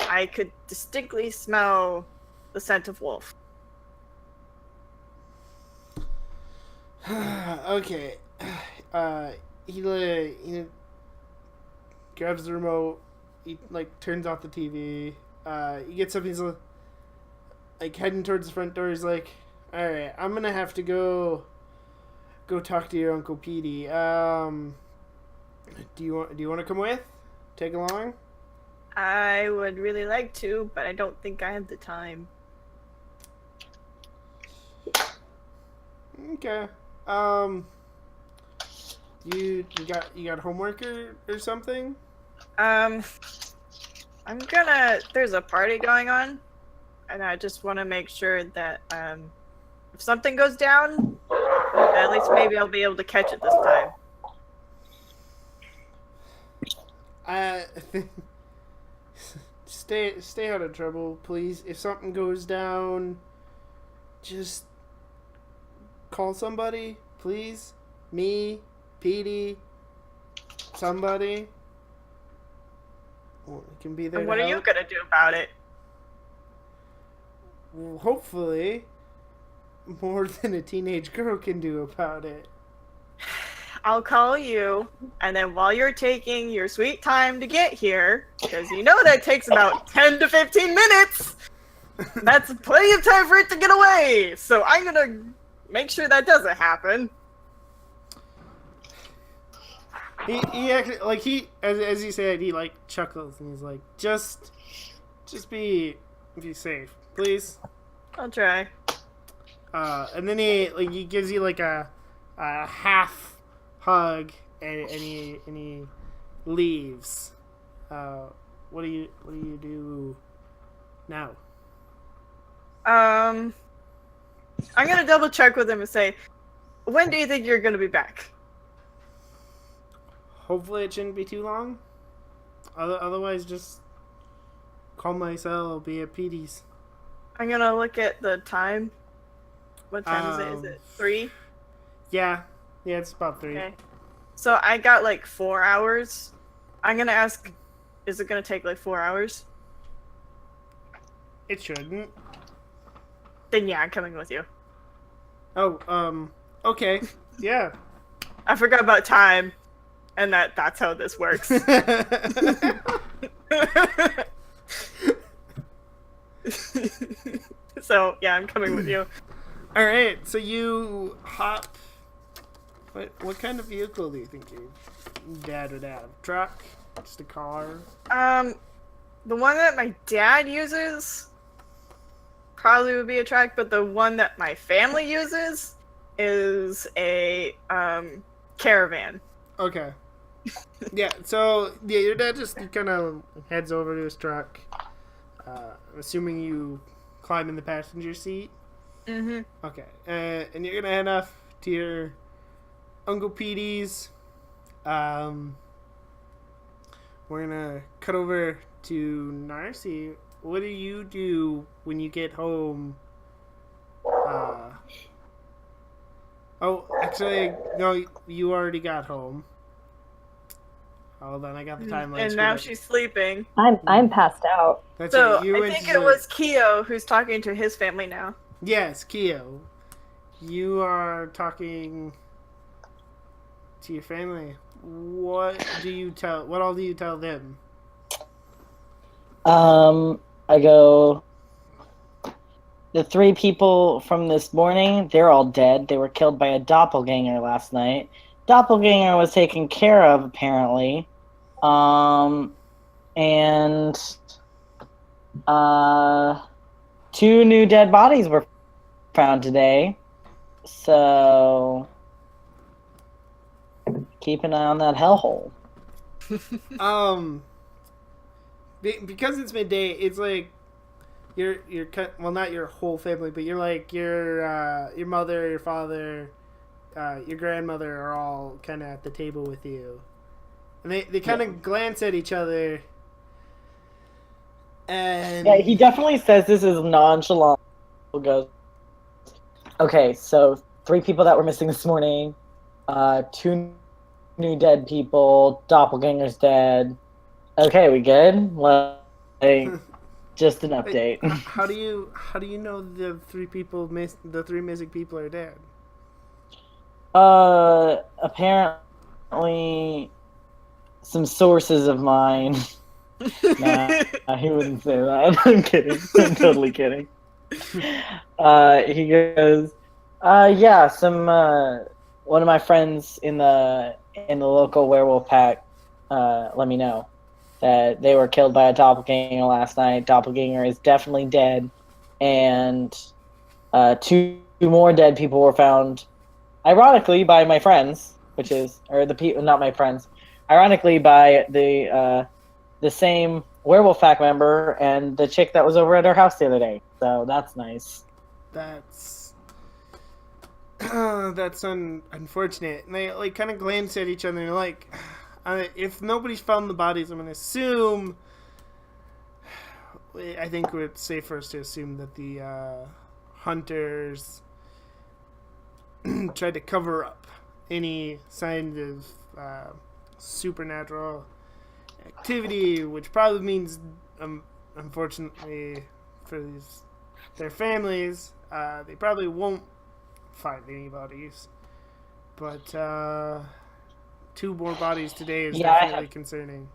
I could distinctly smell the scent of wolf. Okay. He grabs the remote. He turns off the TV. He gets up. He's heading towards the front door. He's like, "All right, I'm gonna have to go talk to your Uncle Petey. Do you want to come with? Take along?" I would really like to, but I don't think I have the time. Okay. You got homework or something? There's a party going on, and I just want to make sure that, if something goes down, at least maybe I'll be able to catch it this time. Stay out of trouble, please. If something goes down, just call somebody, please. Me, Petey, somebody. Well, it can be there. And what to are you help. gonna do about it? Well, hopefully, more than a teenage girl can do about it. I'll call you, and then while you're taking your sweet time to get here, because you know that takes about 10 to 15 minutes, that's plenty of time for it to get away. So I'm gonna make sure that doesn't happen. He actually, as he said, he chuckles and he's like, just be safe, please. I'll try. And then he gives you a half hug and he leaves. What do you do now? I'm gonna double check with him and say, when do you think you're gonna be back? Hopefully it shouldn't be too long. Otherwise, just call my cell. I'll be at Petey's. I'm gonna look at the time. What time is it? Is it 3? Yeah, it's about 3. Okay. So I got 4 hours. I'm gonna ask, is it gonna take 4 hours? It shouldn't. Then yeah, I'm coming with you. Oh, okay. Yeah. I forgot about time, and that's how this works. So yeah, I'm coming with you. All right. So you hop. What kind of vehicle do you think your dad would have? Truck? Just a car? The one that my dad uses probably would be a truck, but the one that my family uses is a caravan. Okay. Yeah. So yeah, your dad just kind of heads over to his truck. I'm assuming you climb in the passenger seat. Mm-hmm. Okay. And you're gonna head off to your Uncle Petey's. We're gonna cut over to Narcy. What do you do when you get home? Oh, actually, no, you already got home. Hold on, I got the timeline. And screwed now up. she's sleeping. I'm passed out. That's So right. You I went think to it was Keo who's talking to his family now. Yes, Keo. You are talking to your family. What all do you tell them? I go, the 3 people from this morning, they're all dead. They were killed by a doppelganger last night. Doppelganger was taken care of, apparently. And 2 new dead bodies were found today. So keep an eye on that hellhole. Because it's midday, it's like you're well, not your whole family, but you're like your mother, your father, your grandmother are all kind of at the table with you, and they kind of glance at each other. And Yeah, he definitely says this is nonchalant. He goes, okay, so 3 people that were missing this morning, 2 new dead people, doppelganger's dead. Okay, we good? Like, just an update. How do you know the 3 missing people are dead? Apparently, some sources of mine. Nah, he wouldn't say that. I'm kidding. I'm totally kidding. He goes, yeah, one of my friends in the local werewolf pack, let me know that they were killed by a doppelganger last night. Doppelganger is definitely dead, and 2 more dead people were found, ironically, by my friends, not my friends, ironically by the same werewolf pack member and the chick that was over at our house the other day. So that's nice. That's unfortunate. And they like kind of glance at each other and like, if nobody's found the bodies, I'm gonna assume. I think it's safe for us to assume that the hunters tried to cover up any signs of supernatural activity, which probably means, unfortunately for their families, they probably won't find any bodies. But 2 more bodies today is definitely concerning.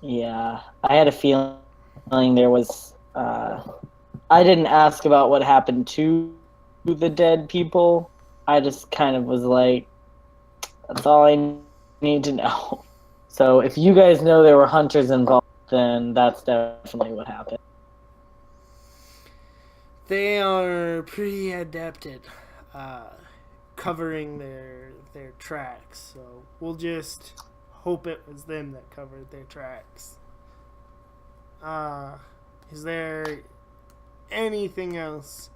Yeah, I had a feeling there was. I didn't ask about what happened to the dead people. I just kind of was like, that's all I need to know. So if you guys know there were hunters involved, then that's definitely what happened. They are pretty adept at covering their tracks, so we'll just hope it was them that covered their tracks. Is there anything else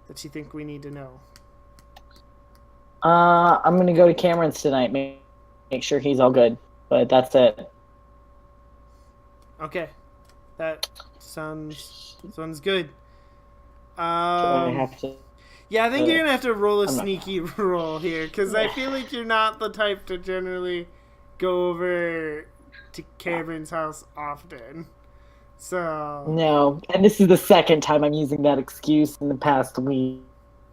that you think we need to know? I'm gonna go to Cameron's tonight, make sure he's all good. But that's it. Okay, that sounds good. I have to. Yeah, I think you're gonna have to roll a sneaky roll here, because I feel like you're not the type to generally go over to Cameron's house often. So No, and this is the second time I'm using that excuse in the past week.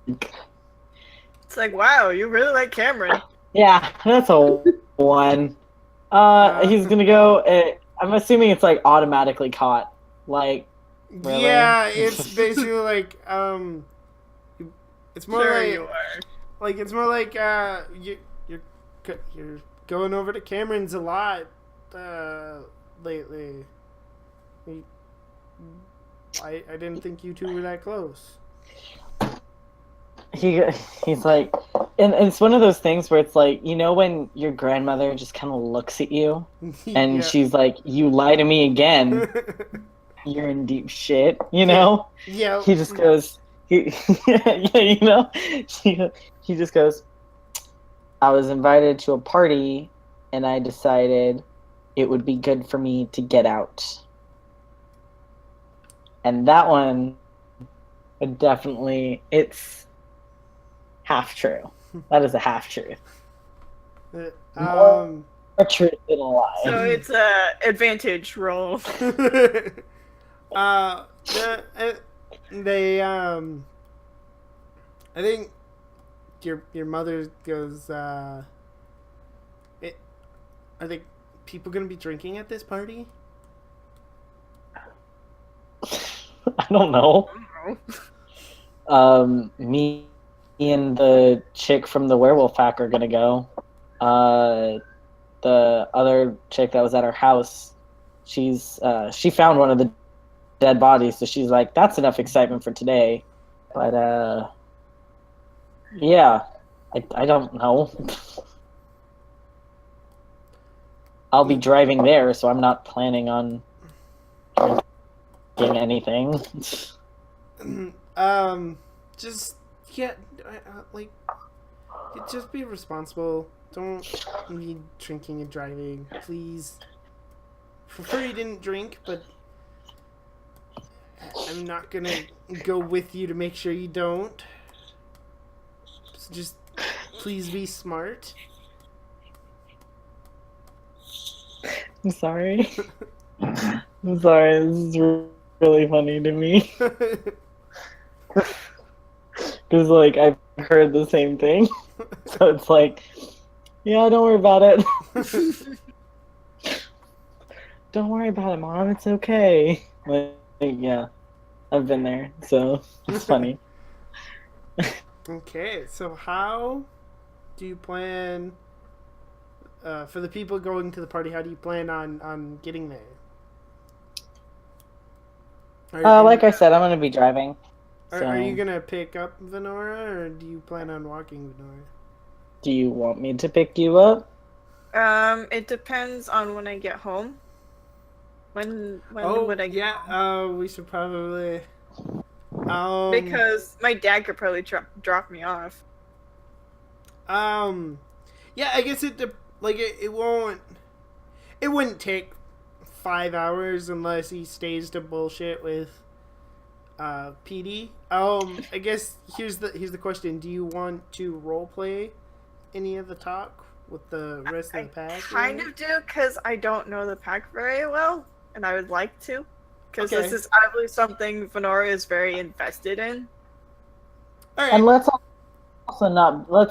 It's like, wow, you really like Cameron. Yeah, that's a 1. He's gonna go. I'm assuming it's like automatically caught. Like, really? Yeah, it's basically like it's more Sure like you are. like it's more like you're going over to Cameron's a lot lately. I didn't think you 2 were that close. He's like, and it's one of those things where it's like, you know, when your grandmother just kind of looks at you and Yeah. she's like, you lie to me again, you're in deep shit, you know? Yeah. He just goes, yeah, you know? He just goes, I was invited to a party and I decided it would be good for me to get out. And that one would definitely, it's half true. That is a half truth. truth than a lie. So it's a advantage roll. uh, they I think your mother goes. Are they people gonna be drinking at this party? I don't know. Me and the chick from the werewolf pack are gonna go. The other chick that was at our house, she found one of the dead bodies, so she's like, that's enough excitement for today. But yeah, I don't know. I'll be driving there, so I'm not planning on drinking anything. Just yeah, like just be responsible. Don't be drinking and driving, please. Prefer you didn't drink, but I'm not gonna go with you to make sure you don't. So just please be smart. I'm sorry. I'm sorry. This is really funny to me. Because, like, I've heard the same thing. So it's like, yeah, don't worry about it. Don't worry about it, Mom. It's okay. Like, yeah, I've been there. So it's funny. Okay, so how do you plan... for the people going to the party, how do you plan on getting there? Like I said, I'm going to be driving. Are you going to pick up Venora, or do you plan on walking Venora? Do you want me to pick you up? It depends on when I get home. When would I get home? we should probably... because my dad could probably drop me off. Yeah, I guess it wouldn't take 5 hours unless he stays to bullshit with PD. I guess here's the question: do you want to roleplay any of the talk with the rest of the pack? I kind of do, because I don't know the pack very well, and I would like to, because this is obviously something Venora is very invested in. All right. And let's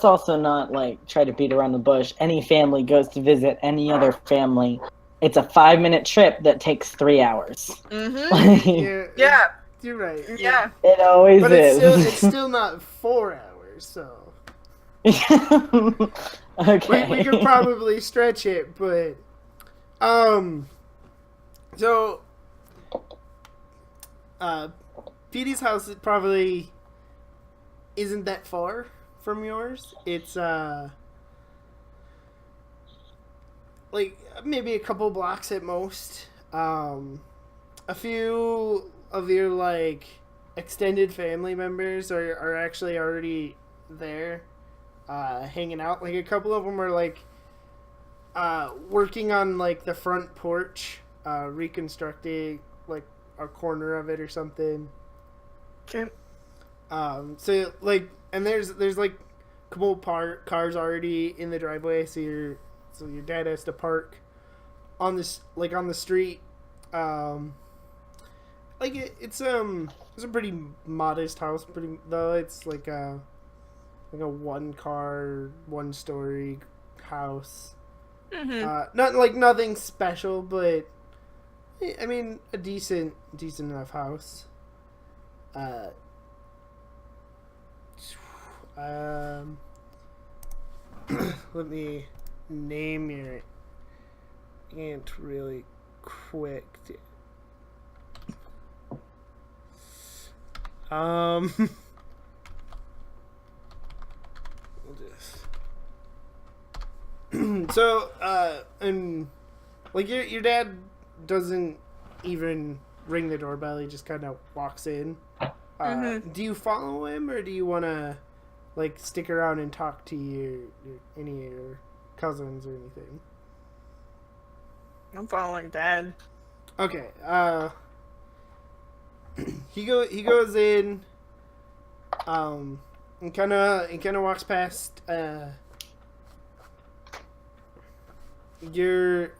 also not like try to beat around the bush. Any family goes to visit any other family. It's a 5-minute trip that takes 3 hours. Mm-hmm. Yeah. You're right. Yeah. It always but is. It's still not 4 hours, so. Okay. We could probably stretch it, but. So. PD's house probably isn't that far from yours. It's, like, maybe a couple blocks at most. A few of your, like, extended family members are actually already there, hanging out. Like, a couple of them are, like, working on, like, the front porch, reconstructing, like, a corner of it or something. Okay. So, like, and there's like, a couple cars already in the driveway, so your dad has to park on this, like, on the street. Like, it's a pretty modest house, though. It's like a 1-car, 1-story house. Mm-hmm. Not like nothing special, but I mean a decent enough house. Let me name your aunt really quick. We'll just so and like your dad doesn't even ring the doorbell. He just kind of walks in. Do you follow him, or do you want to like stick around and talk to your any of your cousins or anything? I'm following Dad. Okay. He goes in, and kind of walks past your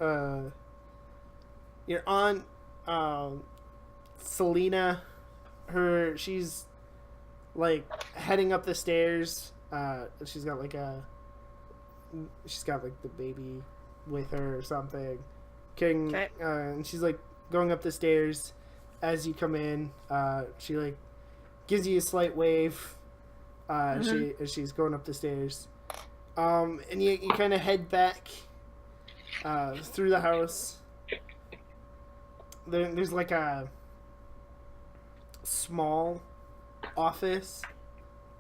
aunt, Selena, she's like heading up the stairs. She's got like the baby with her or something. Okay. And she's like going up the stairs. As you come in, she like gives you a slight wave. As she's going up the stairs. And you kind of head back through the house. There's like a small office.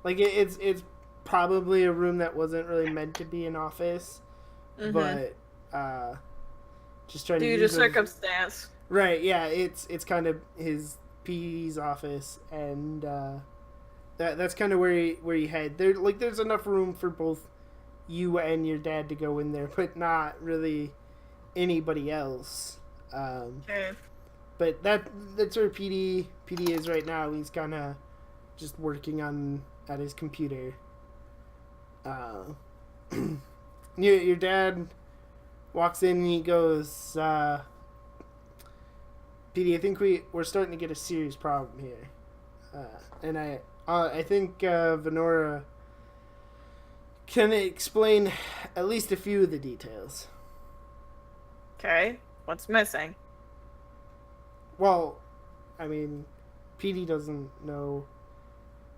Like it's probably a room that wasn't really meant to be an office, but just trying due to to circumstance. Right? Yeah, it's kind of his PD's office, and that's kind of where you head. There's enough room for both you and your dad to go in there, but not really anybody else. Okay. But that's where PD is right now. He's kind of just working at his computer. Your dad walks in and he goes, PD, I think we're starting to get a serious problem here. And I think Venora can explain at least a few of the details. Okay. What's missing? Well, I mean, PD doesn't know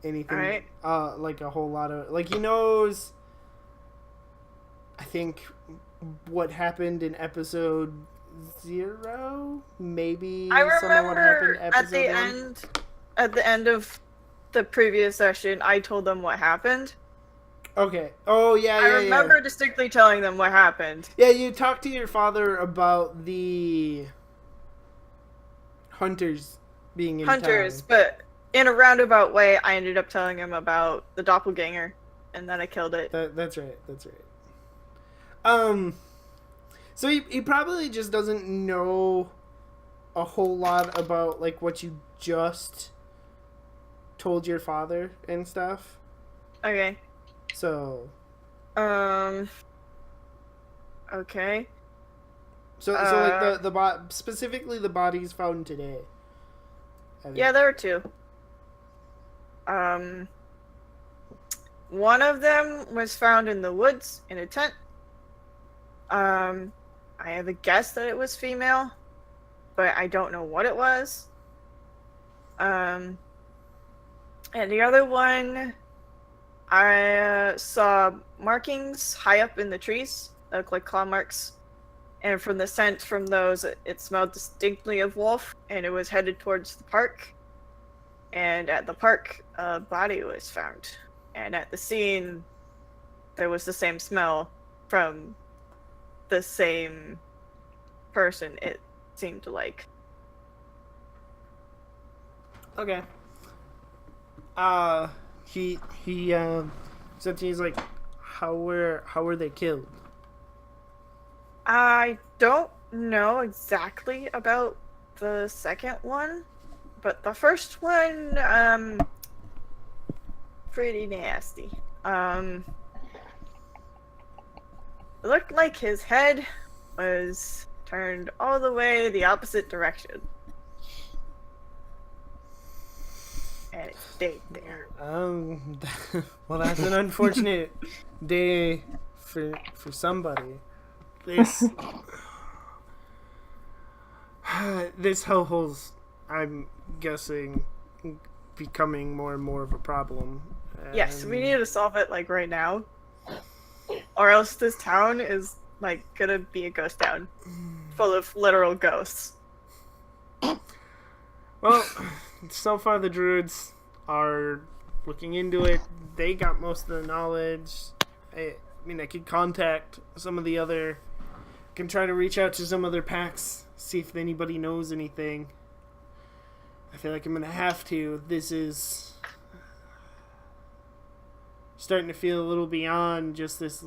anything. Alright. Like a whole lot of he knows. I think what happened in episode 0, maybe. I some of what happened remember in at episode the 1. at the end of the previous session, I told them what happened. Okay. Oh yeah. I remember distinctly telling them what happened. Yeah, you talked to your father about the hunters being in Hunters, town. but in a roundabout way, I ended up telling him about the doppelganger, and then I killed it. That's right. So he probably just doesn't know a whole lot about like what you just told your father and stuff. Okay. So. Okay. So like the specifically the bodies found today. Yeah, there were 2. One of them was found in the woods in a tent. I have a guess that it was female, but I don't know what it was. And the other one, I saw markings high up in the trees that look like claw marks. And from the scent from those, it smelled distinctly of wolf, and it was headed towards the park. And at the park, a body was found. And at the scene, there was the same smell from the same person, it seemed like. Okay. He said to me, he's like, how were they killed? I don't know exactly about the second one, but the first one, pretty nasty. It looked like his head was turned all the way the opposite direction. And it stayed there. Well, that's an unfortunate day for somebody. This hellhole's, I'm guessing, becoming more and more of a problem. Yes, we need to solve it like right now, or else this town is like gonna be a ghost town, full of literal ghosts. Well, so far the druids are looking into it. They got most of the knowledge. I mean, I could contact some of the other. Can try to reach out to some other packs, see if anybody knows anything. I feel like I'm gonna have to. This is starting to feel a little beyond just this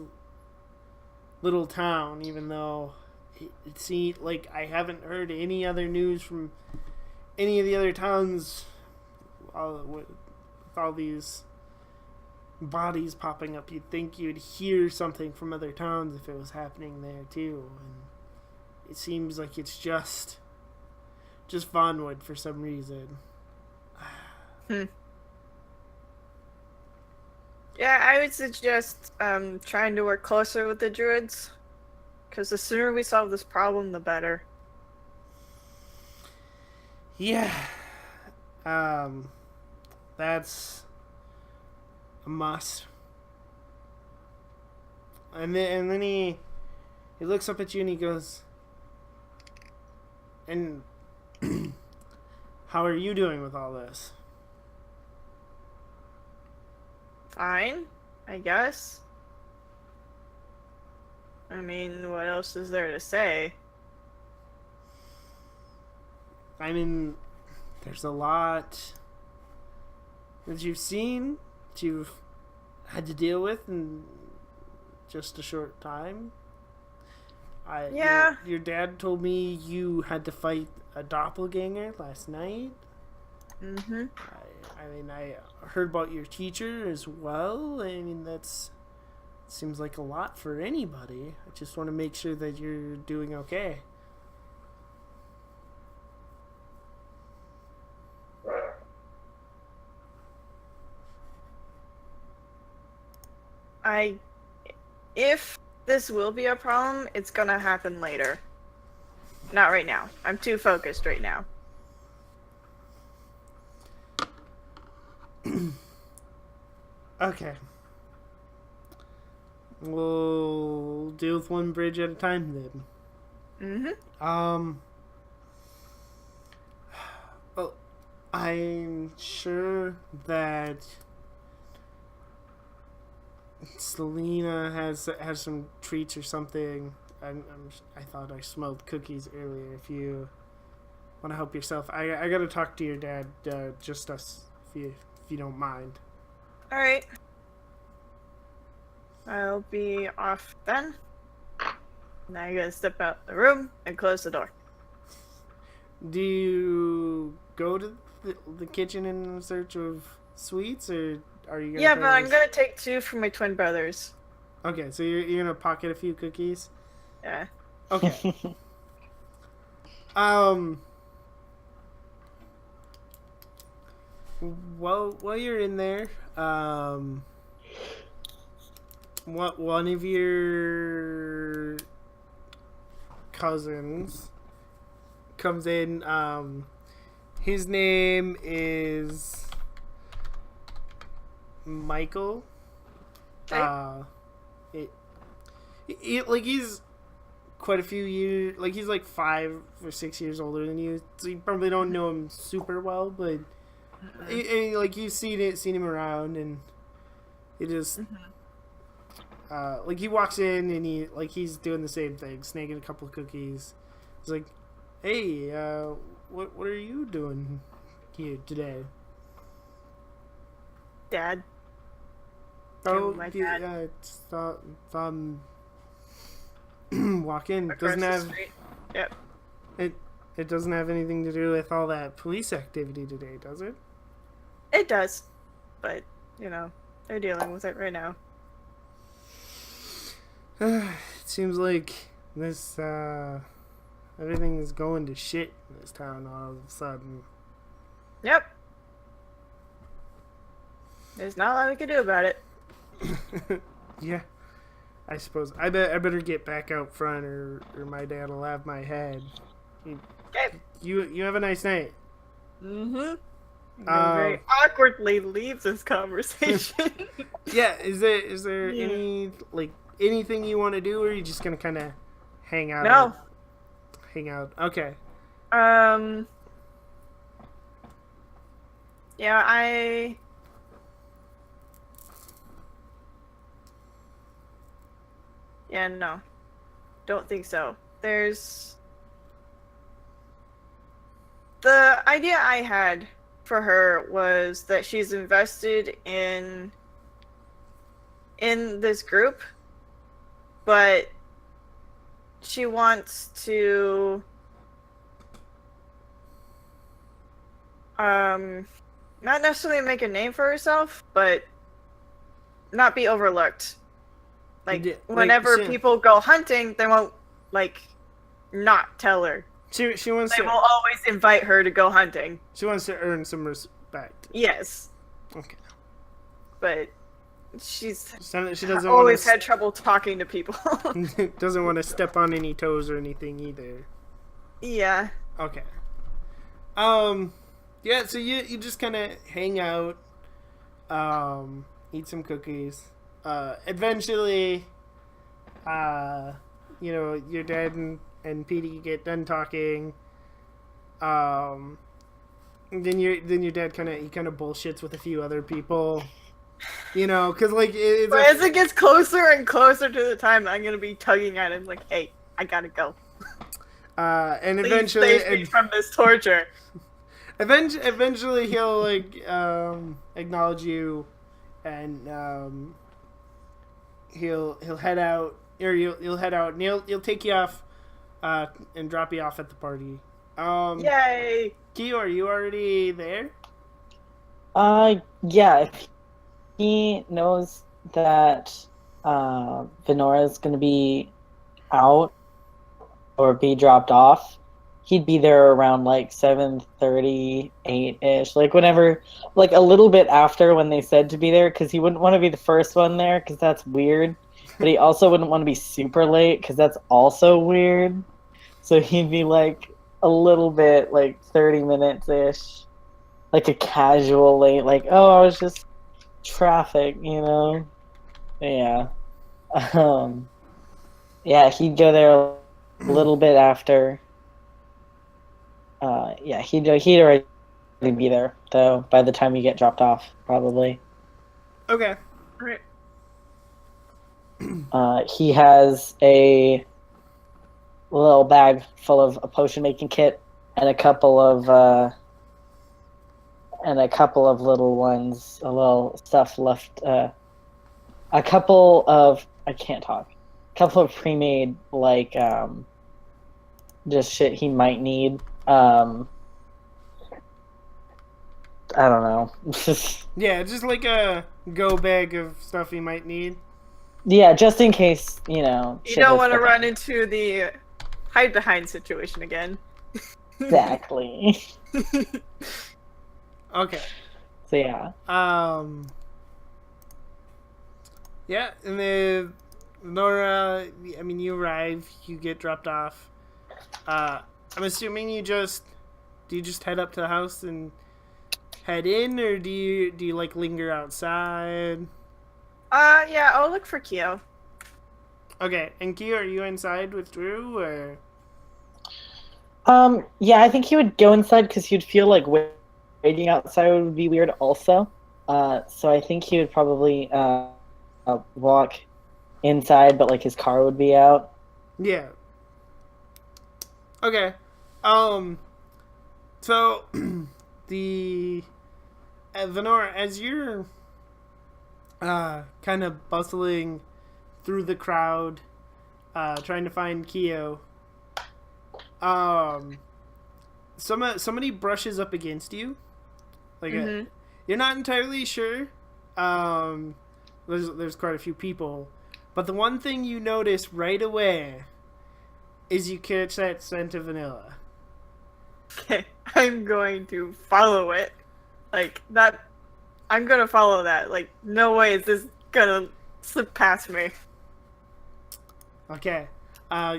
little town, even though it seems like I haven't heard any other news from any of the other towns with all these bodies popping up. You'd think you'd hear something from other towns if it was happening there too. And it seems like it's just Vonwood for some reason. Yeah, I would suggest trying to work closer with the druids, because the sooner we solve this problem, the better. Yeah. That's a must. And then he looks up at you and he goes, and how are you doing with all this? Fine, I guess. I mean, what else is there to say? I mean, there's a lot that you've seen, that you've had to deal with in just a short time. Yeah. Your dad told me you had to fight a doppelganger last night. Mm-hmm. I mean, I heard about your teacher as well. I mean, seems like a lot for anybody. I just want to make sure that you're doing okay. If this will be a problem, it's gonna happen later. Not right now. I'm too focused right now. Okay. We'll deal with one bridge at a time then. Mm-hmm. Well, I'm sure that Selena has some treats or something. I thought I smelled cookies earlier. If you want to help yourself, I gotta talk to your dad. Just us, if you don't mind. All right. I'll be off then. Now you gotta step out the room and close the door. Do you go to the kitchen in search of sweets, or are you gonna? Yeah, but I'm gonna take 2 for my twin brothers. Okay, so you're gonna pocket a few cookies. Yeah. Okay. Well, while you're in there, what one of your cousins comes in. His name is Michael. Okay. Like he's quite a few years. Like he's like 5 or 6 years older than you, so you probably don't know him super well, but like you've seen him around, and it just. Like he walks in and he's doing the same thing, snagging a couple of cookies. He's like, "Hey, what are you doing here today?" Dad. Oh, my yeah, dad. walk in. Across Doesn't the have street. Yep. it doesn't have anything to do with all that police activity today, does it? It does, but you know they're dealing with it right now. It seems like this everything is going to shit in this town all of a sudden. Yep. There's not a lot we can do about it. Yeah, I suppose I better get back out front, or my dad will have my head. Okay. You have a nice night. Mm-hmm. Very awkwardly leave this conversation. Yeah, is there anything you want to do, or are you just gonna kind of hang out? No. Hang out. Okay. Yeah, Yeah, no. Don't think so. The idea I had for her was that she's invested in this group, but she wants to not necessarily make a name for herself, but not be overlooked. Like, Yeah, like, whenever so- people go hunting, they won't, like, not tell her. She wants They to will always invite her to go hunting. she wants to earn some respect. Yes. Okay. But she's She doesn't always want had trouble talking to people. to doesn't want to step on any toes or anything either. Yeah. Okay. Yeah, so you just kind of hang out, eat some cookies. Eventually, your dad and Petey get done talking. Then your dad kind of bullshits with a few other people. Because like But as it gets closer and closer to the time, I'm gonna be tugging at him like, "Hey, I gotta go. and Please eventually save me from this torture." Eventually he'll like acknowledge you, and he'll head out, or you'll head out, and he'll take you off, and drop you off at the party. Yay! Kyo, are you already there? Yeah. If he knows that Venora is going to be out or be dropped off, he'd be there around like 7:30, 8-ish, like whenever, like a little bit after when they said to be there, because he wouldn't want to be the first one there because that's weird, but he also wouldn't want to be super late because that's also weird. So he'd be like a little bit, like 30 minutes ish, like a casual late, like, oh, I was just traffic, Yeah. Yeah, he'd go there a little bit after. Yeah, he'd already be there though by the time you get dropped off, probably. Okay. Right. He has a little bag full of a potion making kit and a couple of little ones, a little stuff left. A couple of pre-made like just shit he might need. I don't know. Yeah, just like a go bag of stuff you might need. Yeah, just in case, You shit don't hits want to the run fan. into the hide behind situation again. Exactly. Okay. So yeah. Yeah, and then Nora, I mean, you arrive, you get dropped off. I'm assuming do you just head up to the house and head in, or do you like linger outside? Yeah, I'll look for Kyo. Okay, and Kyo, are you inside with Drew, or? Yeah, I think he would go inside because he'd feel like waiting outside would be weird also. So I think he would probably walk inside, but like his car would be out. Yeah. Okay. So the Venora, as you're kind of bustling through the crowd, trying to find Kyo, somebody brushes up against you, like you're not entirely sure. There's quite a few people, but the one thing you notice right away is you catch that scent of vanilla. Okay, I'm going to follow it. Like, that. I'm gonna follow that. Like, no way is this gonna slip past me. Okay.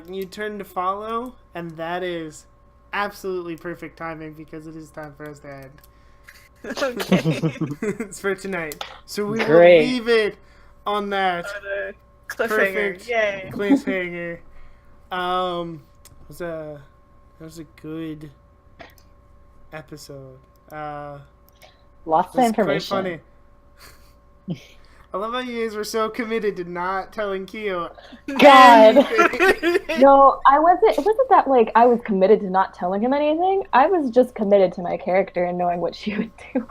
You turn to follow, and that is absolutely perfect timing because it is time for us to end. Okay. It's for tonight. So we will Great. leave it on that Cliffhanger. perfect Yay. cliffhanger. That was a good episode. Lots of It's quite information. funny. I love how you guys were so committed to not telling Kyo. God. anything. No, I wasn't. It wasn't that like I was committed to not telling him anything. I was just committed to my character and knowing what she would do.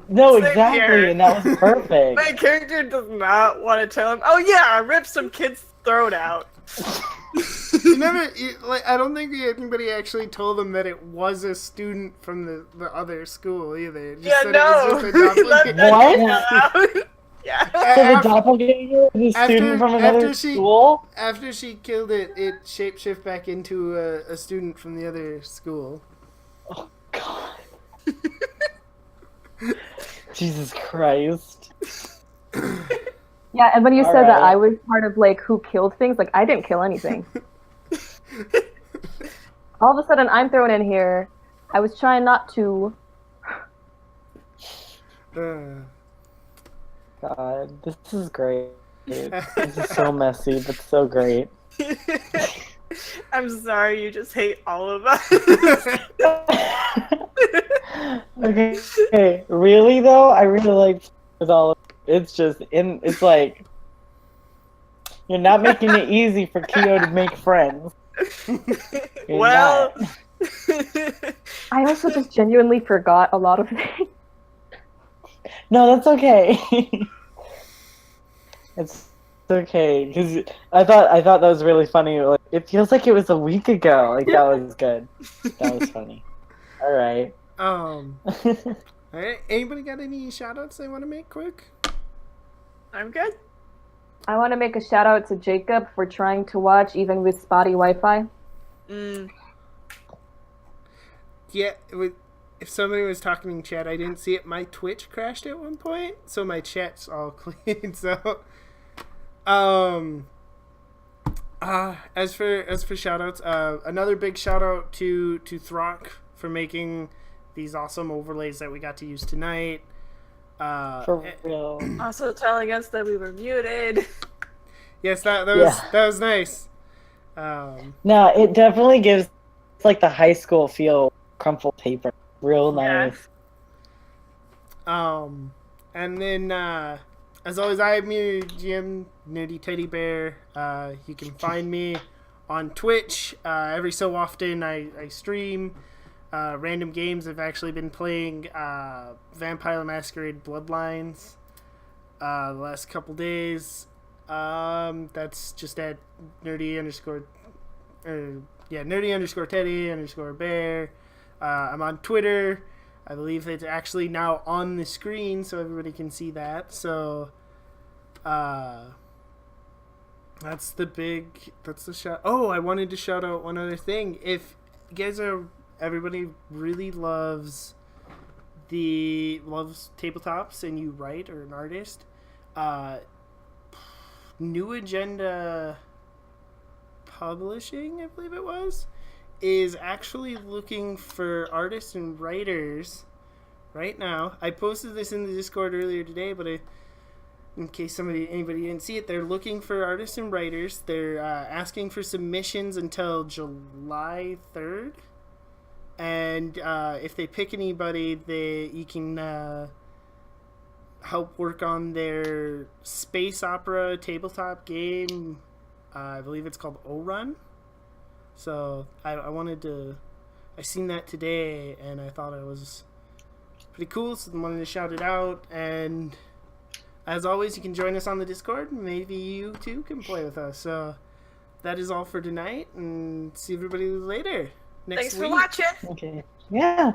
No, Same exactly, here. and that was perfect. My character does not want to tell him, oh yeah, I ripped some kid's throat out. I don't think anybody actually told them that it was a student from the other school either. Just Yeah, said no. It was just a Let doppelganger. that What? get out. Yeah. So the doppelganger is a student from another school? After she killed it, it shapeshift back into a student from the other school. Oh, God. Jesus Christ. Yeah, and when you All said that right. I was part of like who killed things, like I didn't kill anything. All of a sudden, I'm thrown in here. I was trying not to. God, this is great. This is so messy, but so great. I'm sorry, you just hate all of us. Okay, really though, I really like with all of it's just it's like you're not making it easy for Keo to make friends. You're Well, not. I also just genuinely forgot a lot of things. No, that's okay. It's okay because I thought that was really funny. Like, it feels like it was a week ago. Like that was good. That was funny. All right. All right. Anybody got any shout outs they want to make quick? I'm good. I want to make a shout out to Jacob for trying to watch even with spotty Wi-Fi. Yeah, if somebody was talking in chat, I didn't see it. My Twitch crashed at one point, so my chat's all clean. So, as for shout outs, another big shout out to Throck for making these awesome overlays that we got to use tonight. For real. Also telling us that we were muted. Yes, that was nice. No, it definitely gives like the high school feel. Crumpled paper, real nice. And then as always, I'm your GM, Nerdy Teddy Bear. You can find me on Twitch. Every so often, I stream random games. I've actually been playing Vampire the Masquerade Bloodlines the last couple days. That's just at nerdy_Teddy_Bear. I'm on Twitter. I believe it's actually now on the screen so everybody can see that. So that's the shout. Oh, I wanted to shout out one other thing. If you guys everybody really loves tabletops and you write or an artist, New Agenda Publishing, I believe it was, is actually looking for artists and writers right now. I posted this in the Discord earlier today, but in case anybody didn't see it, they're looking for artists and writers. They're asking for submissions until July 3rd. And if they pick anybody, you can help work on their space opera tabletop game. I believe it's called O-Run. So I seen that today and I thought it was pretty cool, so I wanted to shout it out. And as always, you can join us on the Discord. Maybe you too can play with us. So that is all for tonight, and see everybody later next week. Thanks for watching. Okay. Yeah.